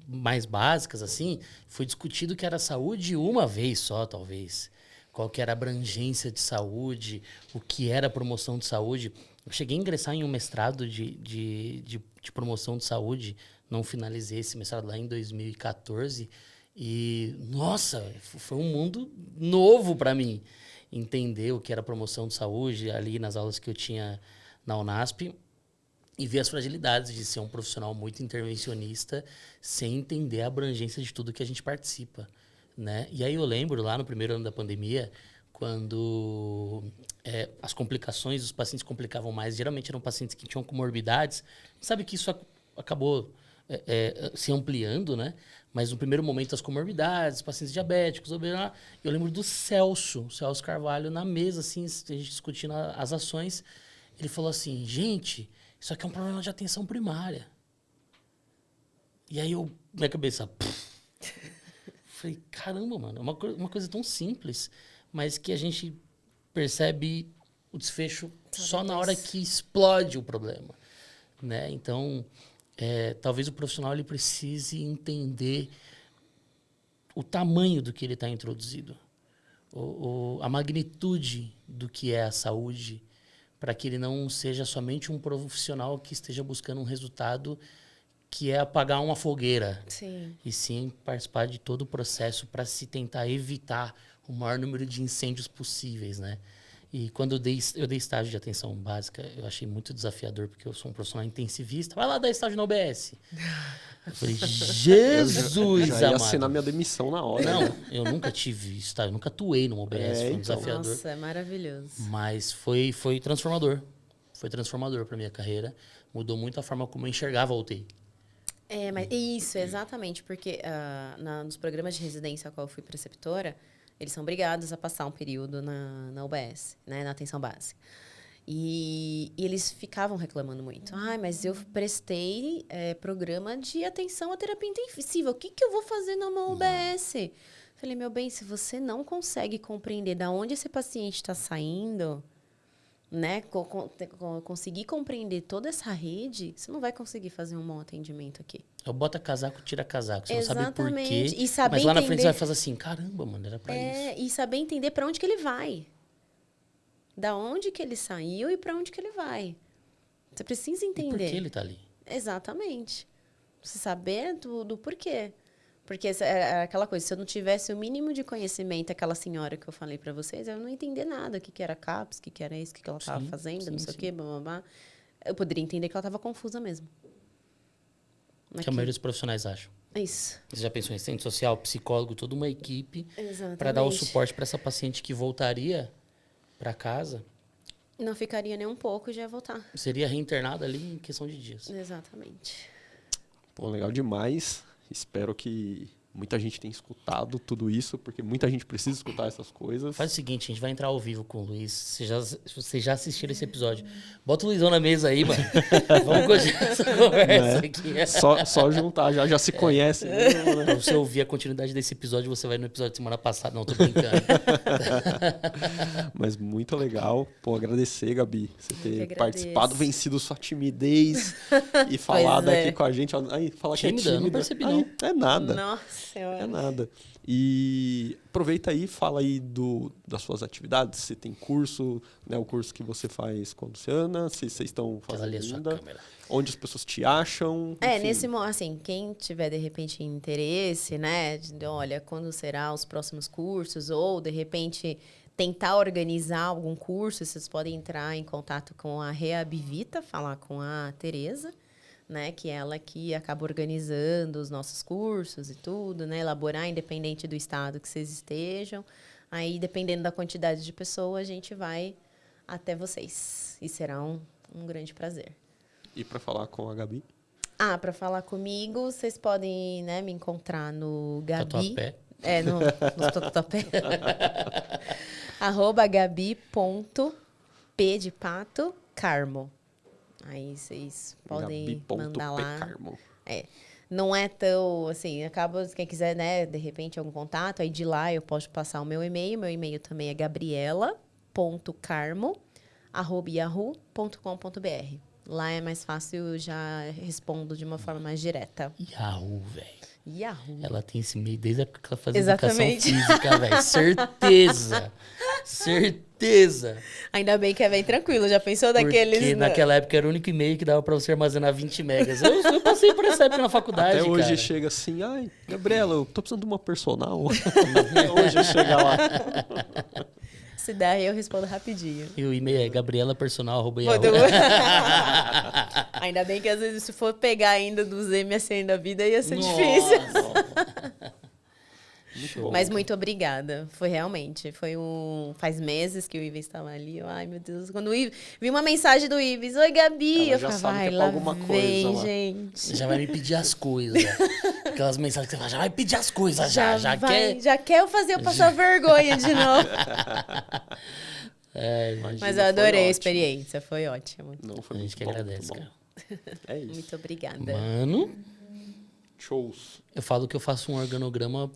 mais básicas, assim, foi discutido que era saúde uma vez só, talvez. Qual que era a abrangência de saúde, o que era promoção de saúde. Eu cheguei a ingressar em um mestrado de promoção de saúde. Não finalizei esse mestrado lá em 2014. E, nossa, foi um mundo novo para mim. Entender o que era promoção de saúde ali nas aulas que eu tinha na Unasp. E ver as fragilidades de ser um profissional muito intervencionista sem entender a abrangência de tudo que a gente participa, né? E aí eu lembro, lá no primeiro ano da pandemia, quando as complicações, os pacientes complicavam mais, geralmente eram pacientes que tinham comorbidades. Sabe que isso acabou se ampliando, né? Mas no primeiro momento as comorbidades, pacientes diabéticos, obesidade. Eu lembro do Celso Carvalho, na mesa, assim, a gente discutindo as ações. Ele falou assim, gente... Isso aqui é um problema de atenção primária. E aí minha cabeça... Falei, caramba, mano, é uma coisa tão simples, mas que a gente percebe o desfecho só na hora que explode o problema, né? Então, talvez o profissional ele precise entender o tamanho do que ele está introduzido, a magnitude do que é a saúde, para que ele não seja somente um profissional que esteja buscando um resultado que é apagar uma fogueira. Sim. E sim participar de todo o processo para se tentar evitar o maior número de incêndios possíveis, né? E quando eu dei estágio de atenção básica, eu achei muito desafiador, porque eu sou um profissional intensivista. Vai lá dar estágio na UBS. Eu falei, Jesus, já ia amado. assinar minha demissão na hora. Não, eu nunca tive estágio, nunca atuei numa UBS, foi um desafiador. Nossa, é maravilhoso. Mas foi transformador. Foi transformador para minha carreira. Mudou muito a forma como eu enxergava a UTI. Mas isso, exatamente, porque nos programas de residência a qual eu fui preceptora, eles são obrigados a passar um período na UBS, né, na atenção básica. E eles ficavam reclamando muito. Mas eu prestei programa de atenção à terapia intensiva. O que eu vou fazer numa UBS? Falei, meu bem, se você não consegue compreender de onde esse paciente está saindo, né, conseguir compreender toda essa rede, você não vai conseguir fazer um bom atendimento aqui. Eu boto casaco, tira casaco. Você Exatamente. não sabe por quê, E saber mas lá na entender... frente você vai fazer assim, caramba, mano, era pra isso. E saber entender para onde que ele vai. Da onde que ele saiu e para onde que ele vai. Você precisa entender. E por que ele tá ali? Exatamente. Você saber do porquê. Porque é aquela coisa, se eu não tivesse o mínimo de conhecimento, aquela senhora que eu falei para vocês, eu não entendia nada. O que era CAPS, o que era isso, o que ela estava fazendo, não sei o quê, blá, blá, blá. Eu poderia entender que ela estava confusa mesmo. Que a maioria dos profissionais acham. Isso. Você já pensou em assistente social, psicólogo, toda uma equipe Exatamente. para dar o suporte para essa paciente que voltaria para casa? Não ficaria nem um pouco e já ia voltar. Seria reinternada ali em questão de dias. Exatamente. Pô, legal demais. Espero que Muita gente tem escutado tudo isso, porque muita gente precisa escutar essas coisas. Faz o seguinte, a gente vai entrar ao vivo com o Luiz. Vocês já assistiram esse episódio. Bota o Luizão na mesa aí, mano. Vamos continuar essa conversa aqui. Só juntar, já se conhece. Pra você ouvir a continuidade desse episódio, você vai no episódio de semana passada. Não, tô brincando. Mas muito legal. Pô, agradecer, Gabi, você ter participado, vencido sua timidez e falado aqui com a gente. Aí, fala que é tímida. Não percebi, não. É nada. Nossa Senhora. É nada. E aproveita aí, fala aí das suas atividades, se tem curso, né, o curso que você faz com a Luciana, se vocês estão fazendo ainda, onde as pessoas te acham. Nesse momento, assim, quem tiver de repente interesse, né, olha, quando será os próximos cursos, ou de repente tentar organizar algum curso, vocês podem entrar em contato com a Reabvita, falar com a Tereza, né, que é ela que acaba organizando os nossos cursos e tudo, né, elaborar independente do estado que vocês estejam. Aí, dependendo da quantidade de pessoas, a gente vai até vocês. E será um grande prazer. E para falar com a Gabi? Para falar comigo, vocês podem, né, me encontrar no Gabi. Tatuapé. No Tatuapé. @gabi.p de pato Carmo. Aí vocês podem mandar lá. Não é tão, assim, acaba, quem quiser, né, de repente, algum contato, aí de lá eu posso passar o meu e-mail. Meu e-mail também é gabriela.carmo@yahoo.com.br. Lá é mais fácil, eu já respondo de uma forma mais direta. Yahoo, velho. Yahoo. Ela tem esse e-mail desde que ela fazia Exatamente. educação física, velho. Certeza. Certeza. Ainda bem que é bem tranquilo. Já pensou daqueles... Porque naquela época era o único e-mail que dava pra você armazenar 20 megas. Eu passei por essa época na faculdade, até hoje cara. chega assim, ai, Gabriela, eu tô precisando de uma personal. Hoje chega lá. Se der, eu respondo rapidinho. E o e-mail é gabrielapersonal@yahoo. Ainda bem que às vezes se for pegar ainda dos MSN da vida ia ser difícil. Muito Mas muito obrigada. Faz meses que o Ives estava ali. Ai, meu Deus. Quando o Ives... Vi uma mensagem do Ives. Oi, Gabi. Ela eu já falava, sabe que é lá alguma vem, coisa lá. gente. Já vai me pedir as coisas. Aquelas mensagens que você fala, já vai pedir as coisas, já quer. Já quer eu fazer eu passar vergonha de novo. Mas eu adorei a experiência. Foi ótimo. Não, foi A gente que muito bom, agradece, muito bom. cara. É isso. Muito obrigada. Mano, Shows. eu falo que eu faço um organograma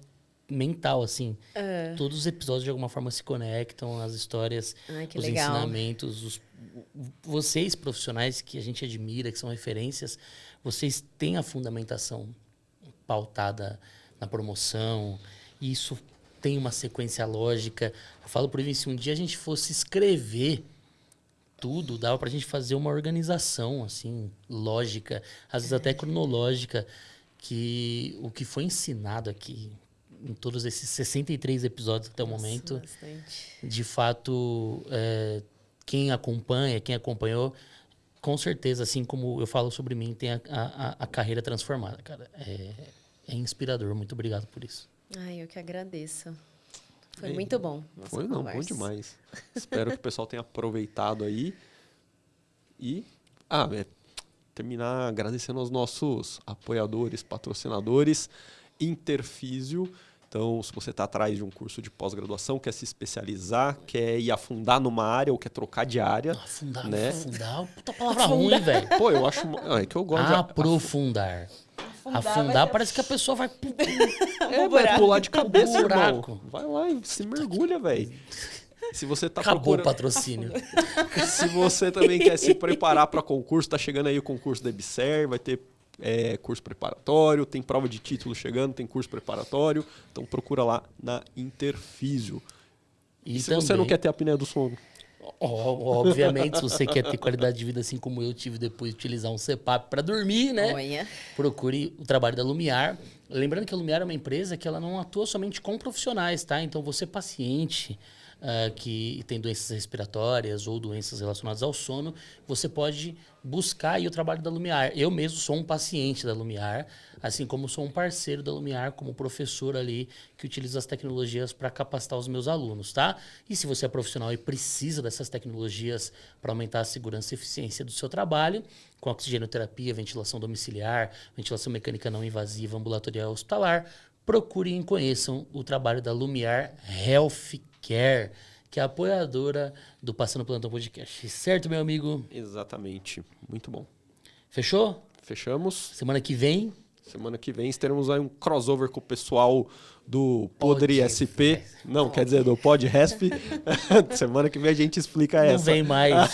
mental, assim. Todos os episódios de alguma forma se conectam, as histórias, Ai, que os legal. ensinamentos, vocês profissionais que a gente admira, que são referências, vocês têm a fundamentação pautada na promoção, e isso tem uma sequência lógica. Eu falo por isso, se um dia a gente fosse escrever tudo, dava pra gente fazer uma organização, assim, lógica, às vezes até cronológica, que o que foi ensinado aqui em todos esses 63 episódios até o momento, Bastante. de fato, quem acompanha, quem acompanhou, com certeza, assim como eu falo sobre mim, tem a carreira transformada, cara. É inspirador. Muito obrigado por isso. Ai, eu que agradeço. Foi muito bom. Foi não, bom demais. Espero que o pessoal tenha aproveitado aí. E terminar agradecendo aos nossos apoiadores, patrocinadores, Interfísio. Então, se você está atrás de um curso de pós-graduação, quer se especializar, quer ir afundar numa área ou quer trocar de área. Afundar, né? Afundar, puta palavra ruim, velho. Pô, eu acho... É que eu gosto Aprofundar. Afundar parece que a pessoa vai... vai pular de cabeça, buraco. irmão. Vai lá e se mergulha, velho. Se você tá Acabou o procurando... patrocínio. Se você também quer se preparar para concurso, tá chegando aí o concurso da EBSER, vai ter curso preparatório, tem prova de título chegando, tem curso preparatório. Então procura lá na Interfísio. E se você não quer ter a apneia do sono? Obviamente, se você quer ter qualidade de vida assim como eu tive depois de utilizar um CPAP para dormir, né? Olha. Procure o trabalho da Lumiar. Lembrando que a Lumiar é uma empresa que ela não atua somente com profissionais, tá? Então, você paciente que tem doenças respiratórias ou doenças relacionadas ao sono, você pode buscar aí o trabalho da Lumiar. Eu mesmo sou um paciente da Lumiar, assim como sou um parceiro da Lumiar, como professor ali que utiliza as tecnologias para capacitar os meus alunos, tá? E se você é profissional e precisa dessas tecnologias para aumentar a segurança e eficiência do seu trabalho, com oxigenoterapia, ventilação domiciliar, ventilação mecânica não invasiva, ambulatorial hospitalar, procurem e conheçam o trabalho da Lumiar Healthcare, que é a apoiadora do Passando Plantão Podcast. Certo, meu amigo? Exatamente. Muito bom. Fechou? Fechamos. Semana que vem... Semana que vem teremos aí um crossover com o pessoal do Podre SP. Não, quer dizer, do Pod Resp. Semana que vem a gente explica essa. Não vem mais.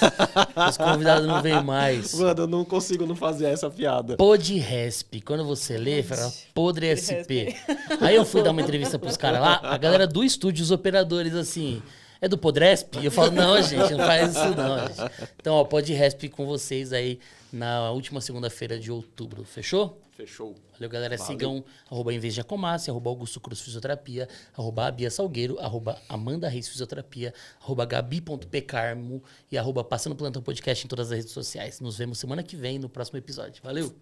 Os convidados não vêm mais. Mano, eu não consigo não fazer essa piada. Pod Resp. Quando você lê, fala Podre SP. Aí eu fui dar uma entrevista pros caras lá, a galera do estúdio, os operadores, assim... É do Podresp? E eu falo, não, gente, não faz isso não, gente. Então, ó, Podresp com vocês aí na última segunda-feira de outubro. Fechou? Fechou. Valeu, galera. Sigam @Invejacomassi, @Augusto Cruz Fisioterapia, @Bia Salgueiro, @Amanda Reis Fisioterapia, @Gabi.pcarmo e @Passando Plantão Podcast em todas as redes sociais. Nos vemos semana que vem no próximo episódio. Valeu!